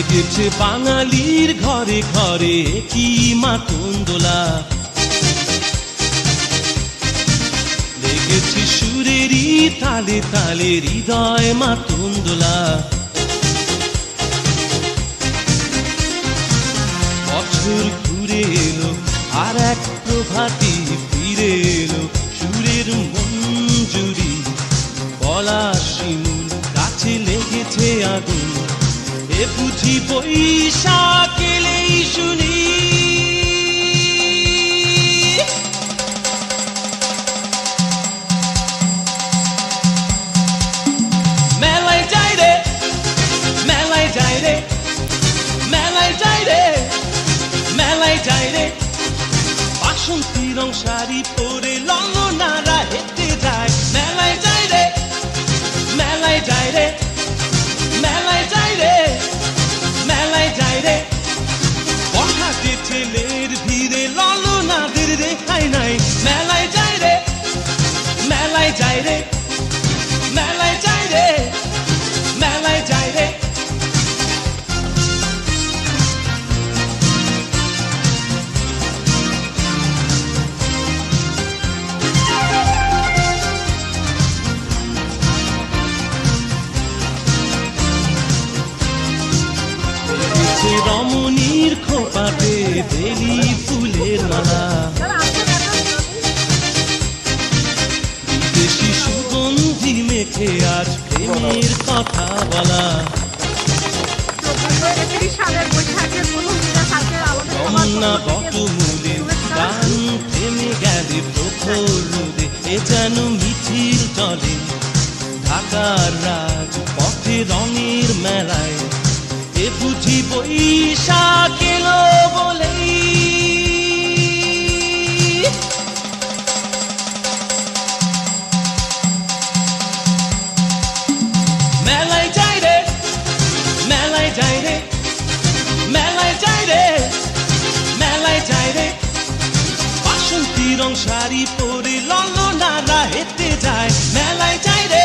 লেগেছে বাঙালির ঘরে ঘরে কি মাতন দোলা, লেগেছে সুরেরই তালে তালে হৃদয় মাতন দোলা। বছর ঘুরে এলো আর এক প্রভাতী ফিরে এলো, সুরের মঞ্জুরি গলা শিমুল গাছে লেগেছে আগুন, এ বুঝি বৈশাখ এলেই শুনি। মেলায় যাই রে, মেলায় যাই রে, মেলায় যাই রে, মেলায় যাই রে, বাসন্তী রং শাড়ি পরে ললনারা হেঁটে যায়। মেলায় যাই রে, মেলায় যাই রে, মেলায় যাই রে, মেলায় যাই রে, বখাটে ছেলের ভিড়ে ললনাদের রেখাই নাই। মেলায় যাই রে, মেলায় যাই রে, মেলায় যাই রে, মেলায় যাই রে। রমণীর খোপাতে বেলি ফুলের মালা, বিদেশি সুগন্ধি মেখে আজ প্রেমের কথা বলা। রমনা বটমূলে গান থেমে গেলে প্রখর রোদে, এ যেন মিছিল চলে ঢাকার রাজ পথে রঙের মেলায়, এ বুঝি বৈশাখ এলো বলেই। মেলায় যাই রে, মেলায় যাই রে, মেলায় যাই রে, মেলায় যাই রে, বাসন্তী রং শাড়ি পরে ললনারা হেঁটে যায়। মেলায় যাই রে,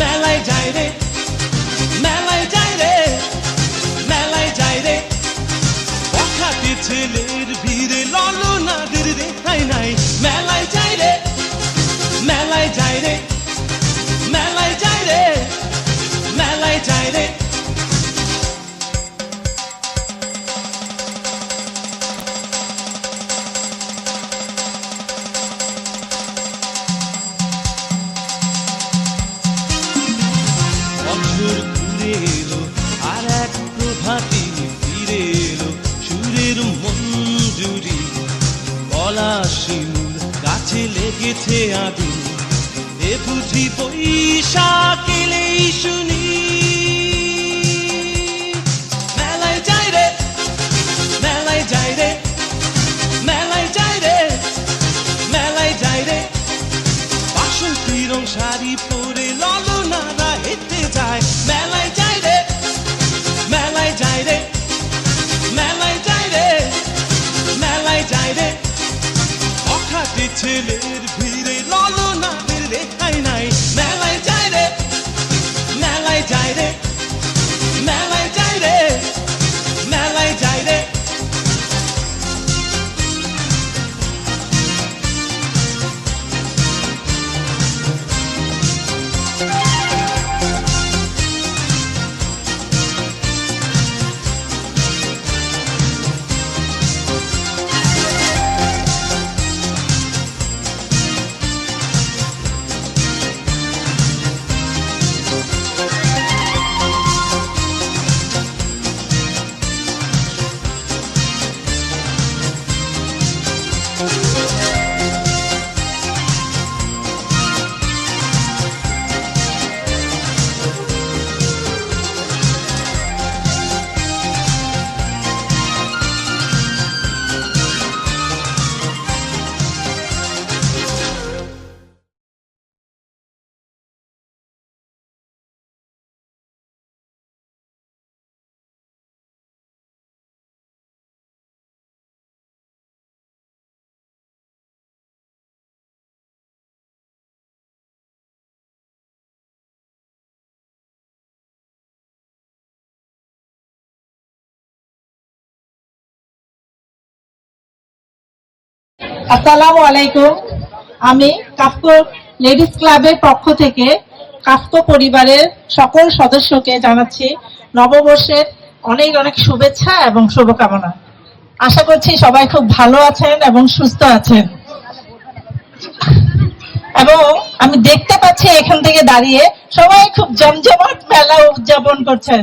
মেলায় যাই রে, মেলায় যাই রে, মেলায় যাই রে, বখাটে ছেলের ভিড়ে ললনাদের রেখাই নাই। মেলায় যাই রে, মেলায় যাই রে, মেলায় যাই রে, মেলায় যাই রে। বছর ঘুরে এলো আর এক প্রভাতী ফিরে এলো, সুরের মঞ্জুরি গলা শিমুল গাছে লেগেছে আগুন, এ বুঝি বৈশাখ এলেই শুনি। মেলায় যাই রে, মেলায় যাই রে, মেলায় যাই রে, মেলায় যাই রে, বাসন্তী রং শাড়ি পরে ললনারা হেঁটে যায়। মেলায় যাই রে, মেলায় যাই রে, মেলায় যাই রে, মেলায় যাই রে, বখাটে ছেলের ভিড়ে ললনাদের রেখাই নাই। মেলায় যাই রে, মেলায় যাই রে, মেলায় যাই রে, মেলায় যাই রে। আসসালামু আলাইকুম। আমি কাফকো লেডিস ক্লাবের পক্ষ থেকে কাফকো পরিবারের সকল সদস্যকে জানাচ্ছি নববর্ষের অনেক অনেক শুভেচ্ছা এবং শুভকামনা। আশা করছি সবাই খুব ভালো আছেন এবং সুস্থ আছেন। এবং আমি দেখতে পাচ্ছি এখান থেকে দাঁড়িয়ে সবাই খুব জমজমাট মেলা উদযাপন করছেন।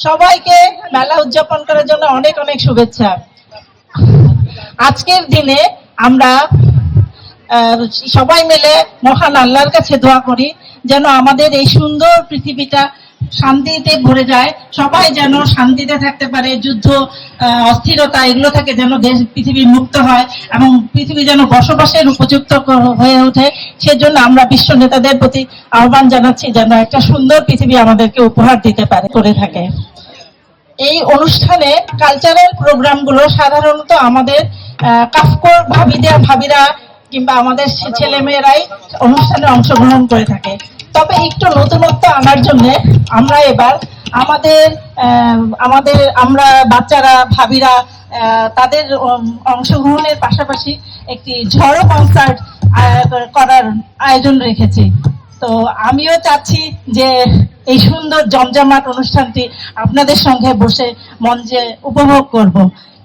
সবাইকে মেলা উদযাপন করার জন্য অনেক অনেক শুভেচ্ছা। আজকের দিনে আমরা সবাই মিলে মহান আল্লাহর কাছে দোয়া করি যেন আমাদের এই সুন্দর পৃথিবীটা শান্তিতে ভরে যায়, সবাই যেন শান্তিতে থাকতে পারে, যুদ্ধ অস্থিরতা এগুলো থেকে যেন পৃথিবী মুক্ত হয় এবং পৃথিবী যেন বসবাসের উপযুক্ত হয়ে ওঠে। সেজন্য আমরা বিশ্ব নেতাদের প্রতি আহ্বান জানাচ্ছি যেন একটা সুন্দর পৃথিবী আমাদেরকে উপহার দিতে পারে করে থাকে। এই অনুষ্ঠানে কালচারাল প্রোগ্রামগুলো সাধারণত আমাদের কাফকোর ভাবিরা কিংবা আমাদের ছেলেমেয়েরাই অনুষ্ঠানে অংশগ্রহণ করে থাকে। তবে একটু নতুনত্ব আনার জন্য আমরা এবার আমরা বাচ্চারা ভাবিরা তাদের অংশগ্রহণের পাশাপাশি একটি ঝড়ো কনসার্ট করার আয়োজন রেখেছি। তো আমিও চাচ্ছি যে এই সুন্দর জমজমাট অনুষ্ঠানটি আপনাদের সঙ্গে বসে মঞ্চে উপভোগ করব।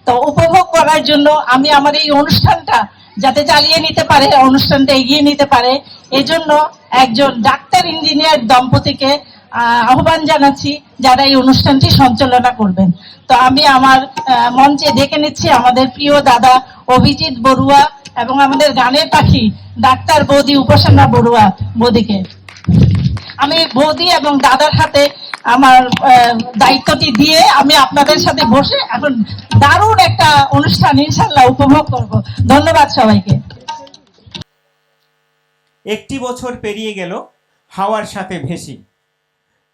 তো উপভোগ করার জন্য আমি আমার এই অনুষ্ঠানটা যাতে চালিয়ে নিতে পারে, অনুষ্ঠানটা এগিয়ে নিতে পারে, এজন্য একজন ডাক্তার ইঞ্জিনিয়ার দম্পতিকে আহ্বান জানাচ্ছি যারা এই অনুষ্ঠানটি সঞ্চালনা করবেন। তো আমি আমার মঞ্চে ডেকে নিচ্ছি আমাদের প্রিয় দাদা অভিজিৎ বড়ুয়া এবং আমাদের গানের পাখি ডাক্তার বৌদি উপাসনা বড়ুয়া বৌদিকে। আমি বৌদি এবং দাদার হাতে আমার দায়িত্বটি দিয়ে আমি আপনাদের সাথে বসে এখন দারুণ একটা অনুষ্ঠান ইনশাল্লাহ উপভোগ করব। ধন্যবাদ সবাইকে। একটি বছর পেরিয়ে গেল হাওয়ার সাথে ভেসি,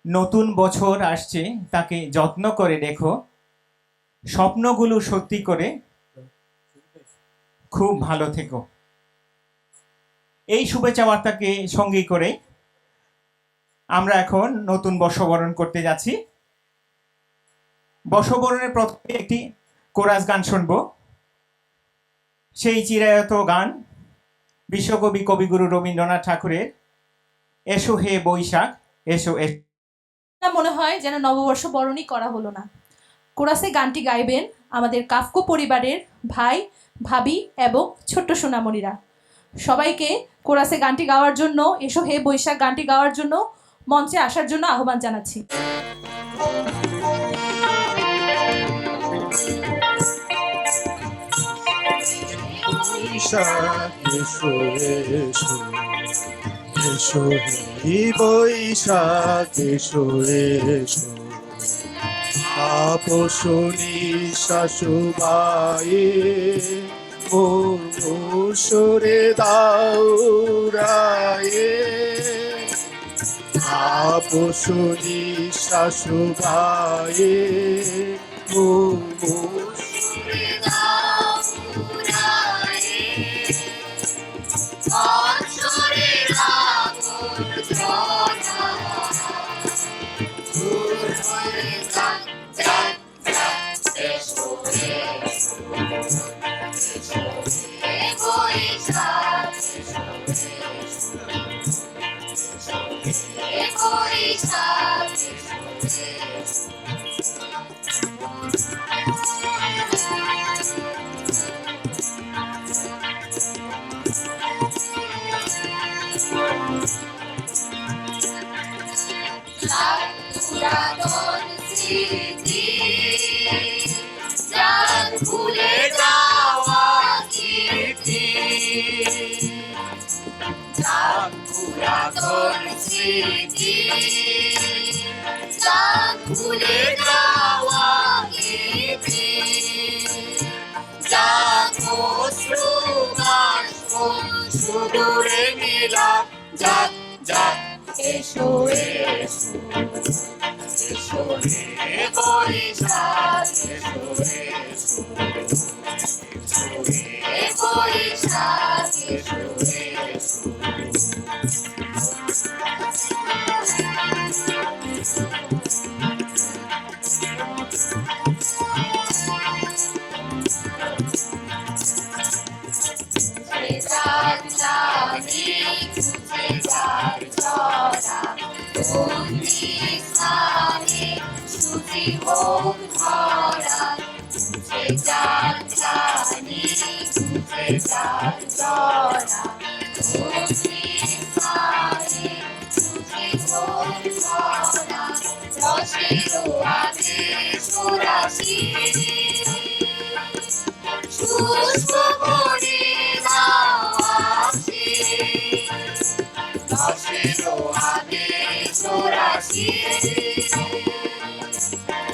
নতুন বছর আসছে তাকে যত্ন করে দেখো, স্বপ্নগুলো সত্যি করে খুব ভালো থেকো। এই শুভেচ্ছা বার্তাকে সঙ্গী করে আমরা এখন নতুন বর্ষবরণ করতে যাচ্ছি। বর্ষবরণের প্রথমে একটি কোরাস গান শুনব, সেই চিরায়ত গান বিশ্বকবি কবিগুরু রবীন্দ্রনাথ ঠাকুরের এসো হে বৈশাখ এসো এসো। মনে হয় যেন নববর্ষ বরণই করা হলো না। কোরাসে গানটি গাইবেন আমাদের কাফকো পরিবারের ভাই, ভাবি এবং ছোট্ট সোনামণিরা। সবাইকে কোরাসে গানটি গাওয়ার জন্য, এসো হে বৈশাখ গানটি গাওয়ার জন্য মঞ্চে আসার জন্য আহ্বান জানাচ্ছি। এসো হে বৈশাখ এসো এসো, আপসনি শাশুবায়ে মোরে দাউরায়ে, আপসনি শাশুবায়ে মোরে দাউরায়ে, পুরাতন স্মৃতি জান ভুলে যাওয়া কীর্তি, জান পুরাতন স্মৃতি জান ভুলে যাওয়া কীর্তি, জান অশ্রু বাষ্প সুদূরে মিলাপ, যাক যাক এসো এসো, এসো হে বৈশাখ এসো এসো, এসো হে বৈশাখ এসো এসো। নিসারে সুজি হোক ধরা বুঝে যার জানি বুঝে যার জরা নিসারে সুজি হোক ধরা রসের আগে সুরাশি সুস্থ করে দাওয়াসি রসের আগে সুরাশি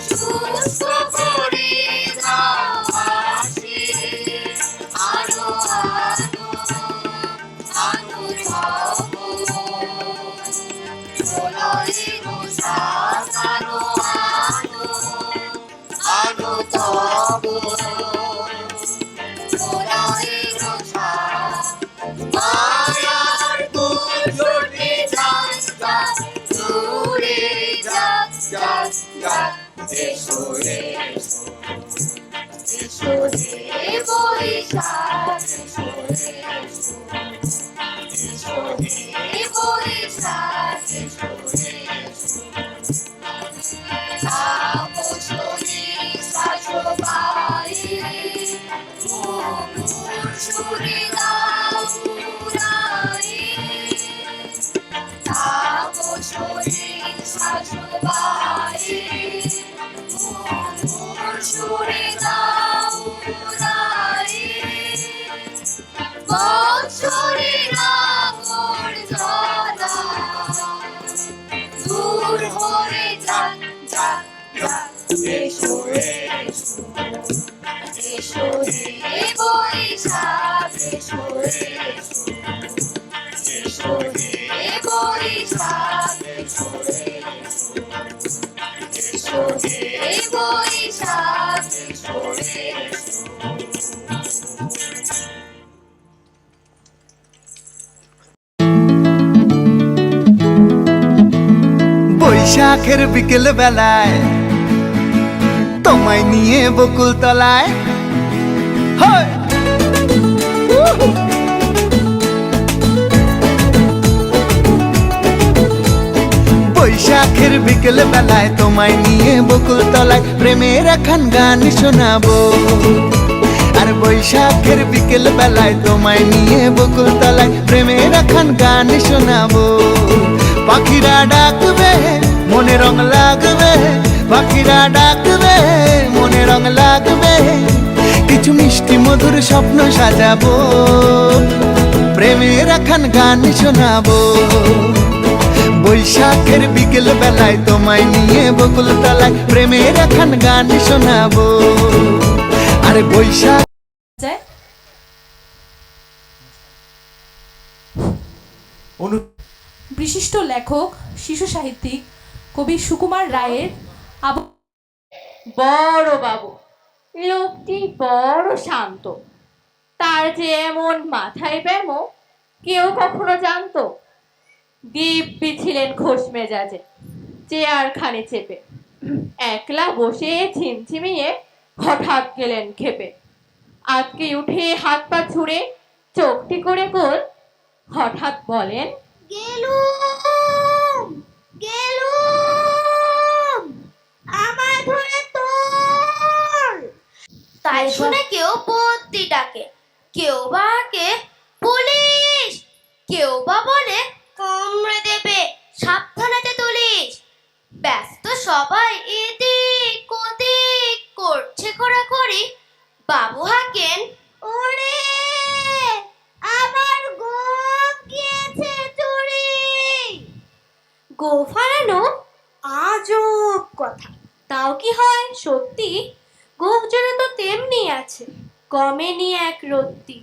সুস্থ করে দাওয়াসি আনো আনো আনো যাবো প্রলয়ে গোসাল আনো আনো আনো তবু প্রলয়ে গোসাল মায়ার দুর্যোগে যাক যাক দূরে যাক যাক যাক এসো এসো এসো হে বৈশাখ এসো এসো এসো হে বৈশাখ এসো এসো তাপসী শাশ্ববাই মোর সুরে দাও পুরাই তাপসী শাশ্ববাই মোর সুরে দাও পুরাই বৎসরের আগর জ্বালা দূর হয়ে যাক যাক যাক এসো এসো এসো হে বৈশাখ এসো এসো এসো হে বৈশাখ এসো এসো এসো হে বৈশাখ এসো এসো বৈশাখের বিকেল বেলায় তোমায় নিয়ে বকুল তলায় বৈশাখের বিকেল বেলায় তোমায় নিয়ে বকুল তলায় প্রেমের এখন গান শোনাবো আর বৈশাখের বিকেল বেলায় তোমায় নিয়ে বকুল তলায় প্রেমের এখন গান শোনাবো পাখিরা ডাকবে মনে রং লাগবে পাখিরা ডাকবে মনে রং লাগবে কিছু মিষ্টি মধুর স্বপ্ন সাজাবো প্রেমের এখন গান শোনাবো বৈশাখের বিকেল বেলায় তোমায় নিয়ে বকুল তলায় প্রেমের এখন গান শোনাবো আরে বৈশাখ যায় বিশিষ্ট লেখক শিশু সাহিত্যিক কবি সুকুমার রায়ের বড় বাবু লোকটি বড় শান্ত, তার যে এমন মাথায় ব্যামো কেউ কখনো জানতো? দিব্যি ছিলেন খোশ মেজাজে, চেয়ারখানে চেপে একলা বসে ঝিমঝিমিয়ে হঠাৎ গেলেন খেপে। আজকে উঠে হাত পা ছুঁড়ে চোখটি করে গোল, হঠাৎ বলেন গেলুম গেলুম আমার ধরে তোর। তাই শুনে কেউ বদ্যি ডাকে, কেউ বা আগে পুলিশ, কেউ বা বলে কামড়ে দেবে সাবধানাতে তুলিস। ব্যস্ত সবাই এদিক ওদিক করছে কড়াকড়ি। বাবু হাঁকেন, ওরে আমার গোপ গিয়েছে চুরি। গোপ হারানো আজব কথা, তাও কি হয় সত্যি? গোপ জোড়া তো তেমনি আছে, কমেনি এক রত্তি।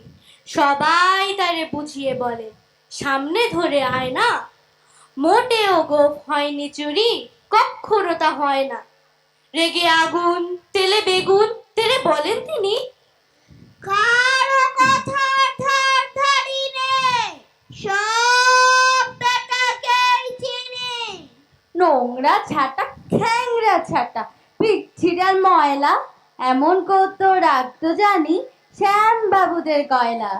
সবাই তারে বুঝিয়ে বলে, সামনে ধরে আয় না। মোটেও গোপ হয়নি চুরি, কখনো তা হয় না। রেগে আগুন তেলে বেগুন তেরে বলেন তিনি, কারো কথা ধার ধারি নে, সব বেটাকেই চিনি। নোংরা ছাটা খ্যাংরা ছাটা পিচ্ছিটার ময়লা, এমন কত রাখতো জানি শ্যাম বাবুদের কয়লা।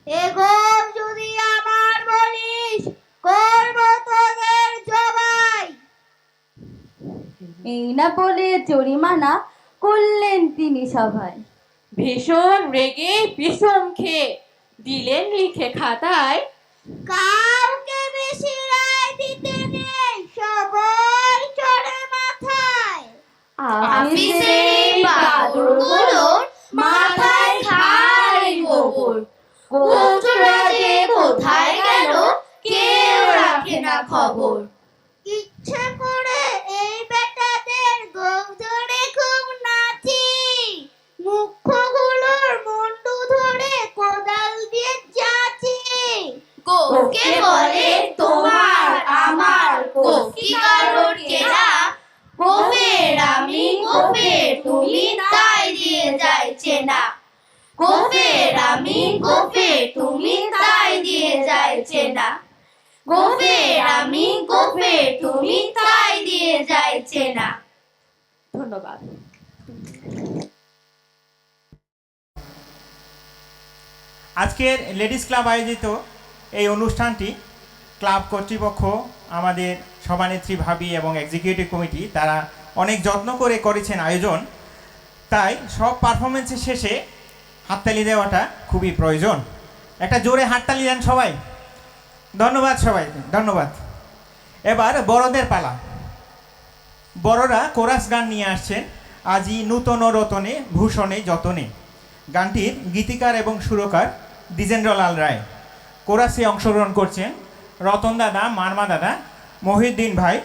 এ গোপ যদি আমার বলিস, করবো তোদের জবাই। এই না বলে জরিমানা করলেন তিনি সভায়। ভীষণ রেগে বিষম খেয়ে দিলেন লিখে খাতায়, কাউকে বেশি রায় দিতে নেই, সবাই চড়ে মাথায়। আফিসের এই বাদুড়গুলোর মাথায় খায় গোবর। গোবররা যে কোথায় গেল কেউ রাখে না খবর। ইচ্ছে করে এই বেটাদের গোপ ধরে খুব নাচি, মুখ্যগুলোর মুন্ডু ধরে কোদাল দিয়ে চাচি। গোপকে বলে তোমার আমার, গোপ কি কারোর কেনা? গোপের আমি গোপের তুমি তাই দিয়ে যায় চেনা। গোপের আমি গোপের তুমি তাই দিয়ে যায় চেনা। গোপের আমি গোপের তুমি তাই দিয়ে যায় চেনা। ধন্যবাদ। আজকের লেডিস ক্লাব আয়োজিত এই অনুষ্ঠানটি ক্লাব কর্তৃপক্ষ, আমাদের সভানেত্রী ভাবি এবং এক্সিকিউটিভ কমিটি তারা অনেক যত্ন করে করেছেন আয়োজন। তাই সব পারফরমেন্সের শেষে হাততালি দেওয়াটা খুবই প্রয়োজন। একটা জোরে হাততালি দেন সবাই। ধন্যবাদ সবাইকে, ধন্যবাদ। এবার বড়দের পালা। বড়রা কোরাস গান নিয়ে আসছেন, আজি নূতন রতনে ভূষণে যতনে। গানটির গীতিকার এবং সুরকার দ্বিজেন্দ্রলাল রায়। কোরাসে অংশগ্রহণ করছেন রতন দাদা, মারমা দাদা, মহিউদ্দিন ভাই,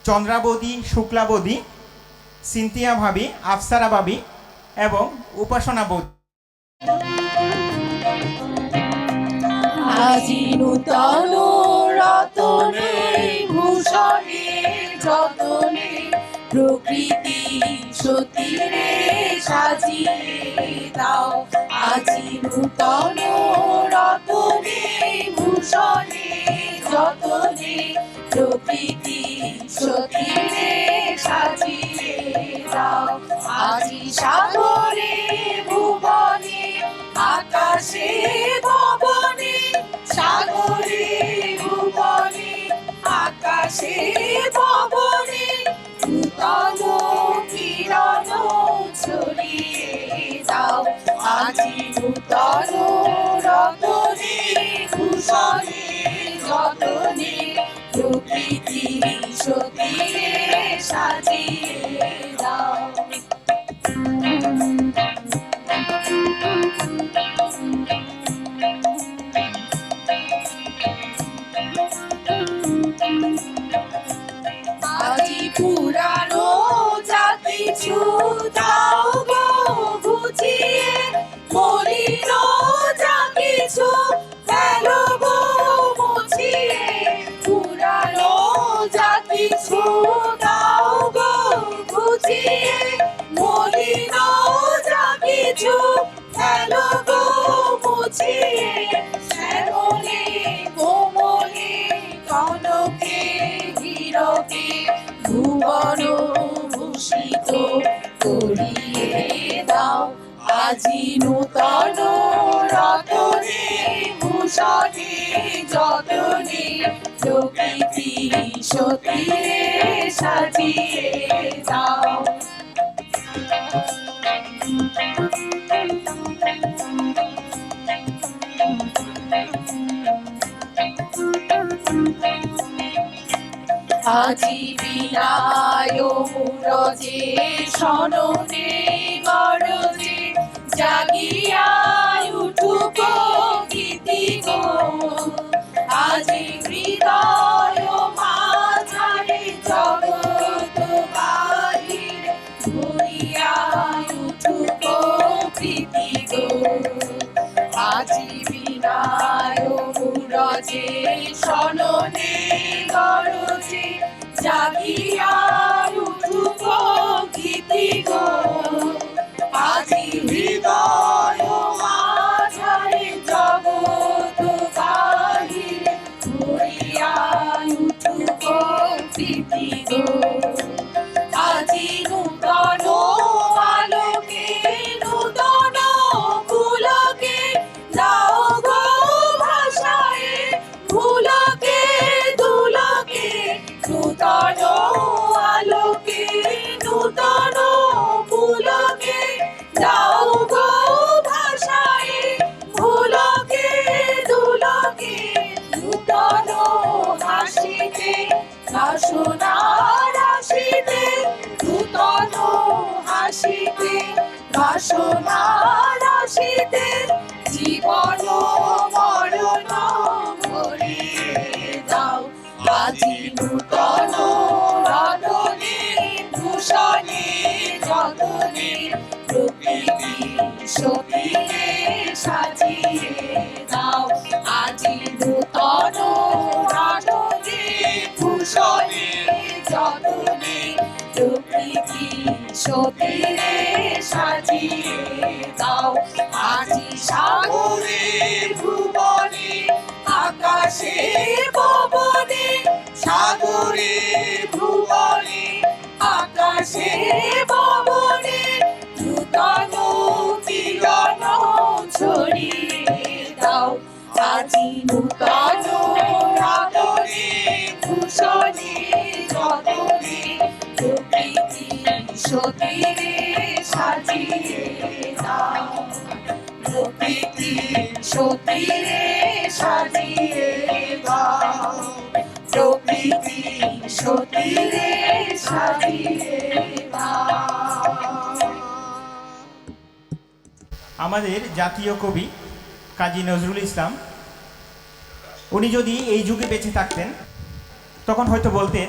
চন্দ্রাবতী, শুক্লাবতী, সিন্তিয়া ভাবি, আফসারা ভাবি এবং উপাসনা বৌদি। আজি নূতন রতনে ভূষণে যতনে, প্রকৃতি সতীরে সাজিয়ে দাও। আজি নূতন রতনে ভূষণে যতনে, প্রকৃতি সতীরে সাজিয়ে দাও। আজি সাগরে ভুবনে আকাশে ভবনে, সাগরে ভুবনে আকাশে ভবনে, নূতন কিরণ ছড়িয়ে দাও। আজি নূতন রতনে ভূষণে যতনে, প্রকৃতি সতীরে সাজিয়ে দাও। আজি পুরানো যা কিছু দাও গো বুঝিয়ে, মলিন যা কিছু ফেলো গো মুছিয়ে। পুরানো যা কিছু দাও গো বুঝিয়ে, মলিন যা কিছু ফেলো গো মুছিয়ে। শ্যামলে কোমলে কনকে হীরকে, ভুবন ভূষিত করিয়ে দাও। আজি নূতন রতনে ভূষণে যতনে, প্রকৃতি সতীরে সাজিয়ে দাও। আজি বিনায় মুরজে সননে গরজে, জাগিয়া উঠুক গীতি গো। আজি হৃদয় মাঝারে জগৎ বাহিরে, ভরিয়া উঠুক প্রীতি গো। আজি বিনায় মুরজে সননে গরজে, জাগিয়া উঠুক গীতি গো। আজি হৃদয় মাঝারে জগৎ বাহিরে, ভরিয়া উঠুক প্রীতি গো। আজি নূতন আলোকে নূতন পুলকে, দাও গো ভাষায় ভুলকে দুলকে। নূতন আলোকে বাসনা রাশিতে নূতন হাসিতে বাসনা রাশিতে জীবন মরণ ভরিয়ে দাও আজি নূতন রতনে ভূষণে যতনে প্রকৃতি সতীরে সাজিয়ে দাও আজি নূতন রতনে ভূষণে যতনে প্রকৃতি সতীরে সাজিয়ে দাও আজি সাগরে ভুবনে আকাশে পবনে সাগরে ভুবনে আকাশে পবনে নূতন কিরণ ছড়িয়ে দাও আজি নূতন রাতনে ভূষণে যতনে প্রকৃতি সতীরে সাজিয়ে দাও প্রকৃতি সতীরে সাজিয়ে দাও প্রকৃতি সতীরে সাজিয়ে দাও। আমাদের জাতীয় কবি কাজী নজরুল ইসলাম, উনি যদি এই যুগে বেঁচে থাকতেন তখন হয়তো বলতেন,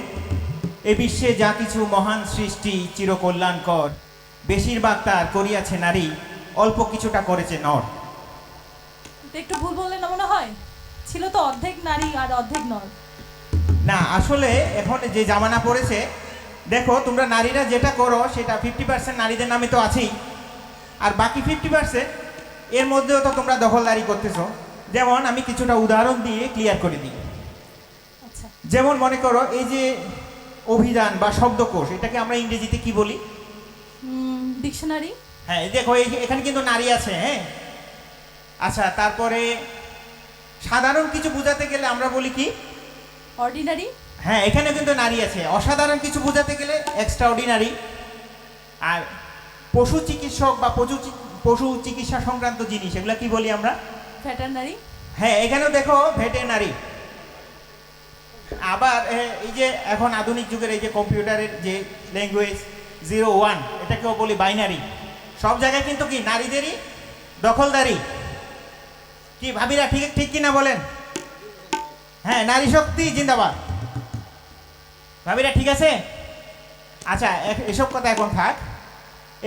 এ বিশ্বে যা কিছু মহান সৃষ্টি চিরকল্যাণকর, বেশিরভাগ তার করিয়াছে নারী, অল্প কিছুটা করেছে নর। একটু ভুল বললেন না মনে হয়? ছিল তো অর্ধেক নারী আর অর্ধেক নর। না, আসলে এখন যে জামানা পড়েছে, দেখো তোমরা নারীরা যেটা করো সেটা 50% নারীদের নামে তো আছেই, আর বাকি 50% এর মধ্যেও তো তোমরা দখলদারি করতেছো। যেমন আমি কিছুটা উদাহরণ দিয়ে ক্লিয়ার করে দিই। আচ্ছা, যেমন মনে করো এই যে অভিধান বা শব্দকোষ, এটাকে আমরা ইংরেজিতে কি বলি? ডিকশনারি। হ্যাঁ, দেখো এখানে কিন্তু নারী আছে। হ্যাঁ, আচ্ছা, তারপরে সাধারণ কিছু বোঝাতে গেলে আমরা বলি কি? অর্ডিনারি। হ্যাঁ, এখানে কিন্তু নারী আছে। অসাধারণ কিছু বোঝাতে গেলে এক্সট্রা অর্ডিনারি। আর পশু চিকিৎসক বা পশু চিকিৎসা সংক্রান্ত জিনিস, এগুলা কি বলি আমরা? ভেটেরিনারি। হ্যাঁ, এখানেও দেখো ভেটেরিনারি। আবার এই যে এখন আধুনিক যুগের এই যে কম্পিউটারের যে ল্যাঙ্গুয়েজ 01, এটাকেও বলি বাইনারি। সব জায়গায় কিন্তু কি নারীদেরই দখলদারি। কি ভাবিরা ঠিক ঠিক কিনা বলেন? হ্যাঁ, নারী শক্তি জিন্দাবাদ। ভাবিরা ঠিক আছে? আচ্ছা, এসব কথা এখন থাক,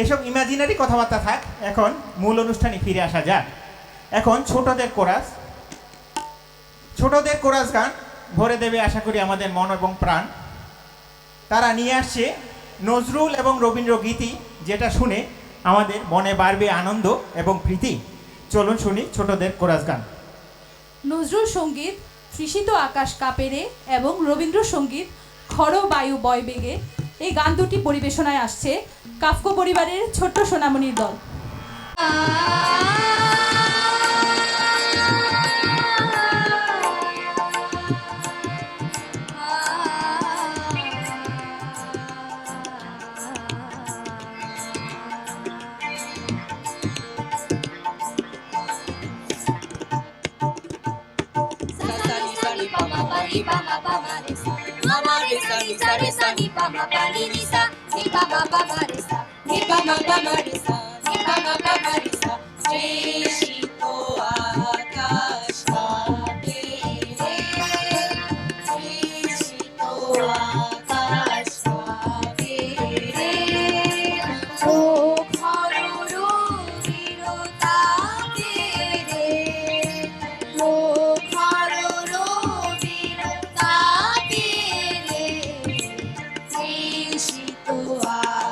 এসব ইমাজিনারি কথাবার্তা থাক। এখন মূল অনুষ্ঠানে ফিরে আসা যাক। এখন ছোটদের কোরাস গান ভরে দেবে আশা করি আমাদের মন এবং প্রাণ। তারা নিয়ে আসছে নজরুল এবং রবীন্দ্র গীতি, যেটা শুনে আমাদের মনে বাড়বে আনন্দ এবং প্রীতি। চলুন শুনি ছোটদের কোরাস গান। নজরুল সঙ্গীত তৃষিত আকাশ কাপেরে এবং রবীন্দ্রসঙ্গীত খড় বায়ু বয় বেগে, এই গান দুটি পরিবেশনায় আসছে কাফকো পরিবারের ছোট্ট সোনামণির দল।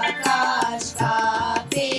আকাশ কাঁপে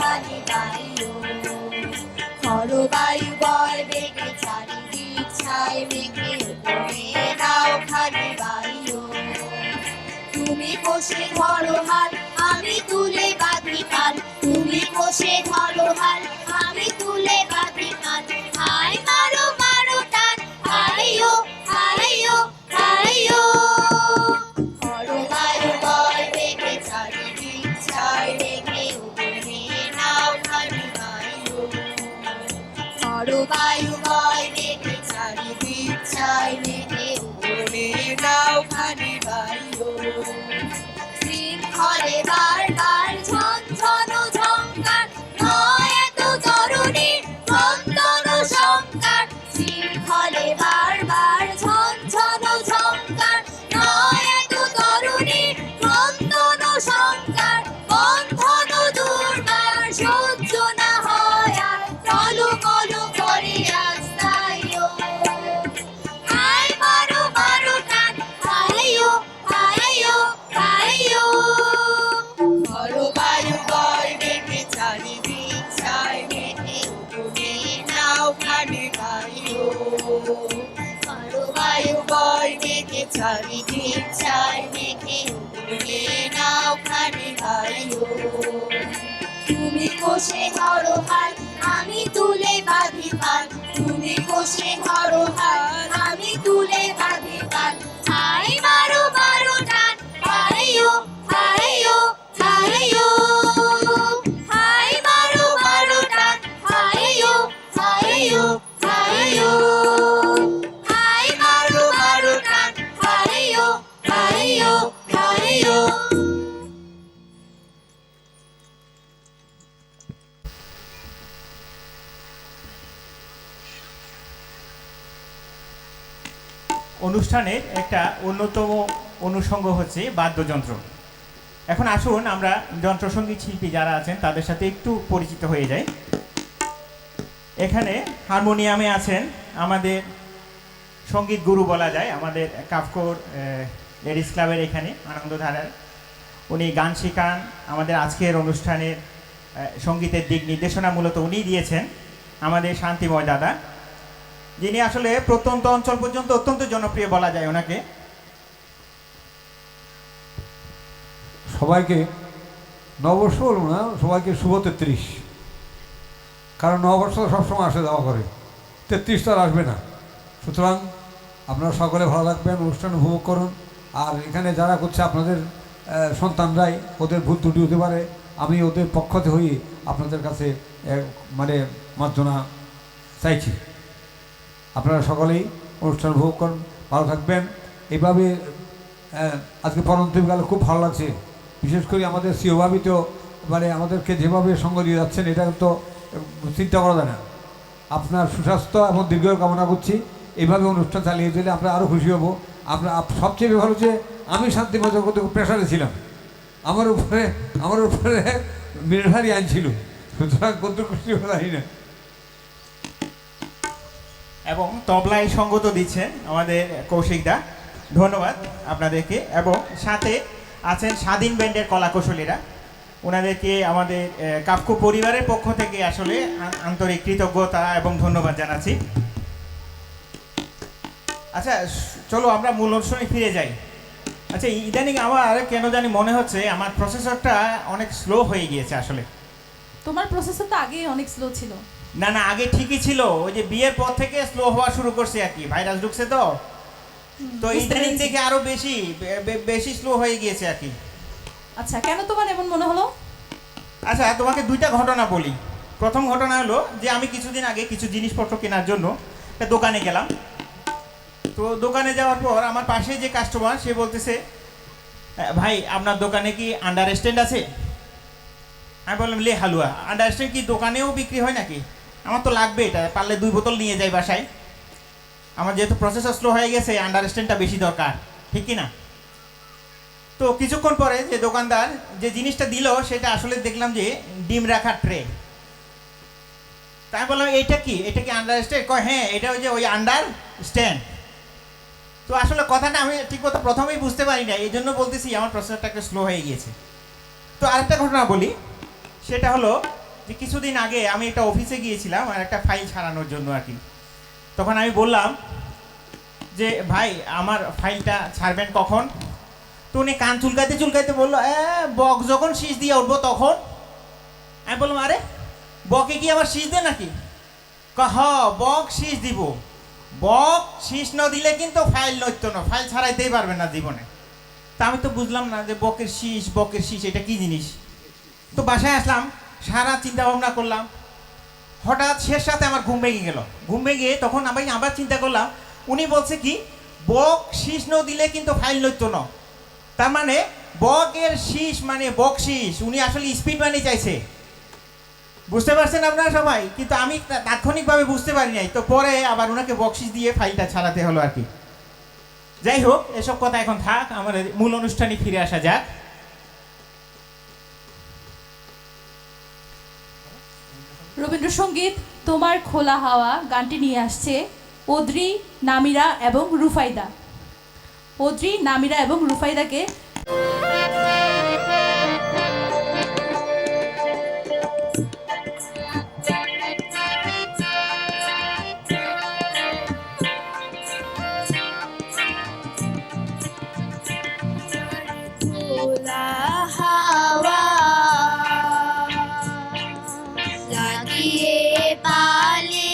খানি গাইও ধরো বায়ু বয় বেগে চারিদিক ছায় মেঘে উপরে নাও খানি গাইও তুমি বসে ধরো হাল আমি তুলে বাঁধি কাল তুমি বসে ধরো হাল আমি তুলে বাঁধি কাল হাই মারো মারো টান হাইও হাইও হাইও ধরো বায়ু বয় বেগে চারিদিক ছায় মেঘে উপরে নাও খানি গাইও ধরো বায়ু বয় বেগে চারিদিক ছায় মেঘে উপরে নাও খানি গাইও শৃঙ্খলে বারবার ঝনঝন ঝঙ্কার নয় এত তরুণীর ক্রন্দন সংকার শৃঙ্খলে বারবার ঝনঝন ঝঙ্কার নয় এত তরুণীর ক্রন্দন সংকার বন্ধন দুর্বার সহ্য না হয় আর টলমল করে রাস্তায়ও হাই মারো মারো টান হাইও হাইও হাইও ধরো বায়ু বয় বেগে চারিদিক ছায় মেঘে উপরে নাও খানি গাইও ধরো বায়ু বয় বেগে চারিদিক ছায় মেঘে উপরে নাও খানি গাইও তুমি কোষে ধরো হাল আমি তুলে বাঁধি কাল তুমি কোষে ধরো হাল আমি তুলে বাঁধি কাল হাই মারো মারো টান হাইও হাইও হাইও হাই মারো মারো টান হাইও হাইও হাইও হাই মারো মারো টান হাইও হাইও হাইও অনুষ্ঠানের একটা অন্যতম অনুষঙ্গ হচ্ছে বাদ্যযন্ত্র। এখন আসুন আমরা যন্ত্রসঙ্গীত শিল্পী যারা আছেন তাদের সাথে একটু পরিচিত হয়ে যাই। এখানে হারমোনিয়ামে আছেন আমাদের সঙ্গীত গুরু বলা যায়, আমাদের কাফকোর লেডিস ক্লাবের এখানে আনন্দধারার উনি গান শেখান। আমাদের আজকের অনুষ্ঠানের সঙ্গীতের দিক নির্দেশনা মূলত উনিই দিয়েছেন, আমাদের শান্তিময় দাদা, যিনি আসলে প্রত্যন্ত অঞ্চল পর্যন্ত অত্যন্ত জনপ্রিয় বলা যায় ওনাকে। সবাইকে নববর্ষ বলবো না, সবাইকে শুভ 33, কারণ নববর্ষ সবসময় আসে যাওয়া করে, 33 তো আর আসবে না। সুতরাং আপনারা সকলে ভালো থাকবেন, অনুষ্ঠান উপভোগ করুন। আর এখানে যারা করছে আপনাদের সন্তানরাই, ওদের ভুল ত্রুটি হতে পারে, আমি ওদের পক্ষতে হয়ে আপনাদের কাছে মানে মার্জনা চাইছি। আপনারা সকলেই অনুষ্ঠান উপভোগ করুন, ভালো থাকবেন। এইভাবে আজকে পরন্তকালে খুব ভালো লাগছে, বিশেষ করে আমাদের সিওভাবি তো মানে আমাদেরকে যেভাবে সঙ্গ দিয়ে যাচ্ছেন এটা তো চিন্তা করা যায় না। আপনার সুস্বাস্থ্য এবং দীর্ঘায়ু কামনা করছি। এইভাবে অনুষ্ঠান চালিয়ে চলে আমরা আরও খুশি হব। আমরা সবচেয়ে ভালো যে আমি শান্তিময় জগতে প্রেশারে ছিলাম, আমার উপরে মিলিটারি আইন ছিল, সুতরাং কত খুশি হলাই না। এবং তবলায় সঙ্গত দিচ্ছেন আমাদের কৌশিকদা, ধন্যবাদ আপনাদেরকে। এবং সাথে আছেন স্বাধীন ব্যান্ডের কলাকুশলীরা, ওনাদেরকে আমাদের কাফকো পরিবারের পক্ষ থেকে আসলে আন্তরিক কৃতজ্ঞতা এবং ধন্যবাদ জানাচ্ছি। আচ্ছা চলো আমরা মূল অনুষ্ঠানে ফিরে যাই। আচ্ছা ইদানিং আমার কেন জানি মনে হচ্ছে আমার প্রসেসরটা অনেক স্লো হয়ে গিয়েছে আসলে। তোমার প্রসেসর তো আগেই অনেক স্লো ছিল। না না, আগে ঠিকই ছিল, ওই যে বিয়ের পর থেকে স্লো হওয়া শুরু করছে আর কি, ভাইরাস ঢুকছে তো ইদানিং থেকে আরো বেশি স্লো হয়ে গিয়েছে আর কি। আচ্ছা কেন তোমার এমন মনে হলো? আচ্ছা তোমাকে দুইটা ঘটনা বলি। প্রথম ঘটনা হলো যে আমি কিছুদিন আগে কিছু জিনিসপত্র কেনার জন্য একটা দোকানে গেলাম। তো দোকানে যাওয়ার পর আমার পাশে যে কাস্টমার সে বলতেছে, ভাই আপনার দোকানে কি আন্ডার স্ট্যান্ড আছে? আমি বললাম লে হালুয়া, আন্ডার স্ট্যান্ড কি দোকানেও বিক্রি হয় নাকি? আমার তো লাগবে, এটা পারলে 2 বোতল নিয়ে যাই বাসায়, আমার যেহেতু প্রসেসর স্লো হয়ে গেছে আন্ডার স্ট্যান্ডটা বেশি দরকার, ঠিক কি না? তো কিছুক্ষণ পরে যে দোকানদার যে জিনিসটা দিল সেটা আসলে দেখলাম যে ডিম রাখার ট্রে। তাই বললাম এটা কি আন্ডার স্ট্যান্ড? কয় হ্যাঁ, এটা ওই যে ওই আন্ডার স্ট্যান্ড। তো আসলে কথাটা আমি ঠিক মতো প্রথমেই বুঝতে পারি না, এই জন্য বলতেছি আমার প্রসেসরটা একটু স্লো হয়ে গিয়েছে। তো আরেকটা ঘটনা বলি, সেটা হলো যে কিছুদিন আগে আমি একটা অফিসে গিয়েছিলাম আর একটা ফাইল ছাড়ানোর জন্য আর কি। তখন আমি বললাম যে ভাই আমার ফাইলটা ছাড়বেন কখন? তো উনি কান চুলকাইতে চুলকাইতে বললো, বক যখন শীষ দিয়ে উঠবো তখন। আমি বললাম, আরে বকে কি আবার শীষ দেয় নাকি? বক শীষ দিব, বক শীষ না দিলে কিন্তু ফাইল নড়তো না, ফাইল ছাড়াইতেই পারবে না জীবনে। তা আমি তো বুঝলাম না যে বকের শীষ এটা কি জিনিস। তো বাসায় আসলাম, সারা চিন্তা ভাবনা করলাম, হঠাৎ শেষ রাতে আমার ঘুম ভেঙে গেল। ঘুম ভেঙে তখন আমি আবার চিন্তা করলাম, উনি বলছে কি বক শীষ ন দিলে কিন্তু ফাইল নড়তো না, তার মানে বকের শীষ মানে বকশিস, উনি আসলে স্পিড মানি চাইছে। বুঝতে পারছেন আপনারা সবাই? কিন্তু আমি তাৎক্ষণিকভাবে বুঝতে পারি নাই, তো পরে আবার ওনাকে বকশিস দিয়ে ফাইলটা ছাড়াতে হলো আর কি। যাই হোক, এসব কথা এখন থাক, আমাদের মূল অনুষ্ঠানে ফিরে আসা যাক। রবীন্দ্রসঙ্গীত তোমার খোলা হাওয়া গানটি নিয়ে আসছে ওদ্রি, নামিরা এবং রুফাইদা। ওদ্রি, নামিরা এবং রুফাইদাকে খোলা হাওয়া লাগিয়ে পালে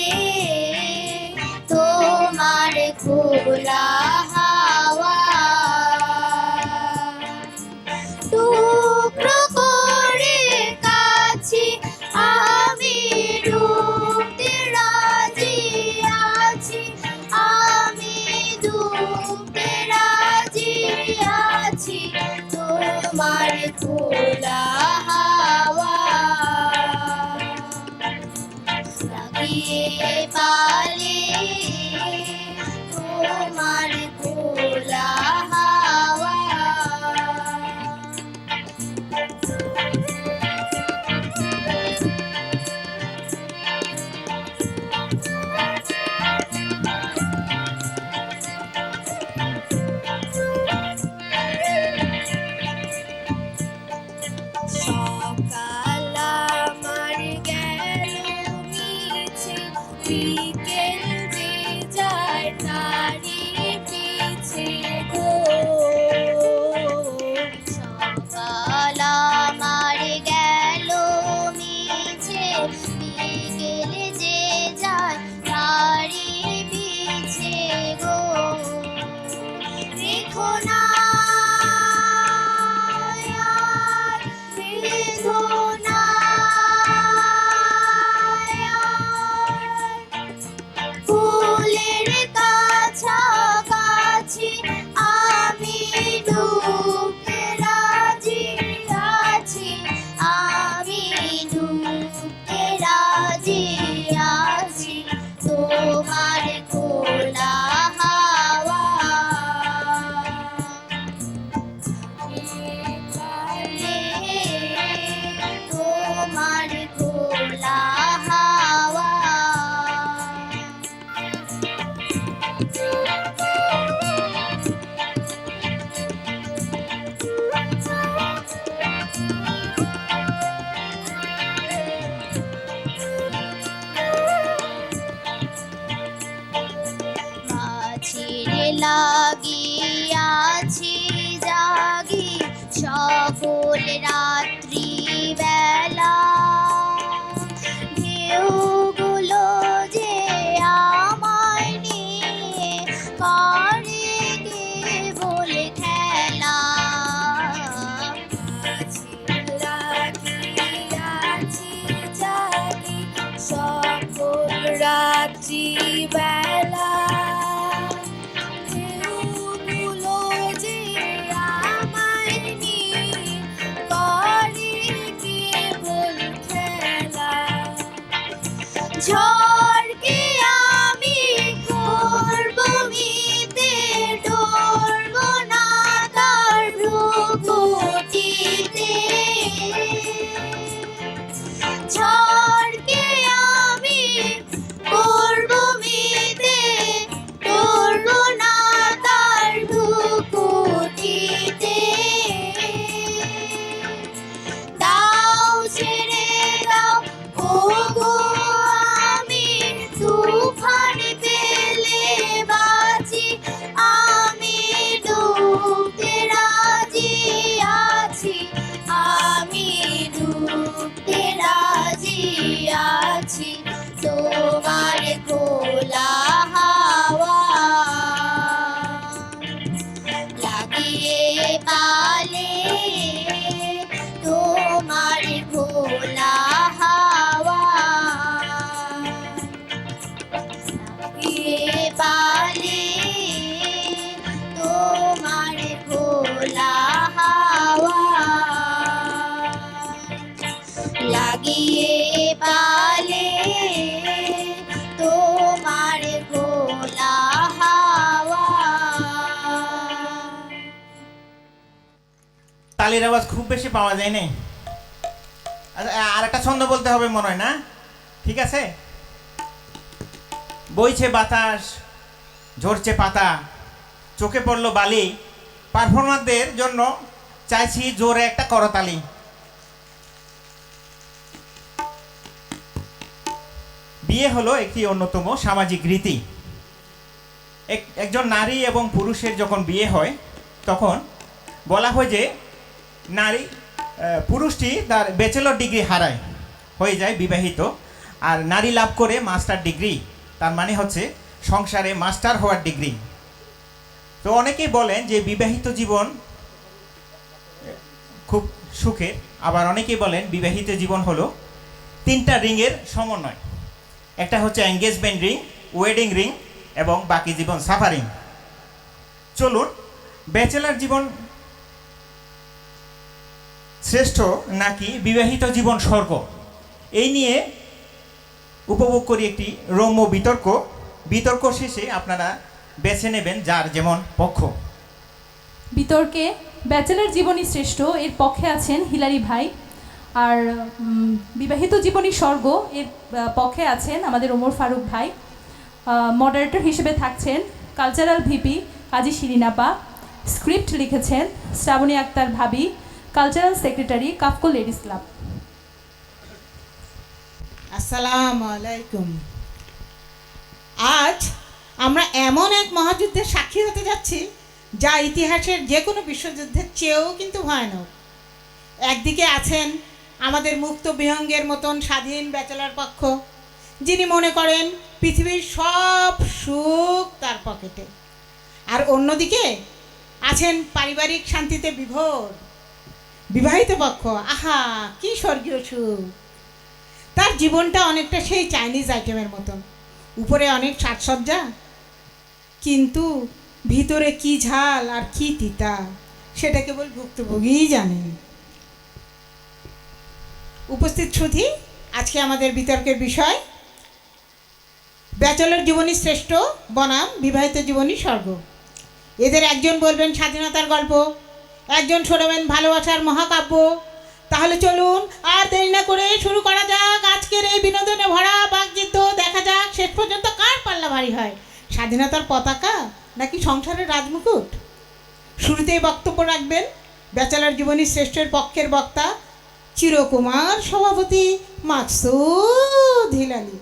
তোমার খোলা হাওয়া টুকরো করে কাছে আমি ডুবতে রাজি আছি, আমি ডুবতে রাজি আছি তোমার খোলা হাওয়া লাগিয়ে পালে তোমার খোলা হাওয়া। সকাল আমার গেল মিছে, বিকেল যে যায় তারি পিছে গো। সকাল আমার গেল মিছে, বিকেল যে যায় তারি পিছে গো। দেখো না ফুলের কাছাকাছি আমি ডুবতে রাজি আছি, আমি ডুবতে রাজি আছি তোমার খোলা হাওয়া। তোমার খোলা হাওয়া। মাঝির লাগিয়াছি জাগি সকল রাত্রি বেলা, ঢেউগুলো যে আমায় নিয়ে করে কেবল খেলা। মাঝির লাগিয়াছি জাগি সকল রাত্রি বেলা, ঢেউগুলো যে আমায় নিয়ে করে কেবল খেলা। ঝড়কে আমি করব মিতে, ডরব না তার ভ্রুকুটিতে। ঝড়কে আমি করব মিতে, ডরব না তার ভ্রুকুটিতে। দাও ছেড়ে দাও তালির আওয়াজ খুব বেশি পাওয়া যায় নাই। আচ্ছা, আর একটা ছন্দ বলতে হবে মনে হয় না? ঠিক আছে। বইছে বাতাস, ঝরছে পাতা, চোখে পড়লো বালি, পারফরমারদের জন্য চাইছি জোরে একটা করতালি। বিয়ে হলো একটি অন্যতম সামাজিক রীতি। একজন নারী এবং পুরুষের যখন বিয়ে হয় তখন বলা হয় যে পুরুষটি তার ব্যাচেলর ডিগ্রি হারায়, হয়ে যায় বিবাহিত, আর নারী লাভ করে মাস্টার ডিগ্রি, তার মানে হচ্ছে সংসারে মাস্টার হওয়ার ডিগ্রি। তো অনেকেই বলেন যে বিবাহিত জীবন খুব সুখের, আবার অনেকেই বলেন বিবাহিত জীবন হলো 3টা রিংয়ের সমন্বয়। একটা হচ্ছে এঙ্গেজমেন্ট রিং, ওয়েডিং রিং এবং বাকি জীবন সাফারিং। চলুন, ব্যাচেলার জীবন শ্রেষ্ঠ নাকি বিবাহিত জীবন স্বর্গ, এই নিয়ে উপভোগ করি একটি রম্য বিতর্ক শেষে আপনারা বেছে নেবেন যার যেমন পক্ষ। বিতর্কে ব্যাচেলর জীবনই শ্রেষ্ঠ এর পক্ষে আছেন হিলারি ভাই, আর বিবাহিত জীবনই স্বর্গ এর পক্ষে আছেন আমাদের ওমর ফারুক ভাই। মডারেটর হিসেবে থাকছেন কালচারাল ভিপি কাজী শিরিন আপা, স্ক্রিপ্ট লিখেছেন শ্রাবণী আক্তার ভাবি, cultural secretary KAFCO ladies club. আসসালামু আলাইকুম। আজ আমরা এমন এক মহাযুদ্ধের সাক্ষী হতে যাচ্ছি যা ইতিহাসের যে কোনো বিশ্বযুদ্ধের চেয়েও কিন্তু ভয়ানক। একদিকে আছেন আমাদের মুক্ত বিহঙ্গের মতন স্বাধীন ব্যাচেলার পক্ষ, যিনি মনে করেন পৃথিবীর সব সুখ তার পকেটে, আর অন্যদিকে আছেন পারিবারিক শান্তিতে বিভোর বিবাহিত পক্ষ। আহা, কি স্বর্গীয় সুখ! তার জীবনটা অনেকটা সেই চাইনিজ আইটেমের মতন, উপরে অনেক সাজসজ্জা, কিন্তু ভিতরে কি ঝাল আর কি তিতা সেটা কেবল ভুক্তভোগীই জানেন। উপস্থিত সুধী, আজকে আমাদের বিতর্কের বিষয় ব্যাচেলর জীবনই শ্রেষ্ঠ বনাম বিবাহিত জীবনই স্বর্গ। এদের একজন বলবেন স্বাধীনতার গল্প, একজন শোনাবেন ভালোবাসার মহাকাব্য। তাহলে চলুন আর দেরি না করে শুরু করা যাক আজকের এই বিনোদনে ভরা বাকযুদ্ধ। দেখা যাক শেষ পর্যন্ত কার পাল্লা ভারী হয়, স্বাধীনতার পতাকা নাকি সংসারের রাজমুকুট। শুরুতেই বক্তব্য রাখবেন ব্যাচেলর জীবনই শ্রেষ্ঠের পক্ষের বক্তা চিরকুমার সভাপতি মাকসুদ হিলালি।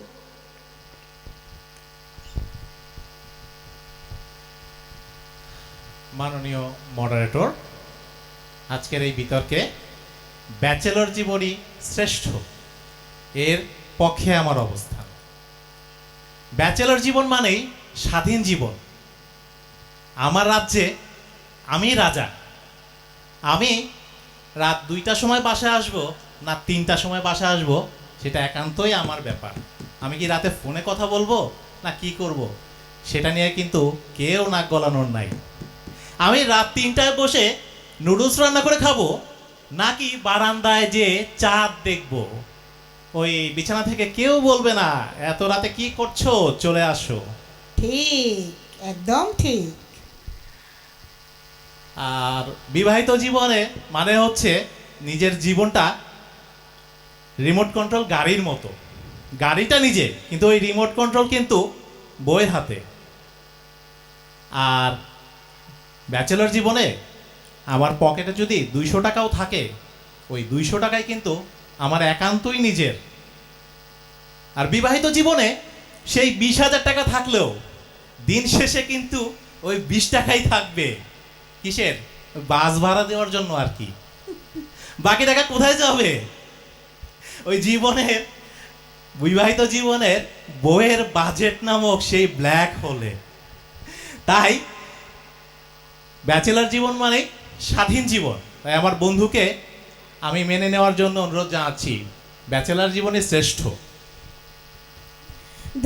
মাননীয় মডারেটর, আজকের এই বিতর্কে ব্যাচেলর জীবনই শ্রেষ্ঠ এর পক্ষে আমার অবস্থান। ব্যাচেলর জীবন মানেই স্বাধীন জীবন। আমার রাজ্যে আমি রাজা। আমি রাত 2টার সময় বাসায় আসবো না 3টার সময় বাসায় আসবো সেটা একান্তই আমার ব্যাপার। আমি কি রাতে ফোনে কথা বলবো না কি করব সেটা নিয়ে কিন্তু কেউ নাক গলানোর নাই। আমি রাত 3টায় বসে নুডলস রান্না করে খাবো নাকি বারান্দায় যে চাঁদ দেখবো, ওই বিছানা থেকে কেউ বলবে না এত রাতে কি করছো, চলে আসো। ঠিক, একদম ঠিক। আর বিবাহিত জীবনে মানে হচ্ছে নিজের জীবনটা রিমোট কন্ট্রোল গাড়ির মতো। গাড়িটা নিজে, কিন্তু ওই রিমোট কন্ট্রোল কিন্তু বইয়ের হাতে। আর ব্যাচেলর জীবনে আমার পকেটে যদি 200 টাকাও থাকে, ওই 200 টাকায় কিন্তু আমার একান্তই নিজের। আর বিবাহিত জীবনে সেই 20,000 টাকা থাকলেও দিন শেষে কিন্তু ওই 20 টাকাই থাকবে। কিসের? বাস ভাড়া দেওয়ার জন্য আর কি। বাকি টাকা কোথায় যাবে? ওই জীবনের, বিবাহিত জীবনের বইয়ের বাজেট নামক সেই ব্ল্যাক হোলে। তাই ব্যাচেলর জীবন মানে স্বাধীন জীবন। তাই আমার বন্ধুকে আমি মেনে নেওয়ার জন্য অনুরোধ জানাচ্ছি, ব্যাচেলর জীবনে শ্রেষ্ঠ।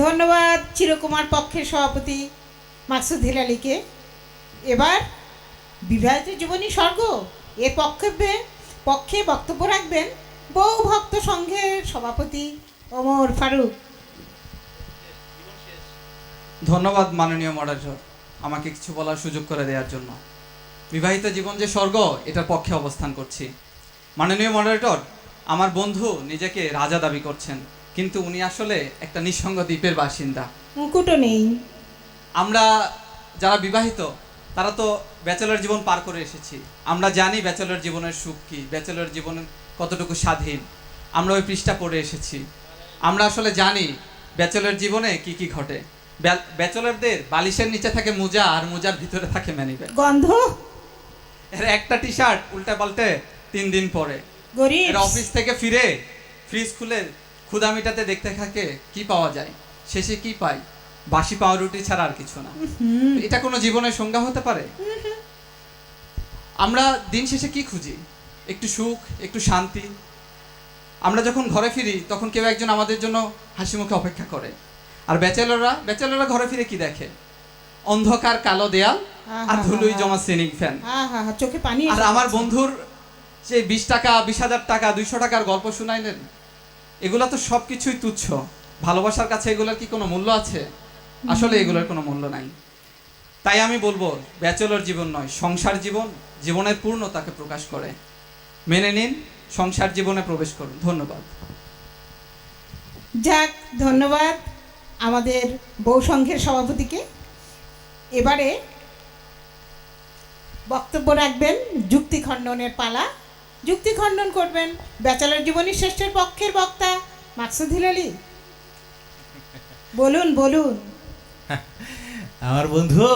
ধন্যবাদ চিরকুমার পক্ষের সভাপতি মাকসুদ হিলালিকে। এবার বিবাহিত জীবনই স্বর্গ এর পক্ষে বক্তব্য রাখবেন বউ ভক্ত সংঘের সভাপতি ওমর ফারুক। ধন্যবাদ মাননীয় মডারেটর, আমাকে কিছু বলার সুযোগ করে দেওয়ার জন্য। বিবাহিত জীবন যে স্বর্গ এটার পক্ষে অবস্থান করছি। মাননীয় মডারেটর, আমার বন্ধু নিজেকে রাজা দাবি করছেন, কিন্তু উনি আসলে একটা নিঃসঙ্গ দ্বীপের বাসিন্দা। মুকুটও নেই। আমরা যারা বিবাহিত তারা তো ব্যাচেলর জীবন পার করে এসেছি। আমরা জানি ব্যাচেলর জীবনের সুখ কী, ব্যাচেলর জীবন কতটুকু স্বাধীন। আমরা ওই পৃষ্ঠা পড়ে এসেছি। আমরা আসলে জানি ব্যাচেলর জীবনে কি কি ঘটে। ব্যাচেলরদের বালিশের নিচে থাকে মোজা, আর মোজার ভিতরে থাকে ম্যানিব্যাগ। গন্ধ। এর একটা টি শার্ট উল্টে পাল্টে 3 দিন পরে। গরিব। এর অফিস থেকে ফিরে ফ্রিজ খুলে ক্ষুধা মিটাতে দেখতে থাকে কি পাওয়া যায়। শেষে কি পাই? বাসি পাউরুটি ছাড়া আর কিছু না। এটা কোনো জীবনের সংজ্ঞা হতে পারে? আমরা দিন শেষে কি খুঁজি? একটু সুখ, একটু শান্তি। আমরা যখন ঘরে ফিরি তখন কেউ একজন আমাদের জন্য হাসি মুখে অপেক্ষা করে। আর ব্যাচেলররা ঘরে ফিরে কি দেখে? অন্ধকার কালো দেয়াল আর ধুলোই জমা সিলিং ফ্যান। চোখে পানি। আর আমার বন্ধুর যে 20 টাকা, 20,000 টাকা, 200 টাকার গল্প শুনাইলেন, এগুলো তো সব কিছুই তুচ্ছ। ভালোবাসার কাছে এগুলোর কি কোনো মূল্য আছে? আসলে এগুলোর কোনো মূল্য নাই। তাই আমি বলবো, ব্যাচেলর জীবন নয়, সংসার জীবন জীবনের পূর্ণতাকে প্রকাশ করে। মেনে নিন, সংসার জীবনে প্রবেশ করুন। ধন্যবাদ। যাক, ধন্যবাদ আমাদের বউ সংঘের সভাপতিকে। এবারে বক্তব্য রাখবেন যুক্তি খণ্ডনের পালা। যুক্তি খণ্ডন করবেন ব্যাচেলর জীবনী শ্রেষ্ঠের পক্ষের বক্তা মাকসুদ হিলালি। বলুন বলুন। আমার বন্ধু,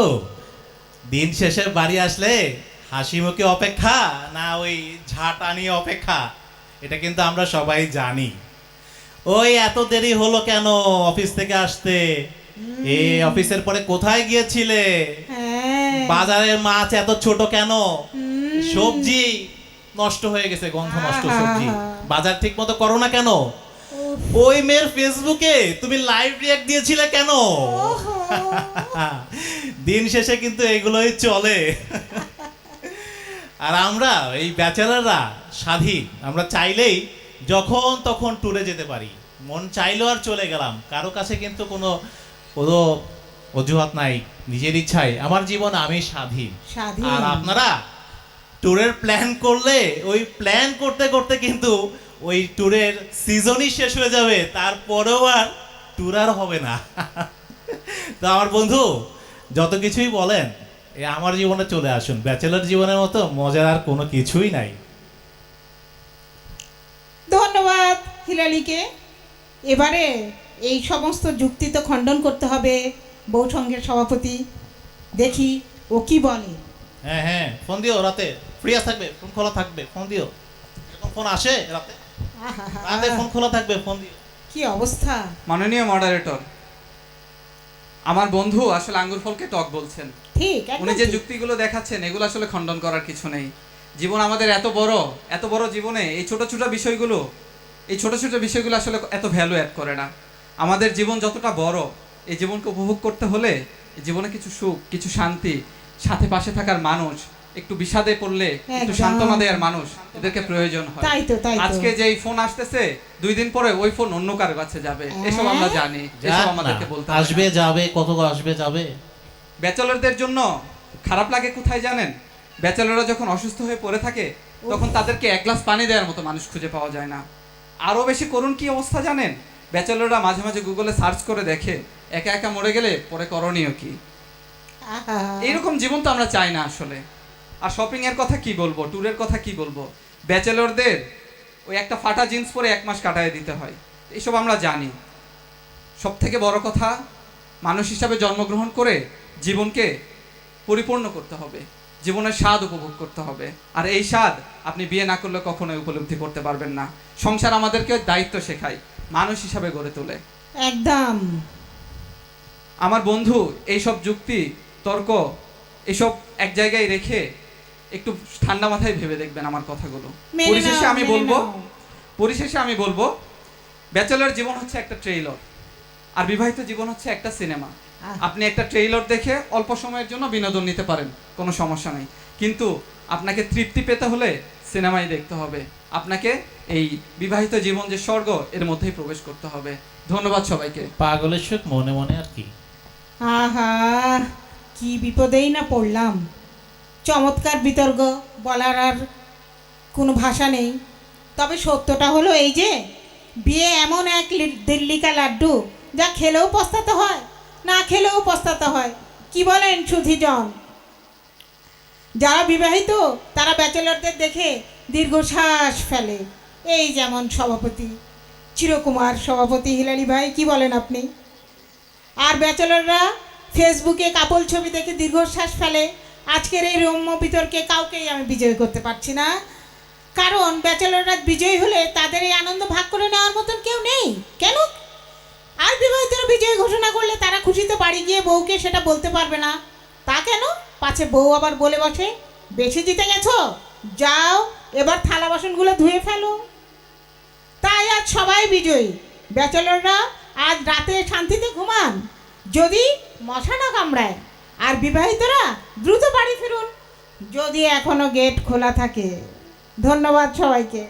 দিন শেষে বাড়ি আসলে হাসি মুখে অপেক্ষা না ওই ঝাঁটা নিয়ে অপেক্ষা, এটা কিন্তু আমরা সবাই জানি। ওই এত দেরি হলো কেন অফিস থেকে আসতে? এই অফিসের পরে কোথায় গিয়েছিলে? বাজারের মাছ এত ছোট কেন? সবজি নষ্ট হয়ে গেছে, গন্ধ নষ্ট সবজি। বাজার ঠিক মতো করো না কেন? ওই মেয়ের ফেসবুকে তুমি লাইভ রিঅ্যাক্ট দিয়েছিলে কেন? দিন শেষে কিন্তু এগুলোই চলে। আর আমরা এই ব্যাচেলাররা স্বাধীন। আমরা চাইলেই যখন তখন ট্যুরে যেতে পারি, মন চাইলো আর চলে গেলাম। কারো কাছে কিন্তু কোনো অজুহাত নাই। নিজের ইচ্ছায় আমার জীবন, আমি স্বাধীন। আর আপনারা ট্যুরের প্ল্যান করলে ওই প্ল্যান করতে করতে কিন্তু ওই ট্যুরের সিজনই শেষ হয়ে যাবে, তারপরেও আর ট্যুর আর হবে না। তো আমার বন্ধু, যত কিছুই বলেন, আমার জীবনে চলে আসুন। ব্যাচেলর জীবনের মতো মজার আর কোনো কিছুই নাই। ধন্যবাদ হিলালিকে। এবারে এই সমস্ত যুক্তি তো খণ্ডন করতে হবে বউ সংঘের সভাপতি। দেখি ও কি বলে। হ্যাঁ হ্যাঁ, ফোন দিও, রাতে ফ্রি থাকবে, ফোন খোলা থাকবে, ফোন দিও। যখন ফোন আসে রাতে, রাতে ফোন খোলা থাকবে, ফোন দিও। কি অবস্থা! মাননীয় মডারেটর, আমার বন্ধু আসলে আঙ্গুর ফলকে টক বলছেন। ঠিক, উনি যে যুক্তিগুলো দেখাচ্ছেন এগুলো আসলে খণ্ডন করার কিছু নেই। জীবন আমাদের এত বড় জীবনে এই ছোট ছোট বিষয়গুলো আসলে এত ভ্যালু অ্যাড করে না। আমাদের জীবন যতটা বড়, এই জীবনকে উপভোগ করতে হলে এই জীবনে কিছু সুখ, কিছু শান্তি, সাথে পাশে থাকার মানুষ, একটু বিষাদে পড়লে একটু সান্ত্বনা দেওয়ার মানুষ, এদেরকে প্রয়োজন হয়। আজকে যে ফোন আসতেছে, 2 দিন পরে ওই ফোন অন্য কারো কাছে যাবে, এসব আমরা জানি। এসব আমাদেরকে বলতে আসবে যাবে, কত আসবে যাবে। ব্যাচেলরদের জন্য খারাপ লাগে কোথায় জানেন? ব্যাচেলররা যখন অসুস্থ হয়ে পড়ে থাকে তখন তাদেরকে 1 গ্লাস পানি দেওয়ার মতো মানুষ খুঁজে পাওয়া যায় না। আরো বেশি করুণ কি অবস্থা জানেন? ব্যাচেলররা মাঝে মাঝে গুগলে সার্চ করে দেখে একা একা মরে গেলে পরে করণীয় কি। এইরকম জীবন তো আমরা চাই না আসলে। আর শপিং এর কথা কি বলবো, ট্যুরের কথা কি বলবো। ব্যাচেলরদের ওই একটা ফাটা জিন্স পরে 1 মাস কাটায় দিতে হয়, এইসব আমরা জানি। সব থেকে বড় কথা, মানুষ হিসাবে জন্মগ্রহণ করে জীবনকে পরিপূর্ণ করতে হবে, জীবনের স্বাদ উপভোগ করতে হবে। আর এই স্বাদ আপনি বিয়ে না করলে কখনোই উপলব্ধি করতে পারবেন না। সংসার আমাদেরকে দায়িত্ব শেখায়, মানুষ হিসাবে গড়ে তোলে। একদম। আমার বন্ধু এইসব যুক্তি তর্ক এসব এক জায়গায় রেখে একটু ঠান্ডা মাথায় ভেবে দেখবেন আমার কথাগুলো। পরিশেষে আমি বলবো ব্যাচেলর জীবন হচ্ছে একটা ট্রেইলার, আর বিবাহিত জীবন হচ্ছে একটা সিনেমা। আপনি একটা ট্রেইলার দেখে অল্প সময়ের জন্য বিনোদন নিতে পারেন, কোনো সমস্যা নেই। কিন্তু আপনাকে তৃপ্তি পেতে হলে সিনেমাই দেখতে হবে। আপনাকে এই বিবাহিত জীবন যে স্বর্গ, এর মধ্যেই প্রবেশ করতে হবে। ধন্যবাদ সবাইকে। পাগলের সুখ মনে মনে আর কি। আহা, কি বিপদেই না পড়লাম। চমৎকার বিতর্ক, বলার আর কোনো ভাষা নেই। তবে সত্যটা হলো এই যে বিয়ে এমন এক দিল্লিকা লাড্ডু, যা খেলেও পস্তাতে হয়, না খেলেও পস্তাতে হয়। কি বলেন সুধীজন? যারা বিবাহিত তারা ব্যাচেলরদের দেখে দীর্ঘশ্বাস ফেলে। এই যেমন সভাপতি, চিরকুমার সভাপতি হিলালি ভাই, কি বলেন আপনি? আর ব্যাচেলররা ফেসবুকে কাপল ছবি দেখে দীর্ঘশ্বাস ফেলে। আজকের এই রম্য বিতর্কে কাউকেই আমি বিজয় করতে পারছি না, কারণ ব্যাচেলররা বিজয়ী হলে তাদের এই আনন্দ ভাগ করে নেওয়ার মতন কেউ নেই। কেন? আর বিবাহিতরা বিজয় ঘোষণা করলে তারা খুশিতে বাড়ি গিয়ে বউকে সেটা বলতে পারবে না। তা কেন? পাছে বউ আবার বলে বসে, বেশি জিতে গেছো, যাও এবার থালা বাসনগুলো ধুয়ে ফেলো। তাই আজ সবাই বিজয়ী। ব্যাচেলররা আজ রাতে শান্তিতে ঘুমান, যদি মশা না কামড়ায়। আর বিবাহিতরা দ্রুত বাড়ি ফিরুন, যদি এখনো গেট খোলা থাকে। ধন্যবাদ সবাইকে।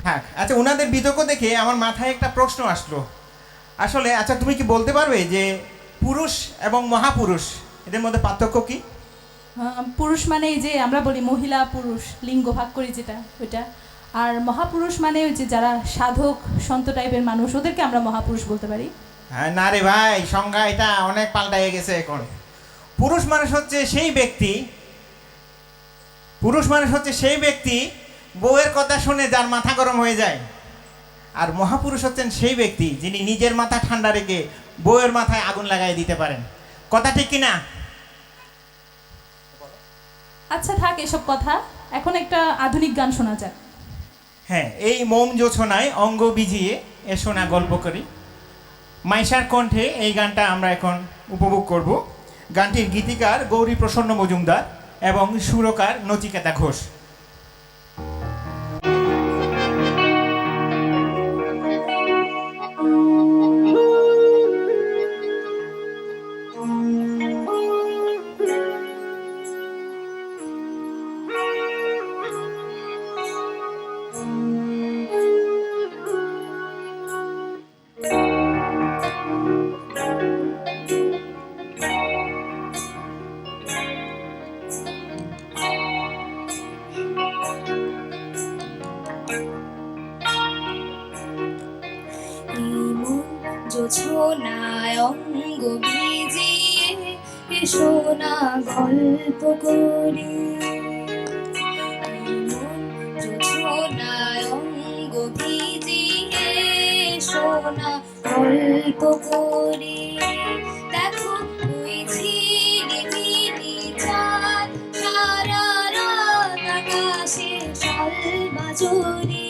হ্যাঁ, আচ্ছা, ওনাদের বিতর্ক দেখে আমার মাথায় একটা প্রশ্ন আসলো। আসলে আচ্ছা, তুমি কি বলতে পারবে যে পুরুষ এবং মহাপুরুষ এদের মধ্যে পার্থক্য কি? পুরুষ মানে এই যে আমরা বলি মহিলা পুরুষ লিঙ্গ ভাগ করি যেটা, ওইটা। আর মহাপুরুষ মানে ওই যে যারা সাধক সন্ত টাইপের মানুষ, ওদেরকে আমরা মহাপুরুষ বলতে পারি। হ্যাঁ, না রে ভাই, সংজ্ঞা এটা অনেক পাল্টাইয়ে গেছে এখন। পুরুষ মানুষ হচ্ছে সেই ব্যক্তি বউয়ের কথা শুনে যার মাথা গরম হয়ে যায়। আর মহাপুরুষ হচ্ছেন সেই ব্যক্তি যিনি নিজের মাথা ঠান্ডা রেখে বউয়ের মাথায় আগুন লাগাই দিতে পারেন। কথা ঠিক কিনা? আচ্ছা থাক এসব কথা, এখন একটা আধুনিক গান শোনা যাক। হ্যাঁ, এই মোম জোছনায় অঙ্গ বিজিয়ে এসো না গল্প করি। মাইশার কণ্ঠে এই গানটা আমরা এখন উপভোগ করব। গানটির গীতিকার গৌরী প্রসন্ন মজুমদার এবং সুরকার নচিকেতা ঘোষ। জোছনায় অঙ্গ ভিজিয়ে এসো না গল্প করি। জোছনায় অঙ্গ ভিজিয়ে এসো না গল্প করি। দেখো ওই ঝিলিমিলি চাঁদ সারা রাত আকাশে শালবাজরি।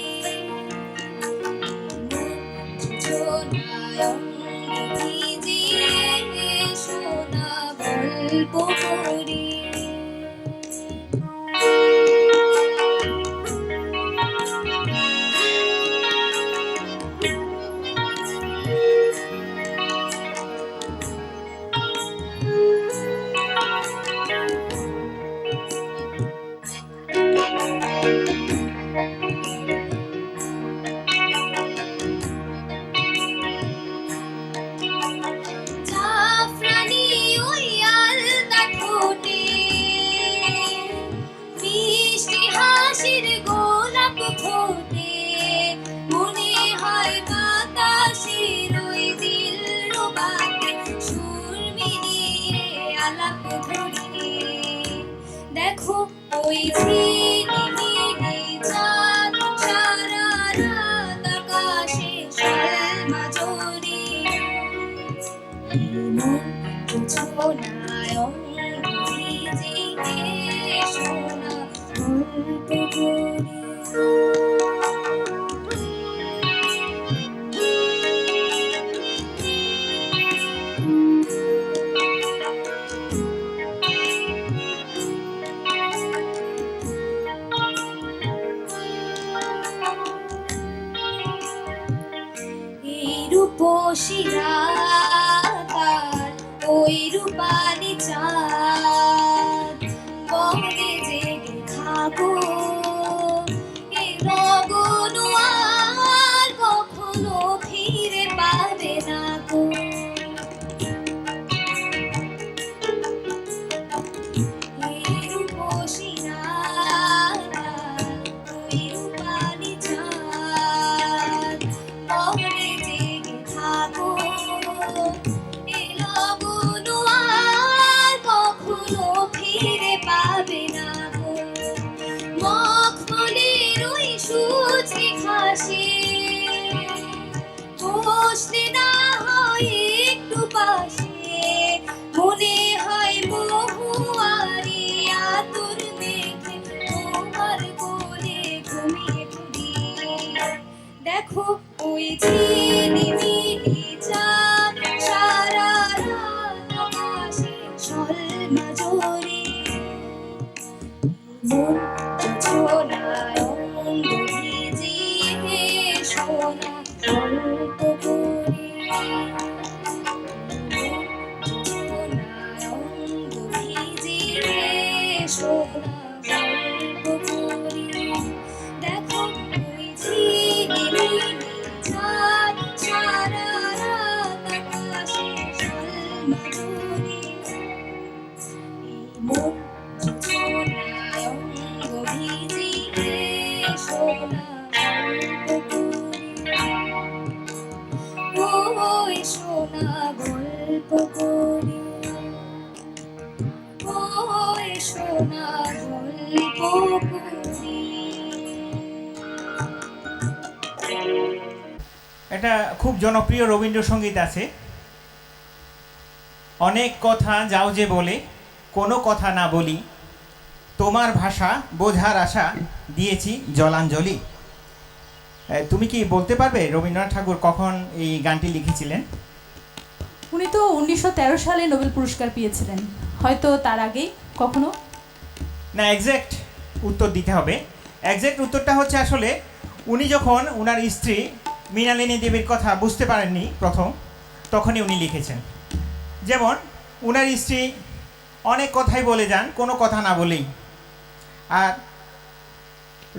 গল্প করি। দেখো ওই ঝিলিমিলি চাঁদ সারা রাত আকাশে শালবাজরি। জোছনায় অঙ্গ ভিজিয়ে এসো না গল্প করি। রূপসীরা তার ওই রূপালি চাঁদ বঙ্গে জেগে থাকো। এ গগন আর কখনো ফিরে পাবে না গো। ওই ঝিলিমিলি চাঁদ সারা রাত আকাশে সলমা জোরে মন ছোড়ায় অঙ্গ ভিজিয়ে সোনা গল্প করে ছোড়ায় অঙ্গ ভিজিয়ে সোনা গল্প করে দেখো ওই ঝিলিমিলি চাঁদ সারা রাত আকাশে সলমা জোরে মন ছোড়ায় অঙ্গ ভিজিয়ে সোনা গল্প করে ওই সোনা গল্প করে ওই সোনা গল্প করে। এটা খুব জনপ্রিয় রবীন্দ্রসঙ্গীত আছে, অনেক কথা যাও যে বলে কোনো কথা না বলি, তোমার ভাষা বোঝার আশা দিয়েছি জলাঞ্জলি। তুমি কি বলতে পারবে রবীন্দ্রনাথ ঠাকুর কখন এই গানটি লিখেছিলেন? উনি তো 1913 সালে নোবেল পুরস্কার পেয়েছিলেন, হয়তো তার আগেই কখনো। না, এক্স্যাক্ট উত্তর দিতে হবে। এক্স্যাক্ট উত্তরটা হচ্ছে আসলে উনি যখন ওনার স্ত্রী মৃণালিনী দেবীর কথা বুঝতে পারেননি প্রথম, তখনই উনি লিখেছেন। যেমন ওনার স্ত্রী অনেক কথাই বলে যান কোনো কথা না বলেই, আর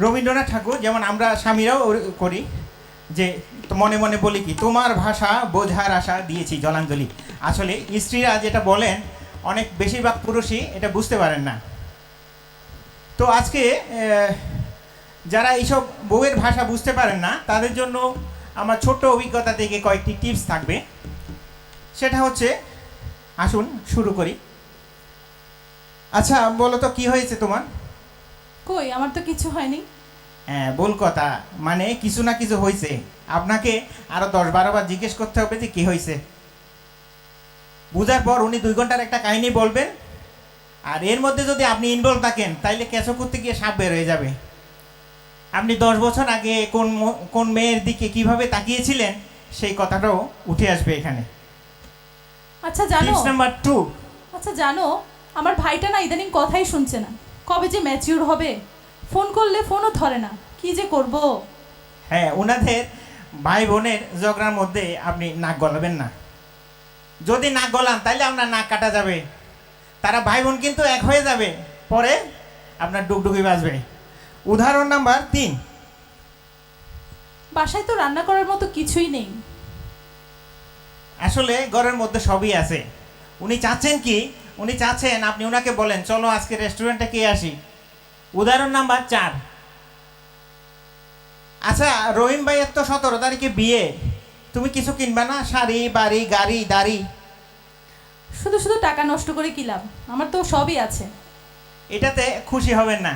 রবীন্দ্রনাথ ঠাকুর যেমন আমরা স্বামীরাও করি যে মনে মনে বলি কি তোমার ভাষা বোঝার আশা দিয়েছি জলাঞ্জলি। আসলে স্ত্রীরা যেটা বলেন অনেক বেশিরভাগ পুরুষই এটা বুঝতে পারেন না। তো আজকে যারা এইসব বউয়ের ভাষা বুঝতে পারেন না তাদের জন্য আমার ছোট্ট অভিজ্ঞতা থেকে কয়েকটি টিপস থাকবে। সেটা হচ্ছে, আসুন শুরু করি। আচ্ছা বলো তো কি হয়েছে তোমার? কই, আমার তো কিছু হয়নি। হ্যাঁ, ভুল কথা, মানে কিছু না কিছু হয়েছে। আপনাকে আরো 10-12 বার জিজ্ঞেস করতে হবে যে কি হয়েছে। বুঝার পর উনি 2 ঘন্টার একটা কাহিনী বলবেন, আর এর মধ্যে যদি আপনি ইনভলভ থাকেন তাইলে কেঁচো করতে গিয়ে সাপ বের হয়ে যাবে। আপনি 10 বছর আগে কোন মেয়ের দিকে কিভাবে তাকিয়েছিলেন সেই কথাটাও উঠে আসবে এখানে। আচ্ছা জানো, টিপস নাম্বার 2। আচ্ছা জানো, আমার ভাইটা না ইদানিং কথাই শুনছে না। কবে যে ম্যাচিউর হবে, ফোন করলে ফোনও ধরে না, কি যে করব। হ্যাঁ, ওনাদের ভাই বোনের ঝগড়ার মধ্যে আপনি নাক গলাবেন না। যদি নাক গলান তাহলে আপনার নাক কাটা যাবে, তারা ভাই বোন কিন্তু এক হয়ে যাবে, পরে আপনার ডুগডুগি বাজবে। উদাহরণ নাম্বার 3। বাসায় তো রান্না করার মতো কিছুই নেই। আসলে ঘরের মধ্যে সবই আছে। উনি চাচ্ছেন কি, উনি চাচ্ছেন আপনি ওনাকে বলেন চলো আজকে রেস্টুরেন্টে কে আসি। উদাহরণ নাম্বার 4। আচ্ছা রহিম ভাইয়ের তো 17 তারিখে বিয়ে, তুমি কিছু কিনবা না? শাড়ি, বাড়ি, গাড়ি, দাড়ি। শুধু শুধু টাকা নষ্ট করে কি লাভ, আমার তো সবই আছে। এটাতে খুশি হবেন না,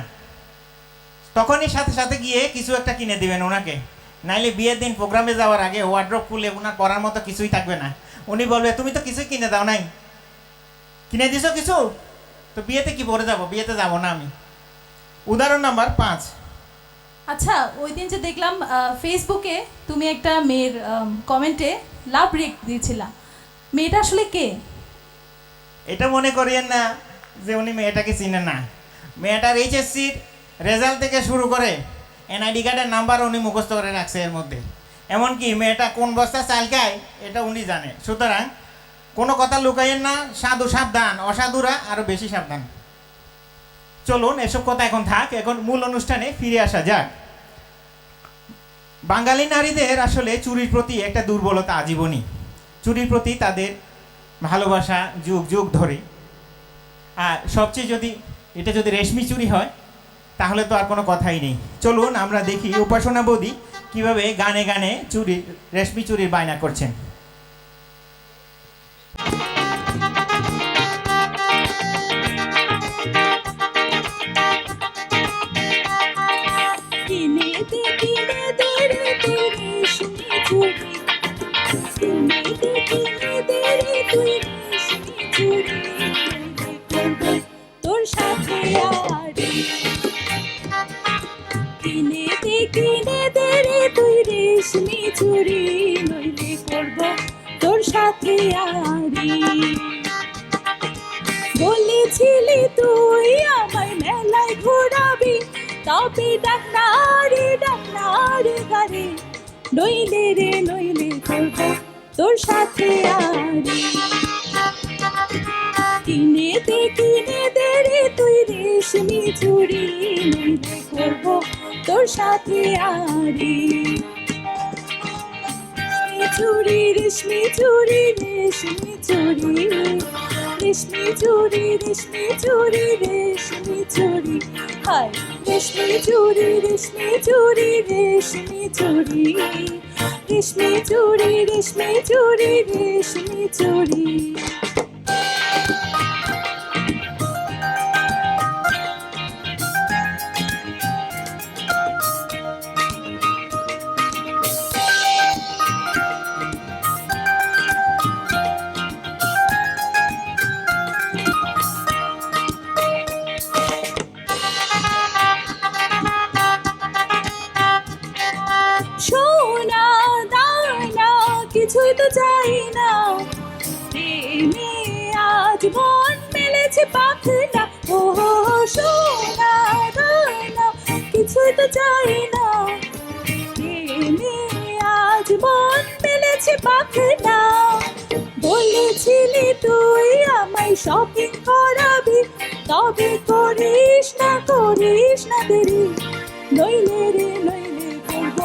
তখনই সাথে সাথে গিয়ে কিছু একটা কিনে দিবেন ওনাকে। নাইলে বিয়ের দিন প্রোগ্রামে যাওয়ার আগে ওয়ার্ড্রপ খুলে ওনার পরার মতো কিছুই থাকবে না। উনি বলবে তুমি তো কিছুই কিনে দাও নাই, কিনে দিছো কিছু, তো বিয়েতে কি পরে যাব, বিয়েতে যাব না আমি। উদাহরণ নাম্বার 5। আচ্ছা ওই দিন যে দেখলাম ফেসবুকে তুমি একটা মেয়ের কমেন্টে লাভ রিয়েক্ট দিয়েছিলা, মেয়েটা আসলে কে? এটা মনে করিয়েন না যে উনি মেয়েটাকে চিনেন না। মেয়েটার এইচএসসির রেজাল্ট থেকে শুরু করে এনআইডি কার্ডের নাম্বার উনি মুখস্থ করে রাখছে এর মধ্যে। এমনকি মেয়েটা কোন বস্তা চাল খায় এটা উনি জানে। সুতরাং কোনো কথা লুকাইয়েন না, সাধু সাবধান, অসাধুরা আরও বেশি সাবধান। চলুন এসব কথা এখন থাক, এখন মূল অনুষ্ঠানে ফিরে আসা যাক। বাঙালি নারীদের আসলে চুরির প্রতি একটা দুর্বলতা আজীবনই। চুরির প্রতি তাদের ভালোবাসা যুগ যুগ ধরে। আর সবচেয়ে এটা যদি রেশমি চুরি হয় তাহলে তো আর কোনো কথাই নেই। চলুন আমরা দেখি উপাসনা বৌদি কিভাবে গানে গানে রেশমি চুরির বায়না করছেন। তোর সাথে কিনে দে রে তুই রেশমি চুরি। নইলে করব তোর সাথে আরি। বলেছিলি তুই আমায় মেলায় ঘোরাবি, তবে ডাকনারে গারে, নইলে রে নইলে করব তোর সাথে আরি। কিনে দে রে তুই রেশমি চুড়ি, নইলে করব তোর সাথে আরি। চুড়ি রেশমি চুড়ি রেশমি চুড়ি, রেশমি চুড়ি রেশমি চুড়ি রেশমি চুড়ি, হায় রেশমি চুড়ি রেশমি চুড়ি রেশমি চুড়ি, রেশমি চুড়ি রেশমি চুড়ি রেশমি চুড়ি। সোনা দানা কিছুই তো চাই না, প্রেমে আজ মন মেলেছে পাখনা। ও সোনা দানা কিছুই তো চাই না, প্রেমে আজ মন মেলেছে পাখনা। বলেছিলি তুই আমায় শপিং করাবি, তবে করিস না দেরি, নইলে রে নইলে করব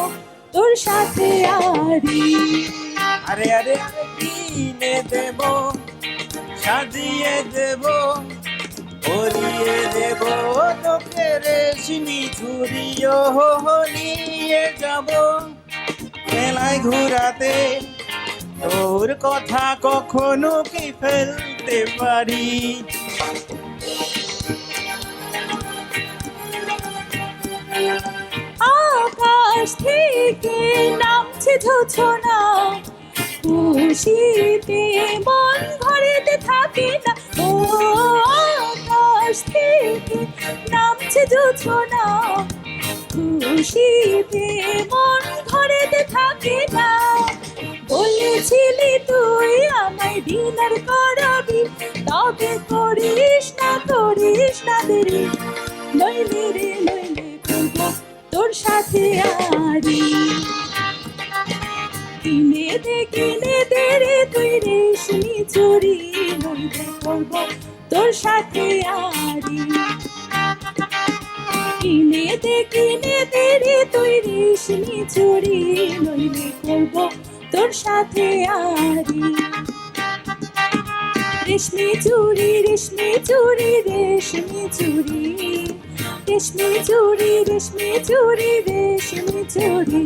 তোর সাথে আরি। আরে আরে আরে কিনে দেব, সাজিয়ে দেব, পরিয়ে দেব তোকে রেশমি চুড়িও নিয়ে যাব মেলায় ঘুরাতে। তোর কথা কখনো কি ফেলতে পারি? আকাশ থেকে নামছে ঝোছনা, খুশিতে মন ঘরেতে থাকে না। ও আকাশ থেকে নামছে ঝোছনা, খুশিতে মন ঘরেতে থাকে না। বলেছিলি তুই আমায় ডিনার করাবি, তবে করিস না দেরি, নইলে রে নইলে করব তোর সাথে আরি। কিনে দে রে তুই রেশমি চুড়ি, নইলে করব তোর সাথে আরি। কিনে দে রে তুই রেশমি চুড়ি, নইলে করব তোর সাথে আরি। রেশমি চুড়ি রেশমি চুড়ি রেশমি চুড়ি, রেশমি চুড়ি রেশমি চুড়ি রেশমি চুড়ি,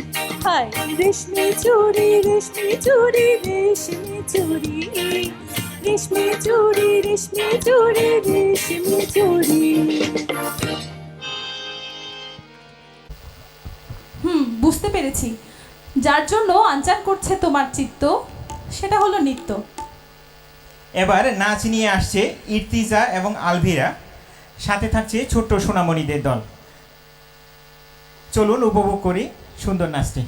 হায় রেশমি চুড়ি রেশমি চুড়ি রেশমি চুড়ি, রেশমি চুড়ি রেশমি চুড়ি রেশমি চুড়ি। বুঝতে পেরেছি, যার জন্য আনচান করছে তোমার চিত্ত, সেটা হলো নৃত্য। এবার নাচ নিয়ে আসছে ইর্তিজা এবং আলভিরা, সাথে থাকছে ছোট্ট সোনামণিদের দল। চলুন উপভোগ করি সুন্দর নাচটি।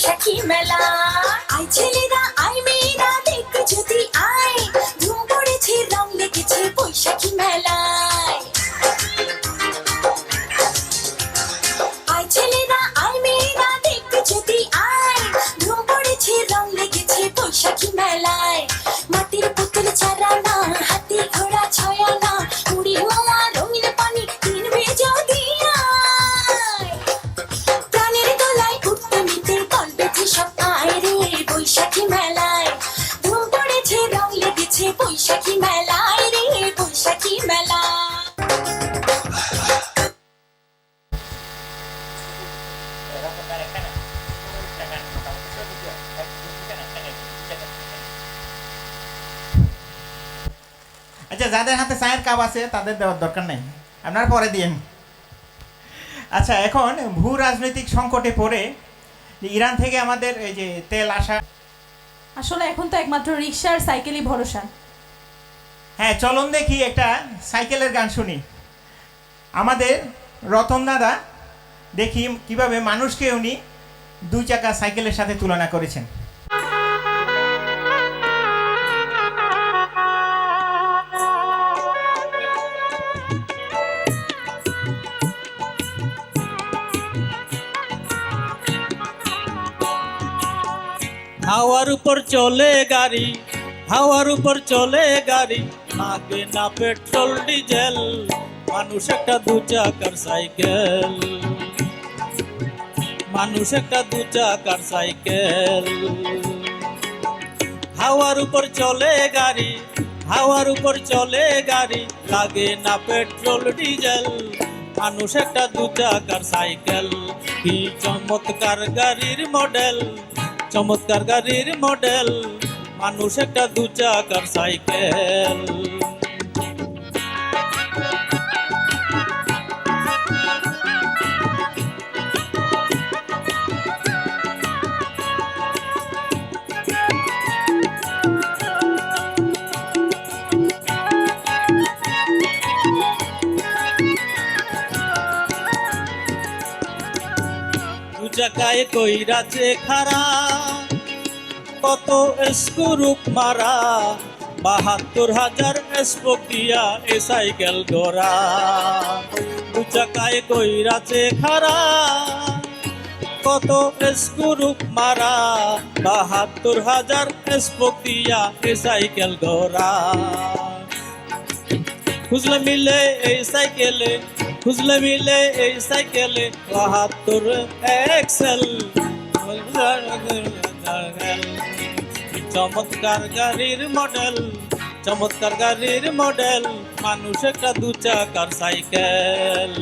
বৈশাখী মেলা। আয় ছেলেরা আয় মেয়েরা দেখতে যদি আয়, ধুম পড়েছে রং লেগেছে বৈশাখী মেলায়। আয় ছেলেরা আয় মেয়েরা দেখতে যদি আয়, ধুম পড়েছে রং লেগেছে বৈশাখী মেলায়। মাটির পুতুল চারানা, হাতি ঘোড়া ছয়ানা, মুড়ি মামা রঙিন পানি কিনবে যদি আয়। প্রাণের দোলায় উঠতে নিতে দল বেঁধে সব আয় রে বৈশাখী মেলায়। ধুম পড়েছে রং লেগেছে বৈশাখী মেলায় রে বৈশাখী মেলা। আচ্ছা, যাদের হাতে চায়ের কাপ আছে তাদের দেওয়ার দরকার নেই, আপনারা পরে দিয়েন। আচ্ছা, এখন ভূ রাজনৈতিক সংকটে পড়ে যে ইরান থেকে আমাদের এই যে তেল আসা, আসলে এখন তো একমাত্র রিক্সা আর সাইকেলই ভরসা। হ্যাঁ, চলুন দেখি একটা সাইকেলের গান শুনি। আমাদের রতন দাদা দেখি কিভাবে মানুষকে উনি 2 চাকা সাইকেলের সাথে তুলনা করেছেন। হাওয়ার উপর চলে গাড়ি, হাওয়ার উপর চলে গাড়ি, লাগে না পেট্রোল ডিজেল, মানুষ একটা 2 চাকার সাইকেল, মানুষ একটা 2 চাকার সাইকেল। হাওয়ার উপর চলে গাড়ি, হাওয়ার উপর চলে গাড়ি, লাগে না পেট্রোল ডিজেল, মানুষ একটা 2 চাকার সাইকেল। কি চমৎকার গাড়ির মডেল, চমৎকার গাড়ির মডেল, মানুষ একটা 2 চাকার সাইকেল। চাকায় কইরাছে খারা, কত স্ক্রুপ মারা, ৭২,০০০ স্পোকিয়া এ সাইকেল গোরা। 2 চাকায় কইরাছে খারা, কত স্ক্রুপ মারা, ৭২,০০০ স্পোকিয়া এ সাইকেল গোরা। খুঁজলে মিলে এই সাইকেলে, খুঁজলে মিলে এই সাইকেলে ৭২ এক্সেল। চমৎকার গাড়ির মডেল, চমৎকার গাড়ির মডেল, মানুষ একটা 2 চাকার সাইকেল।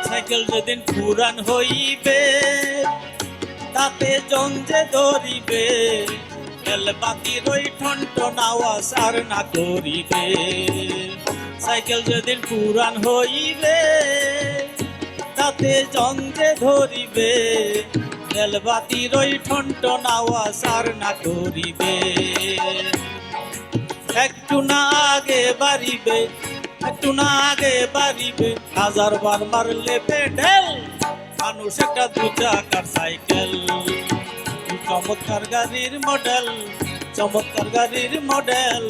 সাইকেল যেদিন পুরান হইবে, তাতে জঞ্জে ধরিবে, তেল বাতির ওই ঠনঠন আওয়াজ আর না করিবে। সাইকেল যেদিন পুরান হইবে, তাতে জঞ্জে ধরিবে, তেল বাতির ওই ঠনঠন আওয়াজ আর না করিবে। একটু না আগে বাড়িবে, একটু না আগে বাড়িবে, 1000 বার মারলে পেডেল, মানুষ একটা 2 চাকার সাইকেল। চমৎকার গাড়ির মডেল, চমৎকার গাড়ির মডেল,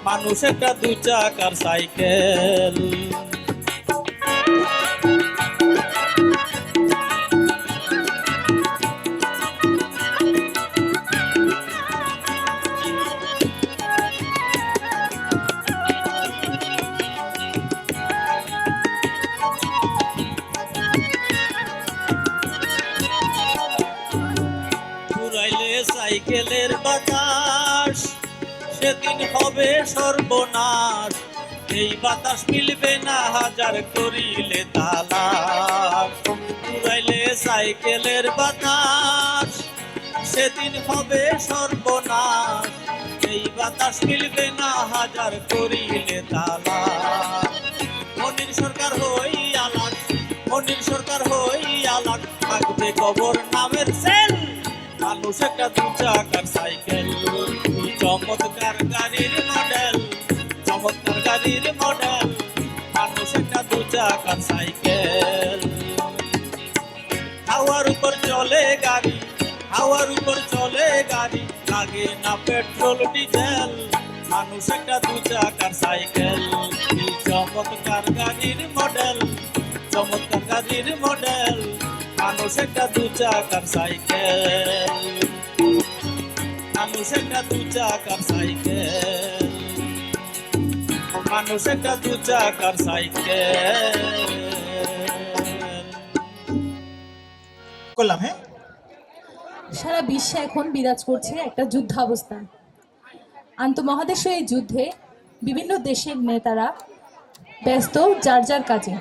মানুষ একটা 2 চাকার সাইকেল। সাইকেলের বাতাস সেদিন হবে সর্বনাশ, এই বাতাস মিলবে না 1000 করিলে তালাশ। পুরাইলে সাইকেলের বাতাস সেদিন হবে সর্বনাশ, এই বাতাস মিলবে না 1000 করিলে তালাশ। মনের মানুষ একটা দু চাকার সাইকেল, চমৎকার গাড়ির মডেল, চমৎকার গাড়ির মডেল, মানুষ একটা দু চাকার সাইকেল। হাওয়ার উপর চলে গাড়ি, হাওয়ার উপর চলে গাড়ি, লাগে না পেট্রোল ডিজেল, মানুষ একটা দু চাকার সাইকেল, চমৎকার গাড়ির মডেল, চমৎকার গাড়ির মডেল, মানুষ একটা দু চাকার সাইকেল, মানুষ একটা দু চাকার সাইকেল, মানুষ একটা দু চাকার সাইকেল। করলাম। হ্যাঁ, সারা বিশ্বে এখন বিরাজ করছে একটা যুদ্ধাবস্থা। আন্তঃমহাদেশীয় এই যুদ্ধে বিভিন্ন দেশের নেতারা ব্যস্ত যার যার কাজে।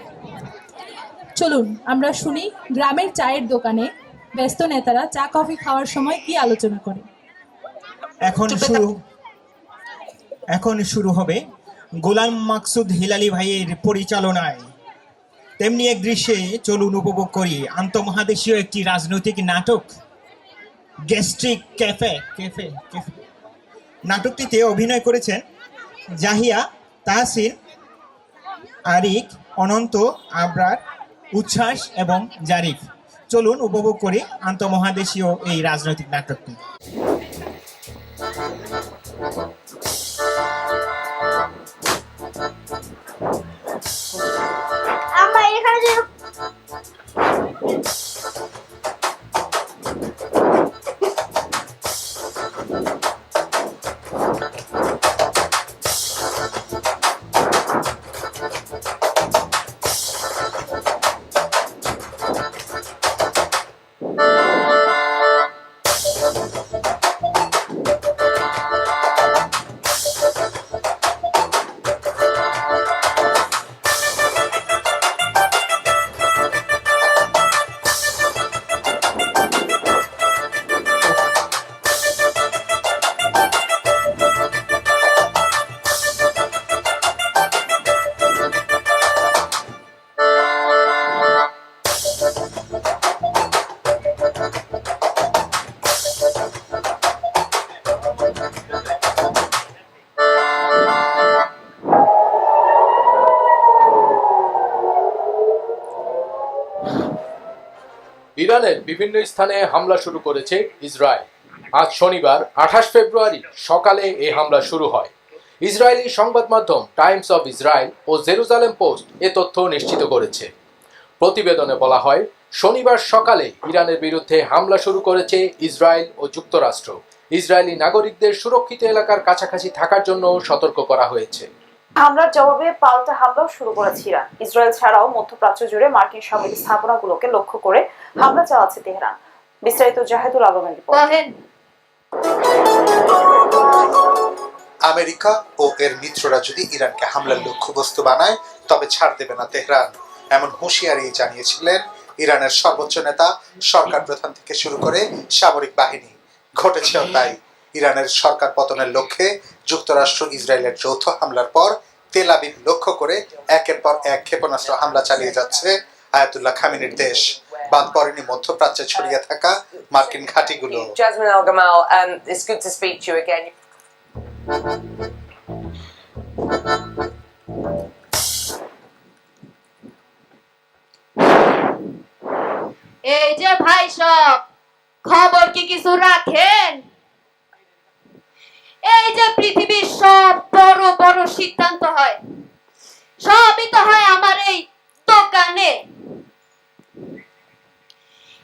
চলুন আমরা শুনি গ্রামের চায়ের দোকানে ব্যস্ত নেতারা চা কফি খাওয়ার সময় কি আলোচনা করে। এখন শুরু হবে গোলাম মাকসুদ হিলালি ভাইয়ের পরিচালনায় তেমনি এক দৃশ্যে চলুন উপভোগ করি আন্তঃমহাদেশীয় একটি রাজনৈতিক নাটক গ্যাস্ট্রিক ক্যাফে ক্যাফে ক্যাফে। নাটকটিতে অভিনয় করেছেন জাহিয়া, তাহসিন, আরিক, অনন্ত, আবরার, উচ্ছ্বাস এবং জারিফ। চলুন উপভোগ করি আন্তঃমহাদেশীয় এই রাজনৈতিক নাটকটি। আমরা এখানে যে ইরানের বিভিন্ন স্থানে হামলা শুরু করেছে ইসরায়েল। আজ শনিবার 28 ফেব্রুয়ারি সকালে এই হামলা শুরু হয়। ইসরায়েলি সংবাদ মাধ্যম টাইমস অফ ইসরায়েল ও জেরুজালেম পোস্ট এ তথ্য নিশ্চিত করেছে। প্রতিবেদনে বলা হয়, শনিবার সকালে ইরানের বিরুদ্ধে হামলা শুরু করেছে ইসরায়েল ও যুক্তরাষ্ট্র। ইসরায়েলি নাগরিকদের সুরক্ষিত এলাকার কাছাকাছি থাকার জন্য সতর্ক করা হয়েছে। হামলার জবাবে পাল্টা হামলাও শুরু করেছে ইরান। ইসরায়েল ছাড়াও মধ্যপ্রাচ্য জুড়ে মার্কিন সামরিক স্থাপনাগুলোকে লক্ষ্য করে হামলা চালাচ্ছে তেহরান। বিস্তারিত জাহেদুল আলমের রিপোর্ট। আমেরিকা ও এর মিত্ররা যদি ইরানকে হামলার লক্ষ্যবস্তু বানায় তবে ছাড় দেবে না তেহরান, এমন হুঁশিয়ারি জানিয়েছিলেন ইরানের সর্বোচ্চ নেতা, সরকার প্রধান থেকে শুরু করে সামরিক বাহিনী। ঘটেছেও তাই। ইরানের সরকার পতনের লক্ষ্যে যুক্তরাষ্ট্র ইসরায়েলের যৌথ হামলার পর তেল আবিব লক্ষ্য করে একের পর এক ক্ষেপণাস্ত্র হামলা চালিয়ে যাচ্ছে আয়াতুল্লাহ খামেনির দেশ। বাদ পড়েনি মধ্যপ্রাচ্যে ছড়িয়ে থাকা মার্কিন ঘাঁটিগুলো। Jasmine Al-Gamal, it's good to speak to you again. এই যে ভাই সব খবর কি কিছু রাখেন? এই যে পৃথিবীর সব বড় বড় সিদ্ধান্ত হয়, সবই তো হয় আমার এই দোকানে।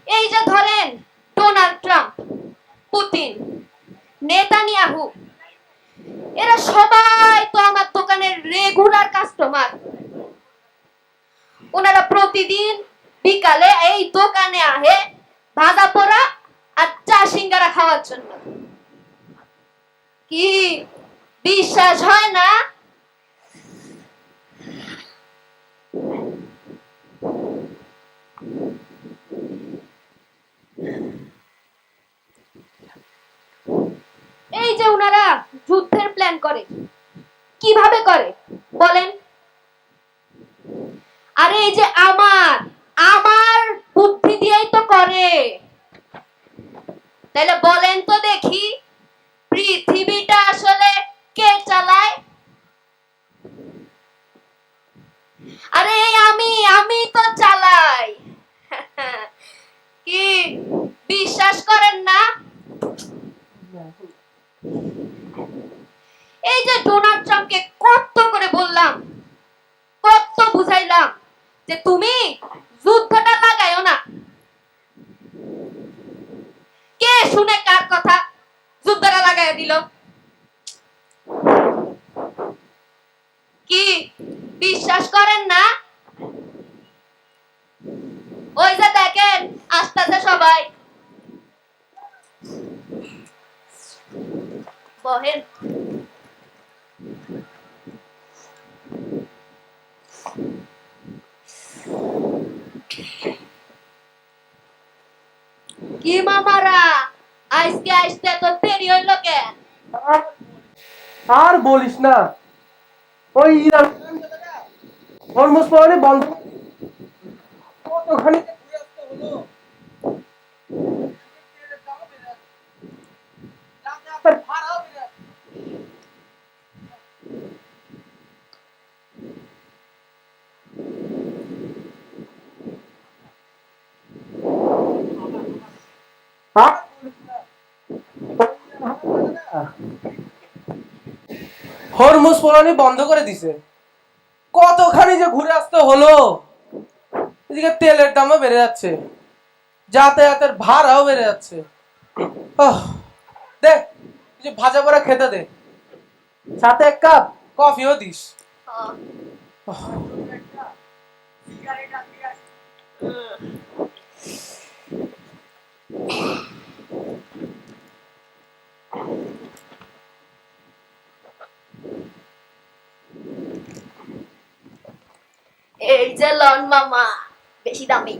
এই যে ধরেন ডোনাল্ড ট্রাম্প, পুতিন, নেতানিয়াহু, এরা সবাই তো আমার দোকানের রেগুলার কাস্টমার। ওনারা প্রতিদিন বিকালে এই দোকানে আহে ভাজা পোড়া আর চা সিঙ্গারা খাওয়ার জন্য। কি বিশ্বাস হয় না? এই যে ওনারা যুদ্ধের প্ল্যান করে, কিভাবে করে বলেন? আরে এই যে আমার বুদ্ধি দিয়েই তো করে। তাহলে বলেন আরে আমি তো চালাই। কি বিশ্বাস করেন না? এই যে ডোনাল্ড ট্রাম্পকে কত করে বললাম, কত বুঝাইলাম যে তুমি যুদ্ধটা লাগাইও না। কে শুনে কার কথা যুদ্ধটা লাগাই দিল? কি বিশ্বাস করেন না? ওই যে দেখেন আসতেছে সবাই। বহেন। কি মামারা আজকে আসতে তো দেরি হইল কেন? আর বলিস না, ওই ইরান হরমুজ পরমাণু বন্ধ কতখানি হরমুজ পরমাণু বন্ধ করে দিছে, কতখানি যে ঘুরে আসতে হলো। এদিকে তেলের দামও বেড়ে যাচ্ছে, যাতায়াতের ভাড়াও বেড়ে যাচ্ছে। দে যে ভাজা পোড়া খেতে দে, সাথে এক কাপ কফিও দিস। এই যে লন মামা, বেশি দামি।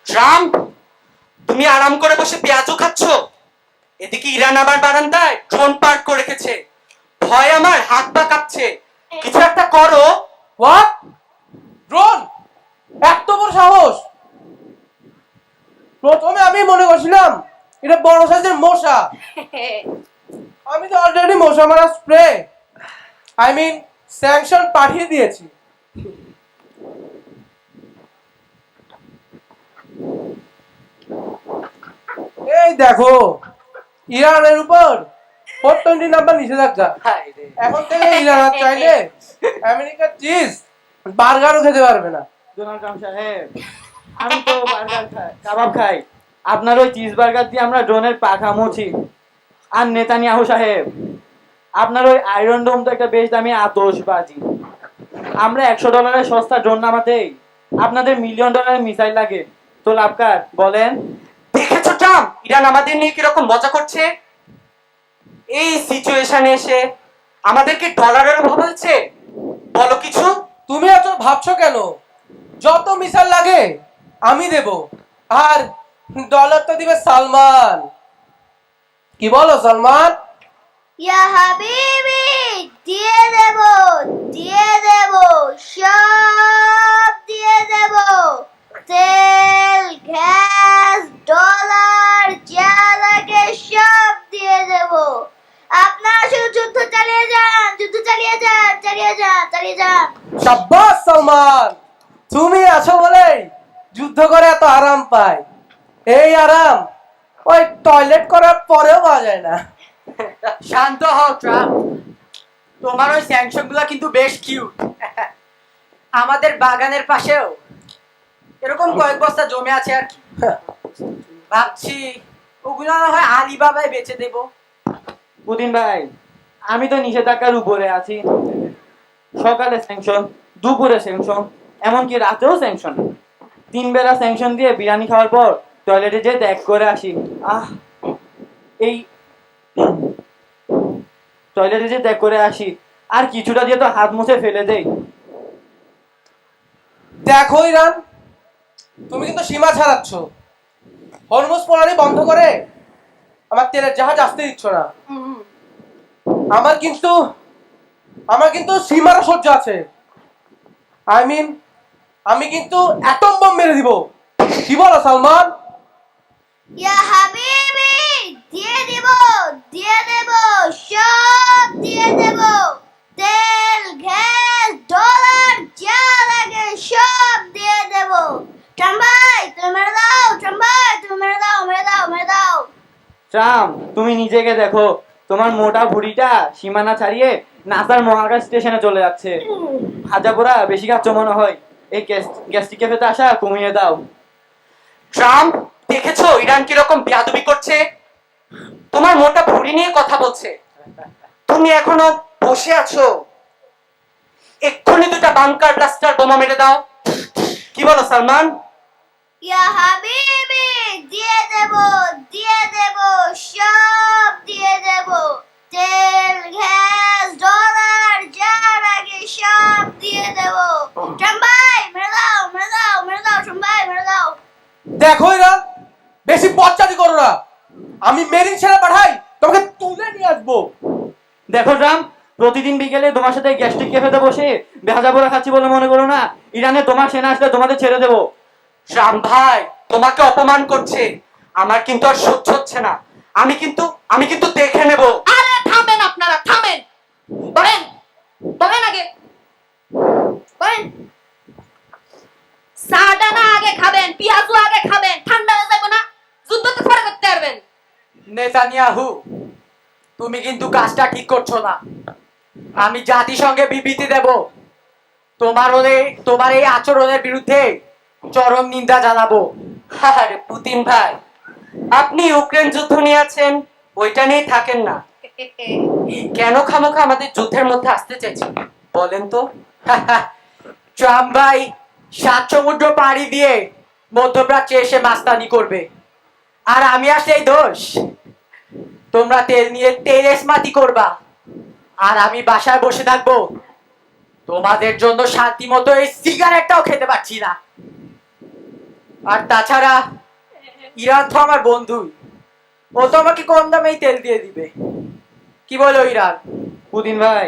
ট্রাম্প, তুমি আরাম করে বসে পেঁয়াজও খাচ্ছ, এদিকে ইরান আবার বারান্দায় ড্রোন পার্ক করে রেখেছে। ভয় আমার হাত পা কাঁপছে, কিছু একটা করো। হোয়াট? ড্রোন? এত বড় সাহস! প্রথমে আমি মনে করছিলাম এটা বড় সাইজের মশা। আমি তো অলরেডি মশা মারা স্প্রে, স্যাংশন পাঠিয়ে দিয়েছি। এই দেখো, ইরানের উপর 420 নাম্বার নিষেধাজ্ঞা। এখন থেকে ইরান আর চাইলে আমেরিকার চিজ বার্গারও খেতে পারবে না। ডোনাল্ড ট্রাম্প সাহেব, আমি তো বার্গার খাই, কাবাব খাই, আপনার ওই চিজ বার্গার দিয়ে আমরা ড্রোনের পাখা মুছি। আর নেতানিয়াহু সাহেব, আপনার ওই আয়রন ডোম তো একটা বেশ দামি আতশবাজি। আমরা $100 সস্তা ড্রোন নামাতেই আপনাদের $1 মিলিয়ন মিসাইল লাগে, তো লাভকার বলেন? দেখেছো ট্রাম্প ইরান আমাদের নিয়ে কিরকম মজা করছে? এই সিচুয়েশনে এসে আমাদেরকে ডলারের অভাব হচ্ছে? বলো কিছু। তুমি এত ভাবছো কেন? যত মিসাইল লাগে আমি দেব, আর ডলার তো দিবে সালমান। কি বলো সালমান? ইয়া হাবিবি, দিয়ে দেব, সব দিয়ে দেব। তেল, গ্যাস, ডলার, যা লাগে সব দিয়ে দেব। আপনারা শুধু যুদ্ধ চালিয়ে যান। শাবাশ সালমান, তুমি আছো বলে যুদ্ধ করে এত আরাম পায়। এই আরাম ওই টয়লেট করার পরেও পাওয়া যায় না। শান্ত হও ট্রাম্প, তোমার ওই স্যাংশন গুলা কিন্তু বেশ কিউট। আমাদের বাগানের পাশেও এরকম কয়েক বস্তা জমে আছে আর কি। ভাবছি ওগুলো না হয় আলিবাবায় বেচে দেব। পুতিন ভাই, আমি তো নিষেধাজ্ঞার উপরে আছি। সকালে স্যাংশন, দুপুরে স্যাংশন, এমনকি রাতেও স্যাংশন। 3 বেলা স্যাংশন দিয়ে বিরিয়ানি খাওয়ার পর টয়লেটে যেয়ে ত্যাগ করে আসি। টয়লেটে যে ত্যাগ করে আসি, আর কিছুটা দিয়ে তো হাত মুছে ফেলে দেই। দেখো ইরান, তুমি কিন্তু সীমা ছাড়াচ্ছ। হরমুজ পরমাণু বন্ধ করে আমার তেলের জাহাজ আসতে দিচ্ছ না। আমার কিন্তু সীমার সহ্য আছে। আমি কিন্তু অ্যাটম বম মেরে দিব। কি বলো সালমান? ইয়া হাবিবি, ট্রাম্প, তুমি নিজেকে দেখো, তোমার মোটা ভুঁড়িটা সীমানা ছাড়িয়ে নাসার মহাকাশ স্টেশনে চলে যাচ্ছে। ভাজা পোড়া বেশি খাচ্ছ মনে হয়, এই গ্যাস্ট্রিক ক্যাফেতে আসা কমিয়ে দাও। ট্রাম্প, দেখেছো ইরান কিরকম বেয়াদবি করছে? তোমার মোটা ভুঁড়ি নিয়ে কথা বলছে, তুমি এখনো বসে আছো? এক্ষুনি দুটা বাংকার ব্লাস্টার বোমা মেরে দাও। কি বলো সালমান? ইয়া হাবিবি, দিয়ে দেব সব দিয়ে দেব, তেল গ্যাস ডলার যা লাগে সব দিয়ে দেব। ট্রাম্প ভাই মেরে দাও ট্রাম্প ভাই মেরে দাও। দেখো ইরান, বেশি পচারি করো না, আমি মেরিন সেনা পাঠাই, তোমাকে তুলে নিয়ে আসবো। দেখো ট্রাম্প, প্রতিদিন বিকেলে তোমার সাথে গ্যাস্ট্রিক ক্যাফেতে বসে ভাজা পোড়া খাচ্ছি বলে মনে করো না। ইরানে তোমার সেনা আসলে তোমাদের ছেড়ে দেবো। ট্রাম্প ভাই তোমাকে অপমান করছে, আমার কিন্তু আর সহ্য হচ্ছে না। আমি কিন্তু দেখে নেব। আরে থামেন আপনারা, থামেন। বলেন আগে বলেন। চাটা না আগে খাবেন, পেঁয়াজও আগে খাবেন, ঠান্ডা হয়ে যাবে না, যুদ্ধ তো পরে করতে পারবেন। নেতানিয়াহু, তুমি কিন্তু কাজটা ঠিক করছো না। আমি জাতিসংঘে বিবৃতি দেব, তোমার এই আচরণের বিরুদ্ধে চরম নিন্দা জানাবো। আরে পুতিন ভাই, আপনি ইউক্রেন যুদ্ধ নিয়ে আছেন, ওইটা নিয়ে থাকেন না। কেন খামোখা আমাদের যুদ্ধের মধ্যে আসতে চাইছেন বলেন তো? ট্রাম্প ভাই 7 সমুদ্র পাড়ি দিয়ে মধ্যপ্রাচ্যে এসে মাস্তানি করবে, আর আমি আসলে এই দোষ? তোমরা তেল নিয়ে তেরেস মাটি করবা, আর আমি বাসায় বসে থাকবো। তোমাদের জন্য শান্তি মতো এই সিগারেটটাও খেতে পাচ্ছি না। আর তাছাড়া ইরান তো আমার বন্ধু, ও তো আমাকে কম দামেই তেল দিয়ে দিবে। কি বলো ইরান? পুতিন ভাই,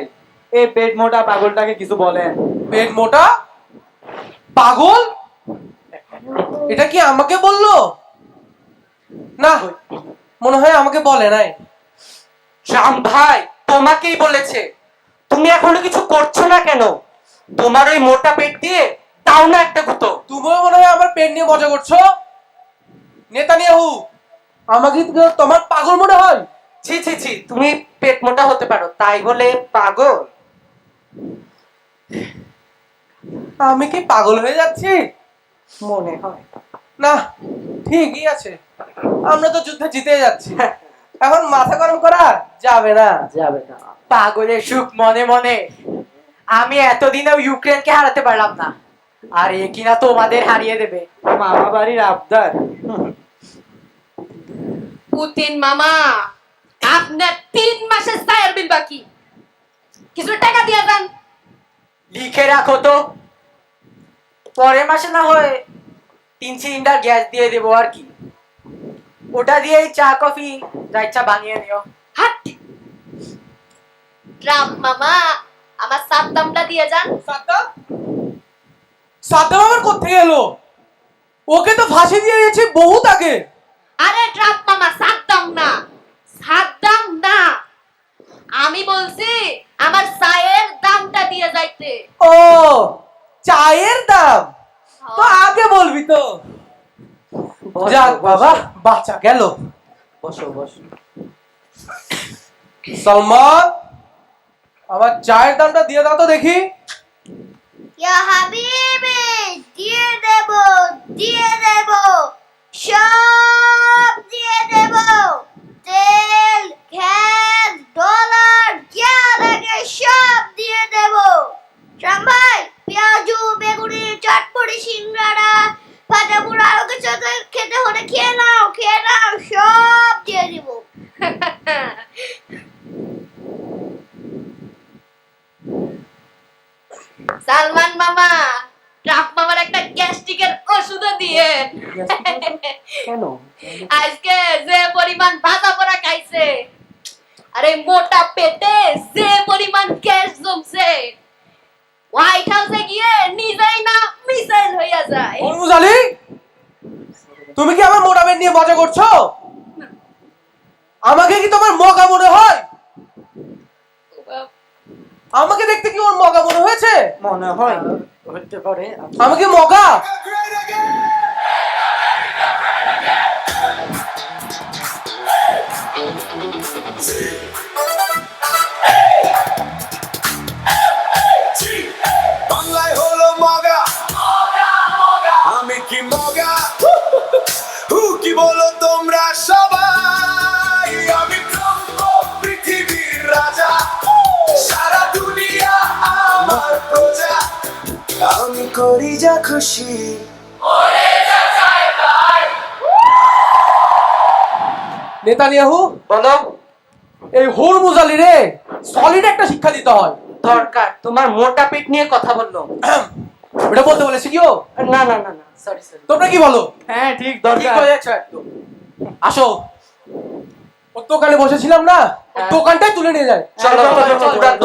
এই পেট মোটা পাগলটাকে কিছু বলেন। পেট মোটা পাগল? এটা কি আমাকে বললো? না, মনে হয় আমাকে বলে নাই। শ্যাম ভাই, তোমাকেই বলেছে। তুমি এখনো কিছু করছো না কেন? তোমার ওই মোটা পেট দিয়ে তাও না একটা গুতো। তুমিও মনে হয় আমার পেট নিয়ে মজা করছো। নেতানিয়াহু, আমাকে তোমার পাগল মনে হয়? ছি ছি ছি, তুমি পেট মোটা হতে পারো, তাই বলে পাগল? আমি কি পাগল হয়ে যাচ্ছি মনে হয়? না, ঠিকই আছে, আমরা তো যুদ্ধে জিতে যাচ্ছি, এখন মাথা গরম করা যাবে না। পাগলের সুখ মনে মনে। আমি এতদিনেও ইউক্রেনকে হারাতে পারলাম না, আর এ কিনা তোমাদের হারিয়ে দেবে। মামা বাড়ির আবদার। পুতিন মামা, আপনার 3 মাসের চায়ের বিল বাকি, কিছু টাকা দিয়ে দেন। লিখে রাখো তো, পরের মাসে না হয় 3 সিলিন্ডার গ্যাস দিয়ে দেবো, আর কি। ওটা দিয়ে চা কফি যা ইচ্ছা বানিয়ে নিও। ট্রাম্প মামা, আমার সাদ্দামটা দিয়ে যান। সাদ্দাম আমার কোথায় এলো? ওকে তো ফাঁসি দিয়ে দিয়েছে বহুত আগে। আরে ট্রাম্প মামা, সাদ্দাম না, আমি বলছি আমার চায়ের দামটা দিয়ে যাইতে। ও, চায়ের দাম তো আগে বলবি তো। যাক বাবা, বাঁচা গেল। বসো। সালমান, আমার চায়ের দামটা দিয়ে দাও তো দেখি। ইয়া হাবিবি, দিয়ে দেব সব দিয়ে দেব, তেল গ্যাস ডলার যা লাগে সব দিয়ে দেব। ট্রাম্প ভাই, পেঁয়াজু বেগুনি চটপটি সিঙ্গাড়া ভাজা পোড়া আরো কিছু খেতে হলে খেয়ে নাও সব দিয়ে দিব। সালমান মামা, ট্রাম্প মামার একটা গ্যাস্ট্রিকের ওষুধ দিয়ে। কেন? আজকে যে পরিমাণ ভাজা পোড়া খাইছে, আরে মোটা পেটে যে পরিমাণ গ্যাস জমছে, হোয়াইট হাউসে গিয়ে নিজেই না মিসাইল হইয়া যায়। অনুজ আলী, তুমি কি আমার মোটা পেট নিয়ে মজা করছো? আমাকে কি তোমার মগা মনে হয়? আমাকে দেখতে কি ওর মগা মনে হয়েছে? মনে হয় হতে পারে। আমাকে মগা? বাংলায় হলো মগা, আমি কি মগা? কি বলো তোমরা সবাই? আমি পৃথিবীর রাজা, সারা দুনিয়া আমার প্রজা, আমি করি যা খুশি। নেতানিয়াহু বলো, এই হুড়মুজালি রে সলিড একটা শিক্ষা দিতে হয়। দরকার তোমার মোটা পেট নিয়ে কথা বললো, ওটা বলতে বলেছি কি ও? না না না না, সরি সরি। তোমরা কি বলো? হ্যাঁ ঠিক দরকার হয়েছে একদম। আসো, ও দোকানে বসেছিলাম না, দোকানটাই তুলে নিয়ে যায়। চলো পুরো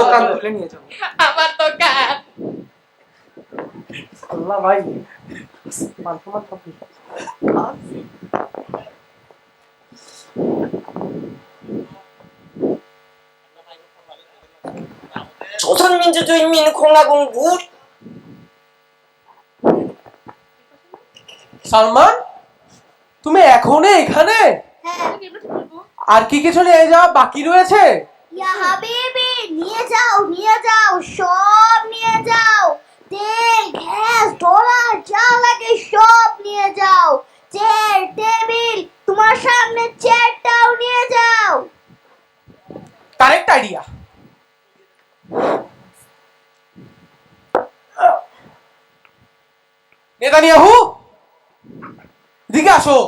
দোকান তুলে নিয়ে যাও। আমার দোকান। আল্লাহ ভাই, মান সম্মান সব 조선민주주의인민공화국 우리 সালমান, তুমি এখনো এখানে? আর কি কিছু নিয়ে যাওয়া বাকি রয়েছে? ইয়া হাবিবি, নিয়ে যাও সব নিয়ে যাও। তেল, গ্যাস, ডলার যা লাগে সব নিয়ে যাও। চেয়ার, টেবিল, তোমার সামনে চেয়ারটাও নিয়ে যাও। Correct idea. নেতানিয়াহু এদিকে আসো।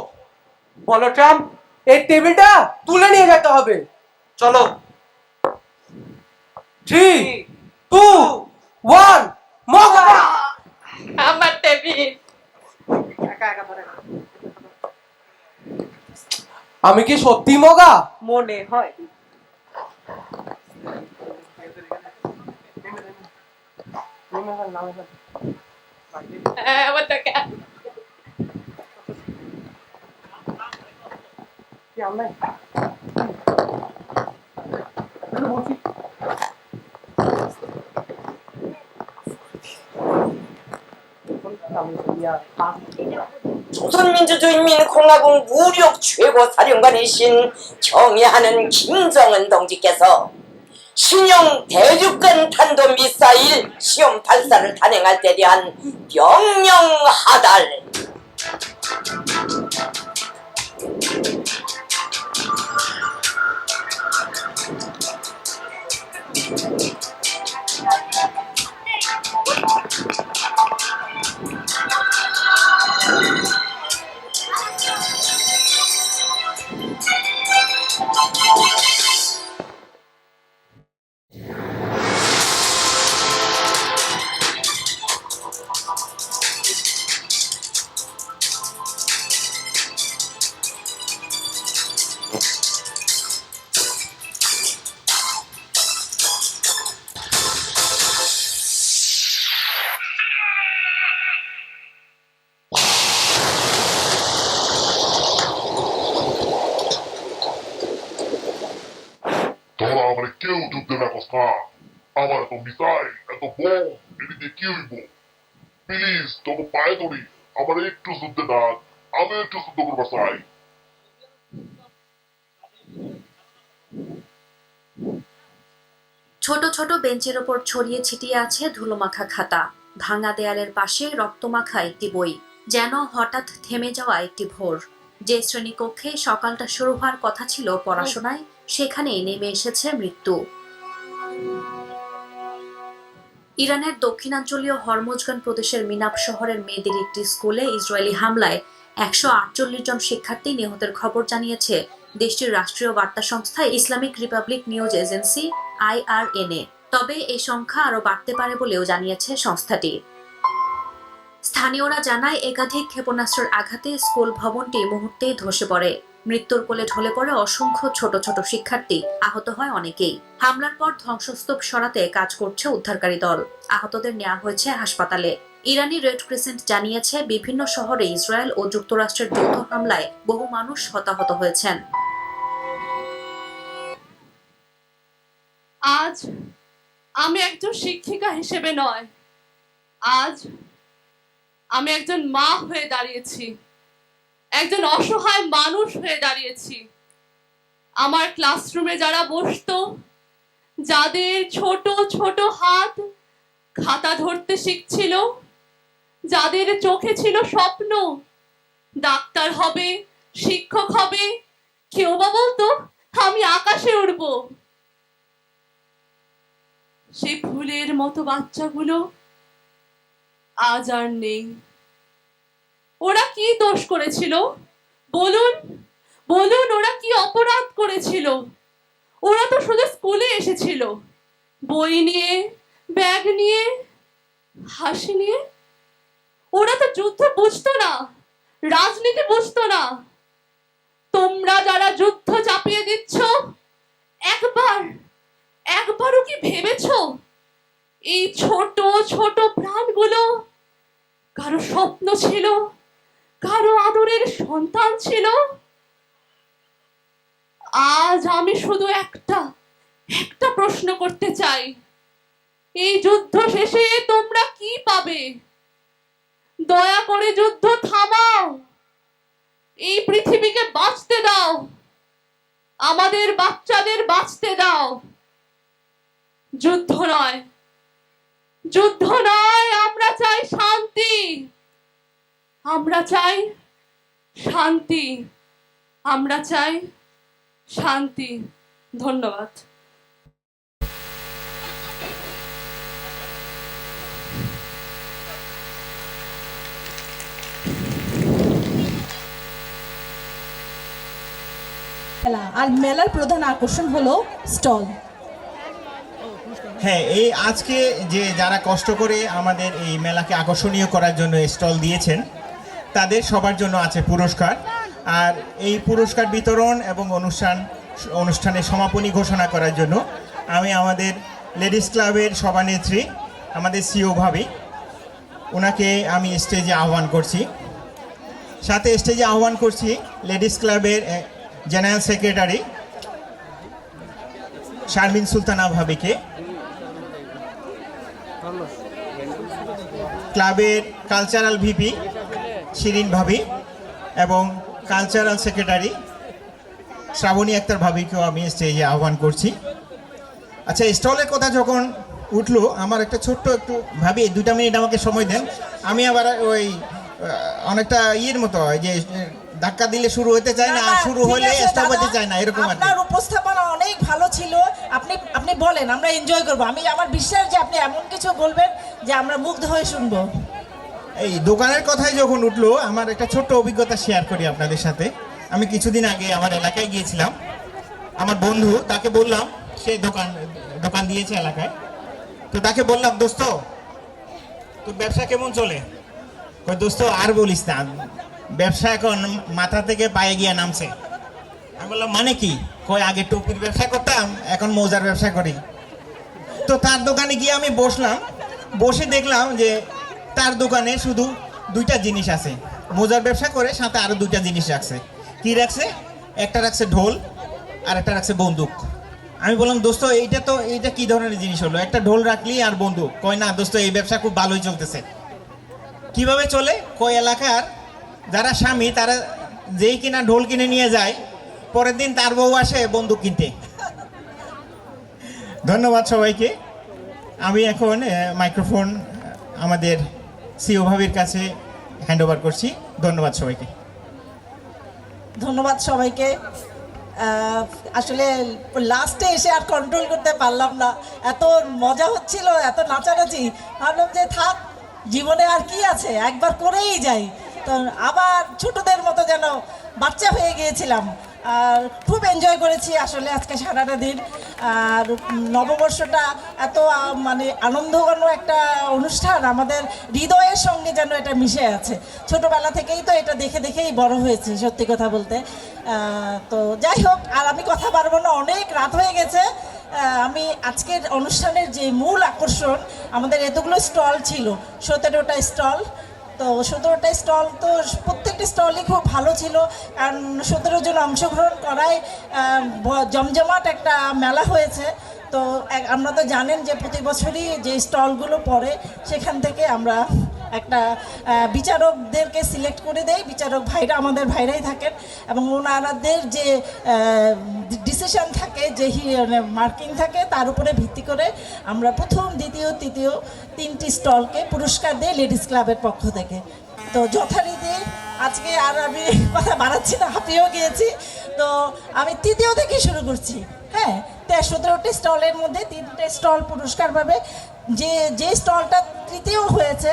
বলো ট্রাম্প, এই টেবিলটা তুলে নিয়ে যেতে হবে। চলো। 3, 2, 1 মগা। আমার টেবিল। আমি কি সত্যি মগা? মনে হয়। আমার দোকান। 조선민주주의인민공화국 무력 최고 사령관이신 경애하는 김정은 동지께서 신형 대륙간 탄도미사일 시험 발사를 단행할 때 대한 명령하달. তোরা আমারে কেউ যুদ্ধে না কথা, আমার এত মিসাইল এত বোম এদিকে কি হইব? প্লিজ তোকে পায়ে ধরি, আমার একটু যুদ্ধে ডাক, আমি একটু যুদ্ধ করবা চাই। ছোট ছোট বেঞ্চের ওপর ছড়িয়ে ছিটিয়ে আছে ধুলোমাখা খাতা, ভাঙা দেয়ালের পাশে রক্তমাখা একটি বই, যেন হঠাৎ থেমে যাওয়া একটি ভোর। যে শ্রেণীকক্ষে সকালটা শুরু হওয়ার কথা ছিল পড়াশোনায়, সেখানেই নেমে এসেছে মৃত্যু। ইরানের দক্ষিণাঞ্চলীয় হরমুজগান প্রদেশের মিনাব শহরের মেয়েদের একটি স্কুলে ইসরায়েলি হামলায় 148 জন শিক্ষার্থী নিহতের খবর জানিয়েছে দেশটির রাষ্ট্রীয় বার্তা সংস্থা Islamic Republic news agency IRNA। তবে এই সংখ্যা আরও বাড়তে পারে বলেও জানিয়েছে সংস্থাটি। স্থানীয়রা জানায় একাধিক ক্ষেপণাস্ত্রের আঘাতে স্কুল ভবনটি মুহূর্তেই ধসে পড়ে। মৃত্যুর কোলে ঢলে পড়ে অসংখ্য ছোট ছোট শিক্ষার্থী, আহত হয় অনেকেই। হামলার পর ধ্বংসস্তূপ সরাতে কাজ করছে উদ্ধারকারী দল। আহতদের নেওয়া হয়েছে হাসপাতালে। ইরানি রেড ক্রিসেন্ট জানিয়েছে বিভিন্ন শহরে ইসরায়েল ও যুক্তরাষ্ট্রের যৌথ হামলায় বহু মানুষ হতাহত হয়েছেন। আজ আমি একজন শিক্ষিকা হিসেবে নয়, আজ আমি একজন মা হয়ে দাঁড়িয়েছি, একজন অসহায় মানুষ হয়ে দাঁড়িয়েছি। আমার ক্লাসরুমে যারা বসতো, যাদের ছোট ছোট হাত খাতা ধরতে শিখছিল, যাদের চোখে ছিল স্বপ্ন ডাক্তার হবে, শিক্ষক হবে, কেউ বা বলতো আমি আকাশে উড়ব, সেই ফুলের মতো বাচ্চাগুলো আজ আর নেই। ওরা কি দোষ করেছিল বলুন? বলুন, ওরা কি অপরাধ করেছিল? ওরা তো শুধু স্কুলে এসেছিল, বই নিয়ে, ব্যাগ নিয়ে, হাসি নিয়ে। ওরা তো যুদ্ধ বুঝতো না, রাজনীতি বুঝতো না। তোমরা যারা যুদ্ধ চাপিয়ে দিচ্ছ, একবারও কি ভেবেছো এই ছোট ছোট প্রাণগুলো কারো স্বপ্ন ছিল, কারো আদরের সন্তান ছিল? আজ আমি শুধু একটা প্রশ্ন করতে চাই, এই যুদ্ধ শেষে তোমরা কি পাবে? দয়া করে যুদ্ধ থামাও, এই পৃথিবীকে বাঁচতে দাও, আমাদের বাচ্চাদের বাঁচতে দাও। যুদ্ধ নয়, যুদ্ধ নয়, আমরা চাই শান্তি, আমরা চাই শান্তি, আমরা চাই শান্তি। ধন্যবাদ। আর মেলার প্রধান আকর্ষণ হলো স্টল। হ্যাঁ, এই আজকে যে যারা কষ্ট করে আমাদের এই মেলাকে আকর্ষণীয় করার জন্য স্টল দিয়েছেন, তাদের সবার জন্য আছে পুরস্কার। আর এই পুরস্কার বিতরণ এবং অনুষ্ঠানের সমাপনী ঘোষণা করার জন্য আমি আমাদের লেডিস ক্লাবের সভানেত্রী, আমাদের সিও ভাবি, ওনাকে আমি স্টেজে আহ্বান করছি। সাথে স্টেজে আহ্বান করছি লেডিস ক্লাবের জেনারেল সেক্রেটারি শারমিন সুলতানা ভাবিকে, ক্লাবের কালচারাল ভিপি শিরিন ভাবি এবং কালচারাল সেক্রেটারি শ্রাবণী আক্তার ভাবিকেও আমি স্টেজে আহ্বান করছি। আচ্ছা, স্টলের কথা যখন উঠলো, আমার একটা ছোট্ট একটু ভাবি 2 মিনিট আমাকে সময় দেন। আমি আবার ওই অনেকটা ইয়ের মতো হয় যে ধাক্কা দিলে শুরু হতে চায় না, আর শুরু হলে স্টপ হতে চায় না, এরকম আর কি। আপনার উপস্থাপনা অনেক ভালো ছিল, আপনি বলেন, আমরা এনজয় করব। আমার বিশ্বাস যে আপনি এমন কিছু বলবেন যে আমরা মুগ্ধ হয়ে শুনবো। এই দোকানের কথাই যখন উঠলো, আমার একটা ছোট্ট অভিজ্ঞতা শেয়ার করি আপনাদের সাথে। আমি কিছুদিন আগে আমার এলাকায় গিয়েছিলাম, আমার বন্ধু, তাকে বললাম, সে দোকান দিয়েছে এলাকায়, তো তাকে বললাম, দোস্ত তোর ব্যবসা কেমন চলে? দোস্ত আর বলিস না, ব্যবসা এখন মাথা থেকে পায়ে গিয়ে নামছে। আমি বললাম মানে কি? কয় আগে টুপির ব্যবসা করতাম, এখন মোজার ব্যবসা করি। তো তার দোকানে গিয়ে আমি বসলাম, বসে দেখলাম যে তার দোকানে শুধু 2টা জিনিস আছে, মোজার ব্যবসা করে, সাথে আরো 2টা জিনিস রাখছে। কি রাখছে? একটা রাখছে ঢোল আর একটা রাখছে বন্দুক। আমি বললাম, দোস্ত এইটা কি ধরনের জিনিস হলো? একটা ঢোল রাখলি আর বন্দুক? কয় না দোস্ত, এই ব্যবসা খুব ভালোই চলতেছে। কিভাবে চলে? কয় এলাকার যারা স্বামী, তারা যেই কিনা ঢোল কিনে নিয়ে যায়, পরের দিন তার বউ আসে বন্দুক কিনতে। ধন্যবাদ সবাইকে। আমি এখন মাইক্রোফোন আমাদের সিও ভাবির কাছে হ্যান্ড ওভার করছি। ধন্যবাদ সবাইকে। ধন্যবাদ সবাইকে। আসলে লাস্টে এসে আর কন্ট্রোল করতে পারলাম না, এত মজা হচ্ছিল, এত নাচানাচি, ভাবলাম যে থাক, জীবনে আর কি আছে, একবার করেই যাই। তো আবার ছোটদের মতো যেন বাচ্চা হয়ে গিয়েছিলাম, আর খুব এনজয় করেছি আসলে আজকে সারাটা দিন। আর নববর্ষটা এত মানে আনন্দঘন একটা অনুষ্ঠান, আমাদের হৃদয়ের সঙ্গে যেন এটা মিশে আছে। ছোটবেলা থেকেই তো এটা দেখেই বড় হয়েছে, সত্যি কথা বলতে। তো যাই হোক, আর আমি কথা পারবো না, অনেক রাত হয়ে গেছে। আমি আজকের অনুষ্ঠানের যে মূল আকর্ষণ, আমাদের এতগুলো স্টল ছিল, 17টা স্টল। তো 17টা স্টল, তো প্রত্যেকটা স্টলই খুব ভালো ছিল, কারণ 17 জন অংশগ্রহণ করায় জমজমাট একটা মেলা হয়েছে। তো আমরা তো জানেন যে প্রতি বছরই যে স্টলগুলো পড়ে, সেখান থেকে আমরা একটা বিচারকদেরকে সিলেক্ট করে দেয়। বিচারক ভাইরা আমাদের ভাইরাই থাকেন এবং ওনাদের যে ডিসিশন থাকে, যে মার্কিং থাকে, তার উপরে ভিত্তি করে আমরা প্রথম, দ্বিতীয়, তৃতীয় 3টি স্টলকে পুরস্কার দিই লেডিস ক্লাবের পক্ষ থেকে। তো যথারীতি আজকে আর আমি কথা বাড়াচ্ছি না, হাঁপিয়েও গিয়েছি। তো আমি তৃতীয় থেকে শুরু করছি। হ্যাঁ, 17টি স্টলের মধ্যে 3টে স্টল পুরস্কার পাবে। যে স্টলটা তৃতীয় হয়েছে,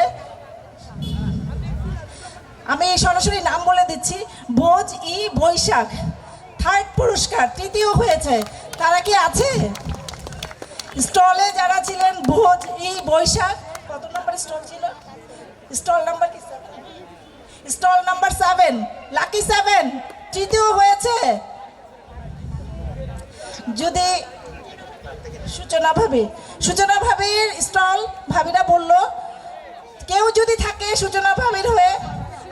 আমি সরাসরি নাম বলে দিচ্ছি, ভোজ ই বৈশাখ, 3rd পুরস্কার, তৃতীয় হয়েছে। তারা কি আছে? স্টলে যারা ছিলেন ভোজ ই বৈশাখ, কত নম্বর স্টল ছিল? স্টল নাম্বার কি? স্টল নাম্বার 7, লাকি 7, তৃতীয় হয়েছে। যদি সূচনা ভাবির স্টল, ভাবিরা বলল কেউ যদি থাকে সূচনা ভাবির হয়ে,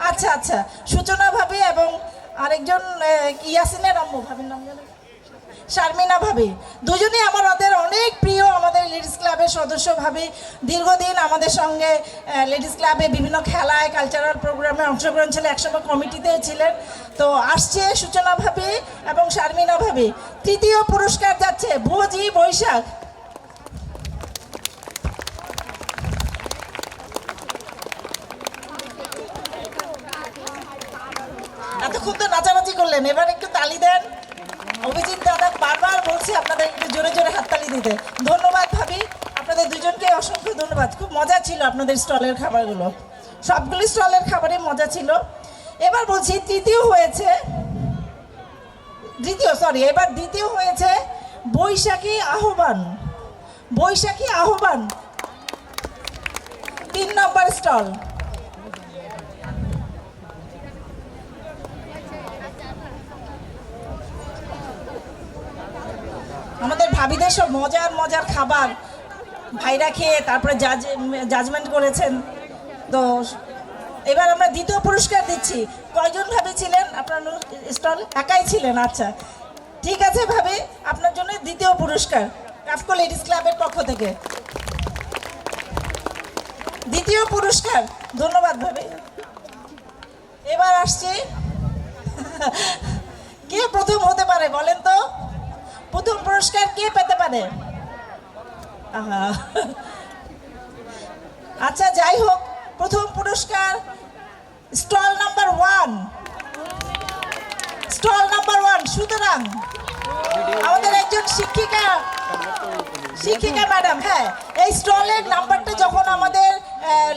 আচ্ছা, সূচনা ভাবি এবং আরেকজন ইয়াসিনের আম্মু, ভাবির নাম জানেন? শারমিনা ভাবি, দুজনেই আমাদের অনেক প্রিয়, আমাদের লেডিস ক্লাবের সদস্য ভাবি। দীর্ঘদিন আমাদের সঙ্গে লেডিস ক্লাবে বিভিন্ন খেলায়, কালচারাল প্রোগ্রামে অংশগ্রহণ ছিল, একসময় কমিটিতে ছিলেন। তো আসছে সূচনা ভাবি এবং শারমিনা ভাবি। তৃতীয় পুরস্কার যাচ্ছে ভোজ ই বৈশাখ। এতক্ষণ তো নাচানাচি করলেন, এবার একটু তালি দেন। অভিজিৎ দাদা বারবার বলছি আপনাদের একটু জোরে জোরে হাততালি দিতে। ধন্যবাদ ভাবি, আপনাদের দুজনকে অসংখ্য ধন্যবাদ। খুব মজা ছিল আপনাদের স্টলের খাবারগুলো, সবগুলি স্টলের খাবারে মজা ছিল। এবার বলছি দ্বিতীয় হয়েছে বৈশাখী আহ্বান। 3 নম্বর স্টল। আমাদের ভাবিদের সব মজার খাবার ভাইরা খেয়ে তারপরে জাজমেন্ট করেছেন। তো এবার আমরা দ্বিতীয় পুরস্কার দিচ্ছি। কয়জন ভাবি ছিলেন আপনার স্টল? একাই ছিলেন, আচ্ছা ঠিক আছে ভাবি, আপনার জন্য দ্বিতীয় পুরস্কার কাফকো লেডিস ক্লাবের পক্ষ থেকে। দ্বিতীয় পুরস্কার, ধন্যবাদ ভাবি। এবার আসছি, কে প্রথম হতে পারে বলেন তো? প্রথম পুরস্কার কে পেতে পারে? আচ্ছা যাই হোক, প্রথম পুরস্কার স্টল নাম্বার 1, সুতরাং আমাদের একজন শিক্ষিকা ম্যাডাম। হ্যাঁ, এই স্টলের নাম্বারটা যখন আমাদের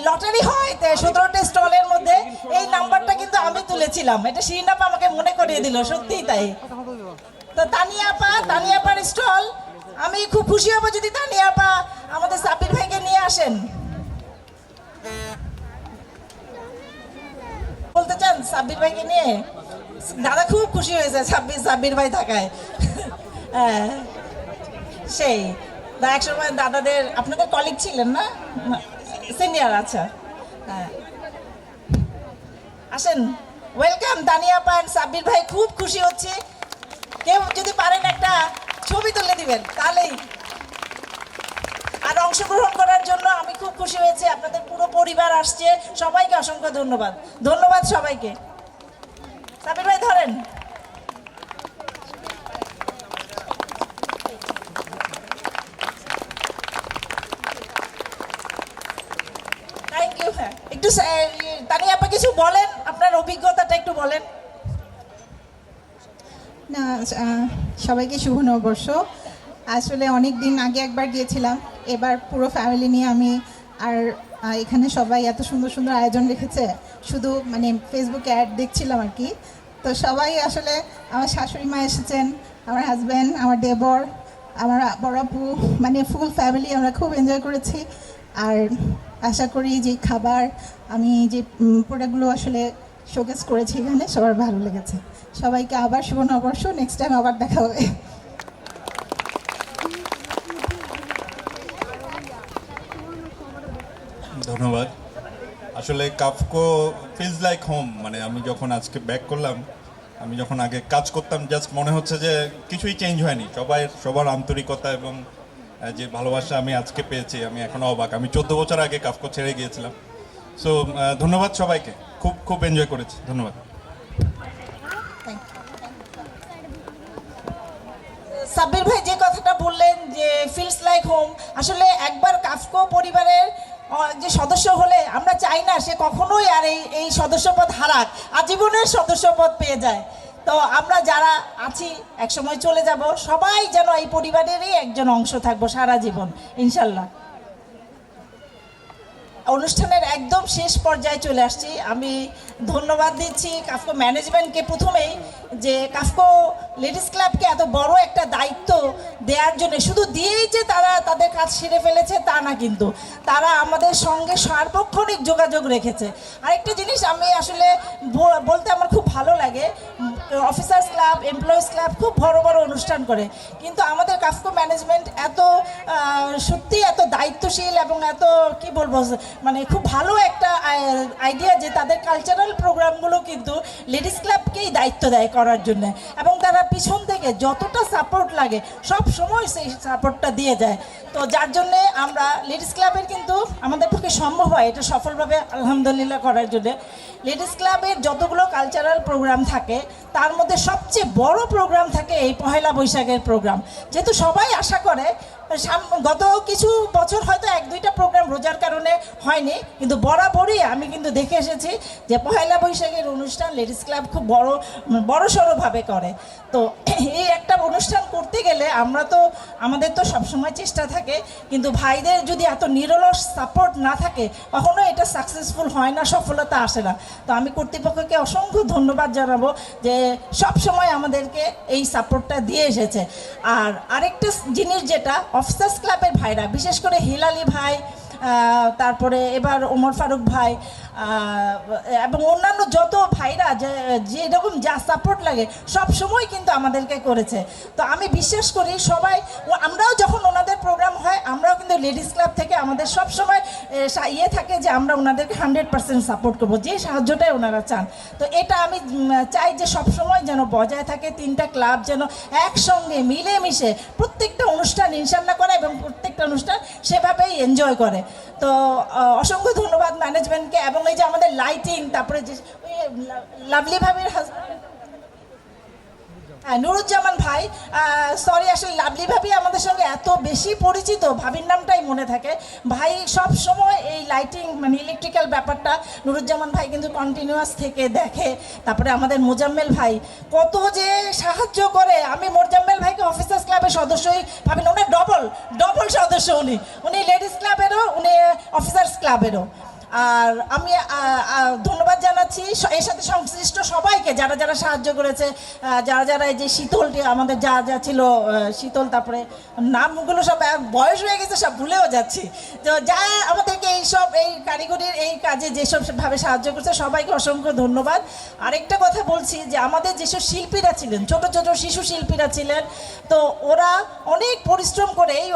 লটারি হয় 17টা স্টলের মধ্যে, এই নাম্বারটা কিন্তু আমি তুলেছিলাম। এটা শিরিনাপা আমাকে মনে করিয়ে দিল, সত্যিই তাই। তো তানিয়াপার স্টল, আমি খুব খুশি হব যদি তানিয়াপা আমাদের সাব্বির ভাইকে নিয়ে আসেন। বলতে চান সাব্বির ভাইকে নিয়ে? দাদা খুব খুশি হয়েছে সাব্বির ভাই থাকায়। হ্যাঁ, সেই এক সময় দাদাদের, আপনাদের কলিগ ছিলেন না, সিনিয়র? আচ্ছা, হ্যাঁ আসেন, ওয়েলকাম তানিয়াপা এন্ড সাব্বির ভাই। খুব খুশি হচ্ছে, কেউ যদি পারেন একটা ছবি তুলে দিবেন তাহলেই। আর অংশগ্রহণ করার জন্য আমি খুব খুশি হয়েছি, আপনাদের পুরো পরিবার আসছে, সবাইকে অসংখ্য ধন্যবাদ সবাইকে। সাবির ভাই ধরেন। Thank you. হ্যাঁ, একটু তানিয়াপা কিছু বলেন, আপনার অভিজ্ঞতাটা একটু বলেন। না, সবাইকে শুভ নববর্ষ। আসলে অনেক দিন আগে একবার গিয়েছিলাম, এবার পুরো ফ্যামিলি নিয়ে আমি। আর এখানে সবাই এত সুন্দর সুন্দর আয়োজন রেখেছে, শুধু মানে ফেসবুকে অ্যাড দেখছিলাম আর কি। তো সবাই আসলে, আমার শাশুড়ি মা এসেছেন, আমার হাজব্যান্ড, আমার দেবর, আমার বড় আপু, মানে ফুল ফ্যামিলি আমরা খুব এনজয় করেছি। আর আশা করি যে খাবার, আমি যে প্রোডাক্টগুলো আসলে শোকেস করেছি এখানে, সবার ভালো লেগেছে। সবাইকে আবার শুভ নববর্ষ, নেক্সট টাইম আবার দেখা হবে। ধন্যবাদ। আসলে কাফকো ফিলস লাইক হোম। মানে আমি যখন আজকে ব্যাক করলাম, আমি যখন আগে কাজ করতাম, জাস্ট মনে হচ্ছে যে কিছুই চেঞ্জ হয়নি। সবার আন্তরিকতা এবং যে ভালোবাসা আমি আজকে পেয়েছি, আমি এখনও অবাক। আমি 14 বছর আগে কাফকো ছেড়ে গিয়েছিলাম, সো ধন্যবাদ সবাইকে, খুব খুব এনজয় করেছি, ধন্যবাদ। সাব্বির ভাই যে কথাটা বললেন যে ফিলস লাইক হোম, আসলে একবার কাফকো পরিবারের যে সদস্য হলে আমরা চাই না সে কখনোই আর এই সদস্যপদ হারাক, আজীবনের সদস্যপদ পেয়ে যায়। তো আমরা যারা আছি একসময় চলে যাব, সবাই যেন এই পরিবারেরই একজন অংশ থাকবো সারা জীবন ইনশাল্লাহ। অনুষ্ঠানের একদম শেষ পর্যায়ে চলে আসছি। আমি ধন্যবাদ দিচ্ছি কাফকো ম্যানেজমেন্টকে প্রথমেই, যে কাফকো লেডিস ক্লাবকে এত বড় একটা দায়িত্ব দেওয়ার জন্য, শুধু দিয়েই যে তারা তাদের কাজ সেরে ফেলেছে তা না, কিন্তু তারা আমাদের সঙ্গে সার্বক্ষণিক যোগাযোগ রেখেছে। আরেকটা জিনিস আমি আসলে বলতে আমার খুব ভালো লাগে, অফিসার্স ক্লাব, এমপ্লয়িজ ক্লাব খুব বড় বড় অনুষ্ঠান করে, কিন্তু আমাদের কাফকো ম্যানেজমেন্ট এত সত্যি এত দায়িত্বশীল এবং এত কি বলবো মানে খুব ভালো একটা আইডিয়া যে তাদের কালচারাল প্রোগ্রামগুলো কিন্তু লেডিস ক্লাবকেই দায়িত্ব দেয় করার জন্য, এবং তারা পিছন থেকে যতটা সাপোর্ট লাগে সব সময় সেই সাপোর্টটা দিয়ে যায়। তো যার জন্যে আমরা লেডিস ক্লাবের কিন্তু আমাদের পক্ষে সম্ভব হয় এটা সফলভাবে আলহামদুলিল্লাহ করার জন্যে। লেডিস ক্লাবের যতগুলো কালচারাল প্রোগ্রাম থাকে তার মধ্যে সবচেয়ে বড় প্রোগ্রাম থাকে এই পহেলা বৈশাখের প্রোগ্রাম। যেহেতু সবাই আশা করে, গত কিছু বছর হয়তো 1-2টা প্রোগ্রাম রোজার কারণে হয়নি, কিন্তু বরাবরই আমি কিন্তু দেখে এসেছি যে পহেলা বৈশাখের অনুষ্ঠান লেডিস ক্লাব খুব বড় সড়োভাবে করে। তো এই একটা অনুষ্ঠান করতে গেলে আমাদের তো সবসময় চেষ্টা থাকে, কিন্তু ভাইদের যদি এত নিরলস সাপোর্ট না থাকে কখনো এটা সাকসেসফুল হয় না, সফলতা আসে না। তো আমি কর্তৃপক্ষকে অসংখ্য ধন্যবাদ জানাবো যে সব সময় আমাদেরকে এই সাপোর্টটা দিয়ে এসেছে। আর আরেকটা জিনিস যেটা অফিসার্স ক্লাবের ভাইরা, বিশেষ করে হিলালি ভাই, তারপরে এবার ওমর ফারুক ভাই এবং অন্যান্য যত ভাইরা যেরকম যা সাপোর্ট লাগে সব সময় কিন্তু আমাদেরকে করেছে। তো আমি বিশ্বাস করি সবাই, আমরাও যখন ওনাদের প্রোগ্রাম হয় আমরাও কিন্তু লেডিস ক্লাব থেকে আমাদের সব সময় থাকে যে আমরা ওনাদেরকে 100% সাপোর্ট করবো, যে সাহায্যটাই ওনারা চান। তো এটা আমি চাই যে সব সময় যেন বজায় থাকে, 3টা ক্লাব যেন একসঙ্গে মিলেমিশে প্রত্যেকটা অনুষ্ঠান ইনশাল্লাহ করে এবং প্রত্যেকটা অনুষ্ঠান সেভাবেই এনজয় করে। তো অসংখ্য ধন্যবাদ ম্যানেজমেন্টকে। এবং এই যে আমাদের লাইটিং, তারপরে যে লাভলি ভাবির নুরুজ্জামান ভাই, সরি আসলে লাভলি ভাবি আমাদের সঙ্গে এত বেশি পরিচিত, ভাবির নামটাই মনে থাকে। ভাই সব সময় এই লাইটিং মানে ইলেকট্রিক্যাল ব্যাপারটা নুরুজ্জামান ভাই কিন্তু কন্টিনিউয়াস থেকে দেখে। তারপরে আমাদের মোজাম্মেল ভাই কত যে সাহায্য করে, আমি মোজাম্মেল ভাইকে অফিসার্স ক্লাবের সদস্যই ভাবি না, উনি ডবল সদস্য, উনি লেডিস ক্লাবেরও, উনি অফিসার্স ক্লাবেরও। আর আমি ধন্যবাদ জানাচ্ছি এর সাথে সংশ্লিষ্ট সবাইকে, যারা যারা সাহায্য করেছে, যারা এই যে শীতলটি আমাদের যা ছিল শীতল, তারপরে নামগুলো সব বয়স হয়ে গেছে সব ভুলেও যাচ্ছি। তো যা আমাদেরকে এই কারিগরির এই কাজে যেসবভাবে সাহায্য করছে সবাইকে অসংখ্য ধন্যবাদ। আরেকটা কথা বলছি যে আমাদের যেসব শিল্পীরা ছিলেন, ছোট ছোট শিশু শিল্পীরা ছিলেন, তো ওরা অনেক পরিশ্রম করে এই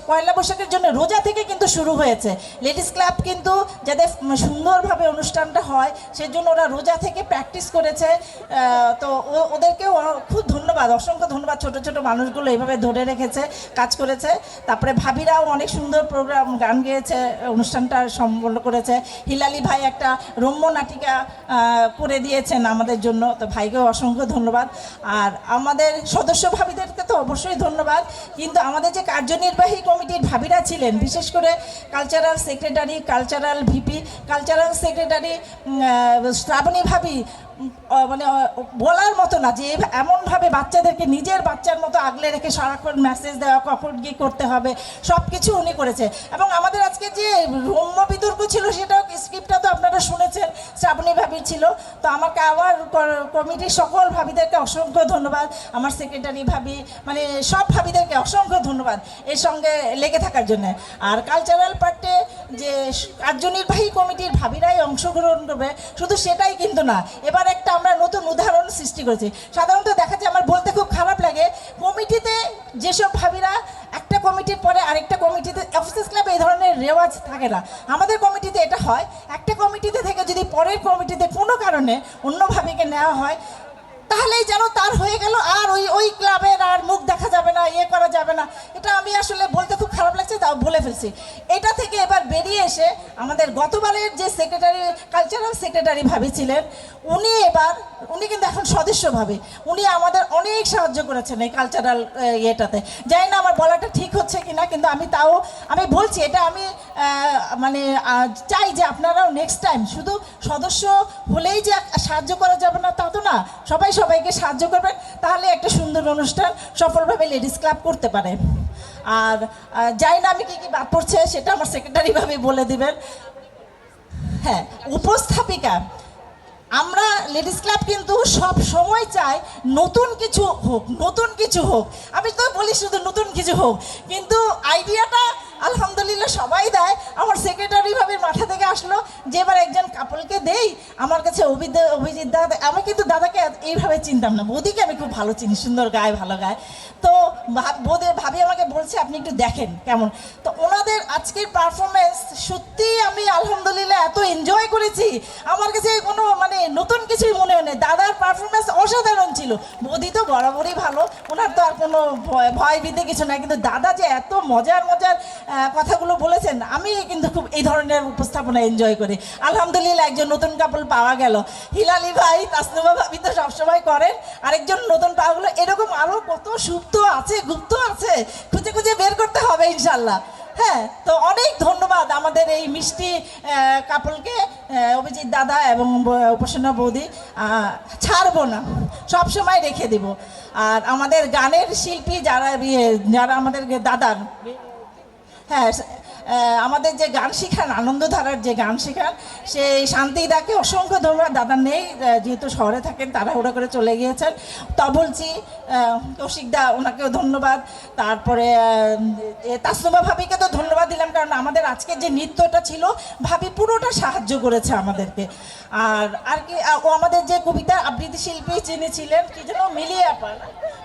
পয়লা বৈশাখের জন্য রোজা থেকে কিন্তু শুরু হয়েছে। লেডিস ক্লাব কিন্তু যাদের সুন্দরভাবে অনুষ্ঠানটা হয় সেজন্য ওরা রোজা থেকে প্র্যাকটিস করেছে। তো ওদেরকেও খুব ধন্যবাদ, অসংখ্য ধন্যবাদ। ছোট ছোট মানুষগুলো এইভাবে ধরে রেখেছে, কাজ করেছে। তারপরে ভাবিরাও অনেক সুন্দর প্রোগ্রাম গান গেয়েছে, অনুষ্ঠানটা সম্পন্ন করেছে। হিলালি ভাই একটা রম্য নাটিকা করে দিয়েছেন আমাদের জন্য, তো ভাইকেও অসংখ্য ধন্যবাদ। আর আমাদের সদস্য ভাবিদেরকে তো অবশ্যই ধন্যবাদ, কিন্তু আমাদের যে কার্যনির্বাহী কমিটির ভাবিরা ছিলেন, বিশেষ করে cultural secretary, cultural VP, cultural secretary Shrabani ভাবি, মানে বলার মতো না যে এমনভাবে বাচ্চাদেরকে নিজের বাচ্চার মতো আগলে রেখে সারাক্ষণ মেসেজ দেওয়া, কখন কী করতে হবে সব কিছু উনি করেছে। এবং আমাদের আজকে যে রম্য বিতর্ক ছিল সেটাও স্ক্রিপ্টটা তো আপনারা শুনেছেন, শ্রাবণী ভাবির ছিল। তো আমাকে আবার কমিটির সকল ভাবিদেরকে অসংখ্য ধন্যবাদ, আমার সেক্রেটারি ভাবি, মানে সব ভাবিদেরকে অসংখ্য ধন্যবাদ এর সঙ্গে লেগে থাকার জন্য। আর কালচারাল পার্টে যে কার্যনির্বাহী কমিটির ভাবিরাই অংশগ্রহণ করবে শুধু সেটাই কিন্তু না, এবার একটা আমরা নতুন উদাহরণ সৃষ্টি করেছি। সাধারণত দেখা যায়, আমার বলতে খুব খারাপ লাগে, কমিটিতে যেসব ভাবিরা একটা কমিটির পরে আরেকটা কমিটিতে, অফিসার্স ক্লাবে এই ধরনের রেওয়াজ থাকে না। আমাদের কমিটিতে এটা হয়, একটা কমিটিতে থেকে যদি পরের কমিটিতে কোনো কারণে অন্য ভাবিকে নেওয়া হয় তাহলেই যেন তার হয়ে গেল, আর ওই ক্লাবের আর মুখ দেখা যাবে না, করা যাবে না। এটা আমি আসলে বলতে খুব খারাপ লাগছে, তাও বলে ফেলছি। এটা থেকে এবার বেরিয়ে এসে আমাদের গতবারের যে সেক্রেটারি কালচারাল সেক্রেটারি ভাবি ছিলেন, উনি কিন্তু এখন সদস্য ভাবে, উনি আমাদের অনেক সাহায্য করেছেন এই কালচারাল ইয়েটাতে। জানি না আমার বলাটা ঠিক হচ্ছে কিনা, কিন্তু আমি বলছি এটা আমি মানে চাই যে আপনারাও নেক্সট টাইম শুধু সদস্য হলেই যে সাহায্য করা যাবে না তা তো না, সবাই সবাইকে সাহায্য করবেন, তাহলে একটা সুন্দর অনুষ্ঠান সফলভাবে লেডিস ক্লাব করতে পারে। আর জানি না আমি কি কি বাদ পড়ছে সেটা আমার সেক্রেটারি ভাবে বলে দিবেন। হ্যাঁ, উপস্থাপিকা, আমরা লেডিস ক্লাব কিন্তু সব সময় চাই নতুন কিছু হোক। আমি তো বলি শুধু নতুন কিছু হোক, কিন্তু আইডিয়াটা আলহামদুলিল্লাহ সবাই দেয়। আমার সেক্রেটারি ভাবে মাথা থেকে আসলো যে এবার একজন কাপলকে দেই, আমার কাছে অভিজিৎ দাদা, আমি কিন্তু দাদাকে এইভাবে চিনতাম না, বৌদিকে আমি খুব ভালো চিনি, সুন্দর গায়, ভালো গায়। তো ভাবি আমাকে বলছে আপনি একটু দেখেন কেমন। তো ওনাদের আজকের পারফরমেন্স সত্যি আমি আলহামদুলিল্লাহ এত এনজয় করেছি, আমার কাছে কোনো মানে নতুন কিছুই মনে হয় না। দাদার পারফরমেন্স অসাধারণ ছিল, বৌদি তো বরাবরই ভালো, ওনার তো আর কোনো ভয় ভীতি কিছু নাই, কিন্তু দাদা যে এত মজার কথাগুলো বলেছেন, আমি কিন্তু খুব এই ধরনের উপস্থাপনা এনজয় করি। আলহামদুলিল্লাহ একজন নতুন কাপল পাওয়া গেল, হিলালি ভাই, তাসনুমা ভাবি তো সবসময় করেন, আরেকজন নতুন পাওয়া গেলো। এরকম আরও কত সুপ্ত আছে, গুপ্ত আছে, খুঁজে খুঁজে বের করতে হবে ইনশাল্লাহ। হ্যাঁ, তো অনেক ধন্যবাদ আমাদের এই মিষ্টি কাপলকে, অভিজিৎ দাদা এবং উপাসনা বৌদি, ছাড়বো না, সব সময় রেখে দেব। আর আমাদের গানের শিল্পী যারা আমাদের দাদার, হ্যাঁ, আমাদের যে গান শেখান, আনন্দধারার যে গান শেখান, সেই শান্তিদাকে অসংখ্য ধন্যবাদ। দাদা নেই, যেহেতু শহরে থাকেন, তাড়াহুড়ো করে চলে গিয়েছেন। তবলচি কৌশিকদা, ওনাকেও ধন্যবাদ। তারপরে তাসনুমা ভাবিকে তো ধন্যবাদ দিলাম, কারণ আমাদের আজকের যে নৃত্যটা ছিল ভাবি পুরোটা সাহায্য করেছে আমাদেরকে। আর কি, ও আমাদের যে কবিতা আবৃত্তি শিল্পী যিনি ছিলেন, কি যেন,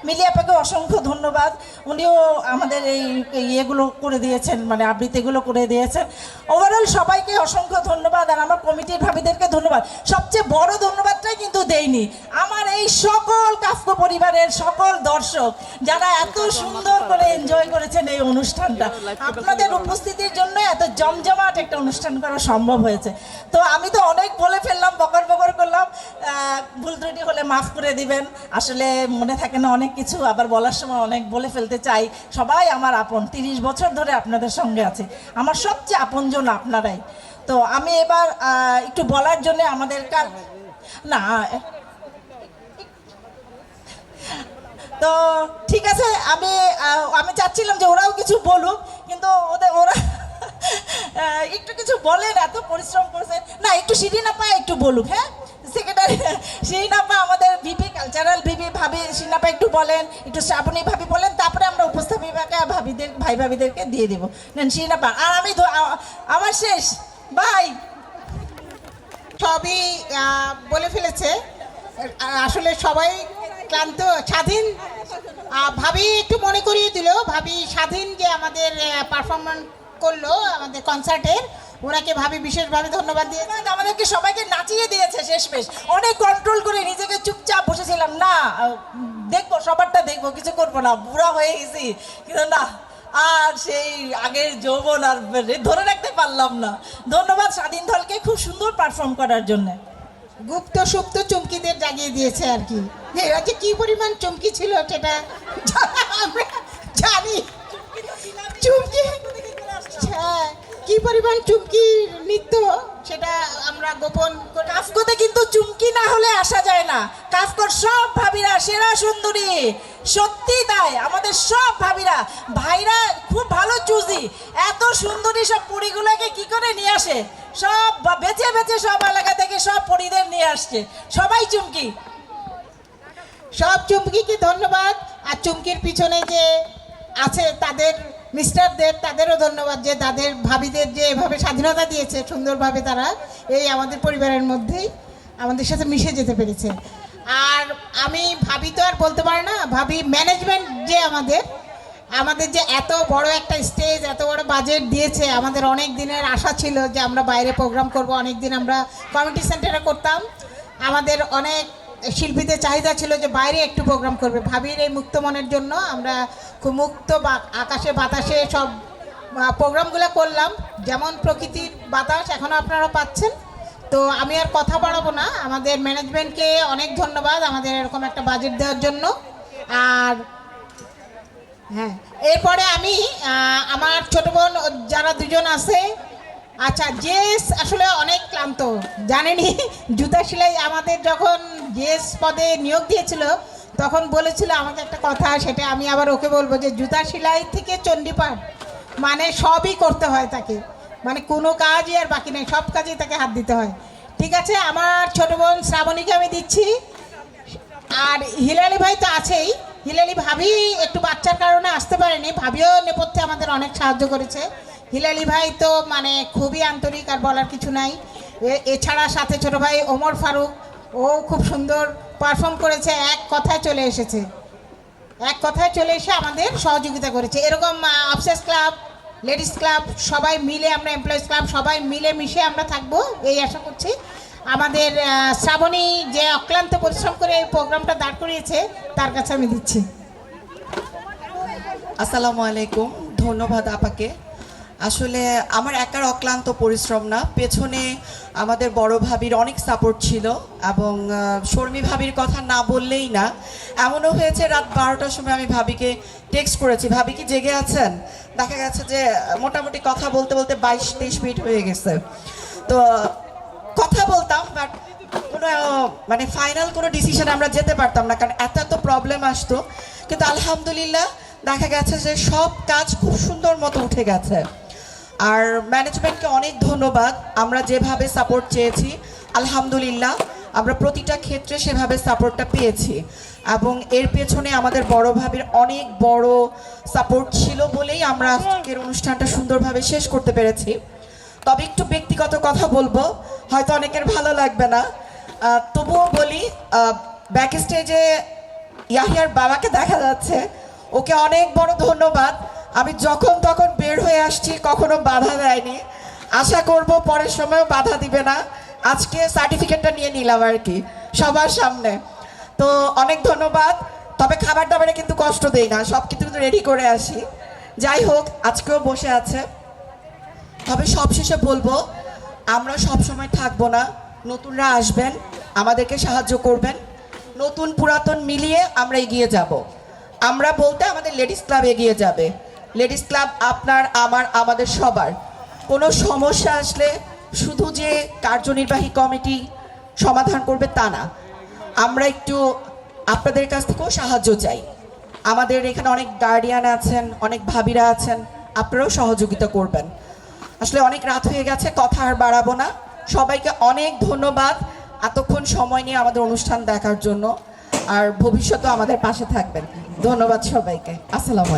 মিলিয়াপাকে অসংখ্য ধন্যবাদ। উনিও আমাদের এই ইয়েগুলো করে দিয়েছেন, মানে আবৃত্তিগুলো করে দিয়েছেন। ওভারঅল সবাইকে অসংখ্য ধন্যবাদ। আর আমার কমিটির ভাবিদেরকে ধন্যবাদ। সবচেয়ে বড় ধন্যবাদটাই কিন্তু দেইনি, আমার এই সকল কাফকো পরিবারের সকল দর্শক যারা এত সুন্দর করে এনজয় করেছেন এই অনুষ্ঠানটা। আপনাদের উপস্থিতির জন্য এত জমজমাট একটা অনুষ্ঠান করা সম্ভব হয়েছে। তো আমি তো অনেক বলে ফেললাম, বকর করলাম, ভুল ত্রুটি হলে মাফ করে দিবেন। আসলে মনে থাকে না অনেক কিছু, আবার বলার সময় অনেক বলে ফেলতে চাই। সবাই আমার আপন, 30 বছর ধরে আপনাদের সঙ্গে আছে, আমার সবচেয়ে আপনজন আপনারাই। তো আমি এবার একটু বলার জন্য আমাদের না, তো ঠিক আছে, আমি চাচ্ছিলাম যে ওরাও কিছু বলুক, কিন্তু ওরা একটু কিছু বলেন, এত পরিশ্রম করছে না, একটু শিরিনাপা একটু বলুক। হ্যাঁ, সেক্রেটারি শিরিনাপা, আমাদের ভিপি, কালচারাল ভিপি ভাবি, শিরিনাপা একটু বলেন, একটু শ্রাবণী ভাবি বলেন, তারপরে আমরা উপস্থাপিকাকে ভাই ভাবিদেরকে দিয়ে দেবো। নেন শিরিনাপা। আর আমি আমার শেষ ভাই সবই বলে ফেলেছে, আসলে সবাই ক্লান্ত। স্বাধীন ভাবি একটু মনে করিয়ে দিল, ভাবি স্বাধীন যে আমাদের পারফরমেন্স করলো আমাদের কনসার্টের, ওনাকে ভাবি বিশেষভাবে ধন্যবাদ দিয়েছে। আমাদেরকে সবাইকে নাচিয়ে দিয়েছে শেষমেশ, অনেক কন্ট্রোল করে নিজেকে চুপচাপ বসেছিলাম, না দেখবো, সবারটা দেখবো, কিছু করবো না, বুড়া হয়ে গেছি, কিন্তু না, আর সেই আগের যৌবন আর ধরে রাখতে পারলাম না। ধন্যবাদ স্বাধীন দলকে খুব সুন্দর পারফর্ম করার জন্য। গুপ্ত সুপ্ত চুমকিদের জাগিয়ে দিয়েছে আর কি, এরা যে কি পরিমাণ চুমকি ছিল সেটা আমরা জানি। চুমকি, হ্যাঁ, কি পরিমাণ চুমকি নৃত্য সেটা আমরা গোপন। কাফকোতে কিন্তু চুমকি না হলে আসা যায় না। কাফকোর সব ভাবিরা সেরা সুন্দরী, সত্যি তাই, আমাদের সব ভাইরা খুব ভালো চুজি। এত সুন্দরী সব পরীগুলোকে কি করে নিয়ে আসে, সব বেছে বেছে সব এলাকা থেকে সব পরীদের নিয়ে আসছে, সবাই চুমকি। সব চুমকিকে ধন্যবাদ। আর চুমকির পিছনে যে আছে তাদের মিস্টারদের, তাদেরও ধন্যবাদ, যে তাদের ভাবিদের যে এভাবে স্বাধীনতা দিয়েছে, সুন্দরভাবে তারা এই আমাদের পরিবারের মধ্যেই আমাদের সাথে মিশে যেতে পেরেছে। আর আমি ভাবি তো আর বলতে পারি না, ভাবি ম্যানেজমেন্ট যে আমাদের যে এত বড় একটা স্টেজ, এত বড় বাজেট দিয়েছে, আমাদের অনেক দিনের আশা ছিল যে আমরা বাইরে প্রোগ্রাম করব। অনেক দিন আমরা কমিউনিটি সেন্টারে করতাম, আমাদের অনেক শিল্পীদের চাহিদা ছিল যে বাইরে একটু প্রোগ্রাম করবে। ভাবির এই মুক্ত মনের জন্য আমরা খুব মুক্ত আকাশে বাতাসে সব প্রোগ্রামগুলো করলাম, যেমন প্রকৃতির বাতাস এখনও আপনারা পাচ্ছেন, তো আমি আর কথা বাড়াবো না, আমাদের ম্যানেজমেন্টকে অনেক ধন্যবাদ আমাদের এরকম একটা বাজেট দেওয়ার জন্য। আর হ্যাঁ, এরপরে আমি আমার ছোট বোন যারা দুজন আছে, আচ্ছা জেস আসলে অনেক ক্লান্ত জানেনি, জুতা সেলাই আমাদের যখন জেস পদে নিয়োগ দিয়েছিল তখন বলেছিল আমাকে একটা কথা, সেটা আমি আবার ওকে বলবো যে জুতা সেলাই থেকে চণ্ডীপাঠ মানে সবই করতে হয় তাকে, মানে কোনো কাজই আর বাকি নেই, সব কাজেই তাকে হাত দিতে হয়। ঠিক আছে, আমার ছোট বোন শ্রাবণীকে আমি দিচ্ছি। আর হিলালি ভাই তো আছেই, হিলালি ভাবি একটু বাচ্চার কারণে আসতে পারেনি, ভাবিও নেপথ্যে আমাদের অনেক সাহায্য করেছে। হিলালি ভাই তো মানে খুবই আন্তরিক, আর বলার কিছু নাই। এছাড়া সাথে ছোট ভাই ওমর ফারুক, ও খুব সুন্দর পারফর্ম করেছে, এক কথায় চলে এসেছে, এক কথায় চলে এসে আমাদের সহযোগিতা করেছে। এরকম আফসেস ক্লাব, লেডিস ক্লাব সবাই মিলে, আমরা এমপ্লয়িজ ক্লাব সবাই মিলে মিশে আমরা থাকবো এই আশা করছি। আমাদের শ্রাবণী যে অক্লান্ত পরিশ্রম করে এই প্রোগ্রামটা দাঁড় করিয়েছে তার কাছে আমি দিচ্ছি। আসসালামু আলাইকুম, ধন্যবাদ আপাকে। আসলে আমার একার অক্লান্ত পরিশ্রম না, পেছনে আমাদের বড় ভাবির অনেক সাপোর্ট ছিল, এবং শর্মী ভাবির কথা না বললেই না। এমনও হয়েছে রাত 12টার সময় আমি ভাবিকে টেক্সট করেছি, ভাবি কি জেগে আছেন? দেখা গেছে যে মোটামুটি কথা বলতে বলতে 22-23 মিনিট হয়ে গেছে। তো কথা বলতাম, বাট কোনো মানে ফাইনাল কোনো ডিসিশনে আমরা যেতে পারতাম না, কারণ এত এত প্রবলেম আসতো। কিন্তু আলহামদুলিল্লাহ দেখা গেছে যে সব কাজ খুব সুন্দর মতো উঠে গেছে। আর ম্যানেজমেন্টকে অনেক ধন্যবাদ, আমরা যেভাবে সাপোর্ট চেয়েছি আলহামদুলিল্লাহ আমরা প্রতিটা ক্ষেত্রে সেভাবে সাপোর্টটা পেয়েছি, এবং এর পেছনে আমাদের বড় ভাবির অনেক বড় সাপোর্ট ছিল বলেই আমরা আজকের অনুষ্ঠানটা সুন্দরভাবে শেষ করতে পেরেছি। তবে একটু ব্যক্তিগত কথা বলবো, হয়তো অনেকের ভালো লাগবে না, তবুও বলি, ব্যাক স্টেজে ইয়াহিয়ার বাবাকে দেখা যাচ্ছে, ওকে অনেক বড় ধন্যবাদ। আমি যখন তখন বের হয়ে আসছি, কখনো বাধা দেয়নি, আশা করব পরের সময়ও বাধা দিবে না। আজকে সার্টিফিকেটটা নিয়ে নিলাম আর কি সবার সামনে, তো অনেক ধন্যবাদ। তবে খাবার দাবারে কিন্তু কষ্ট দেই না, সব কিছু কিন্তু রেডি করে আসি। যাই হোক, আজকেও বসে আছে। তবে সবশেষে বলবো, আমরা সব সময় থাকবো না, নতুনরা আসবেন, আমাদেরকে সাহায্য করবেন, নতুন পুরাতন মিলিয়ে আমরা এগিয়ে যাব। আমরা বলতে আমাদের লেডিস ক্লাব এগিয়ে যাবে। লেডিস ক্লাব আপনার, আমার, আমাদের সবার। কোনো সমস্যা আসলে শুধু যে কার্যনির্বাহী কমিটি সমাধান করবে তা না, আমরা একটু আপনাদের কাছ থেকেও সাহায্য চাই। আমাদের এখানে অনেক গার্ডিয়ান আছেন, অনেক ভাবিরা আছেন, আপনারাও সহযোগিতা করবেন। আসলে অনেক রাত হয়ে গেছে, কথা আর বাড়াবো না। সবাইকে অনেক ধন্যবাদ এতক্ষণ সময় নিয়ে আমাদের অনুষ্ঠান দেখার জন্য, আর ভবিষ্যতেও আমাদের পাশে থাকবেন। ধন্যবাদ সবাইকে। আসসালামু আলাইকুম।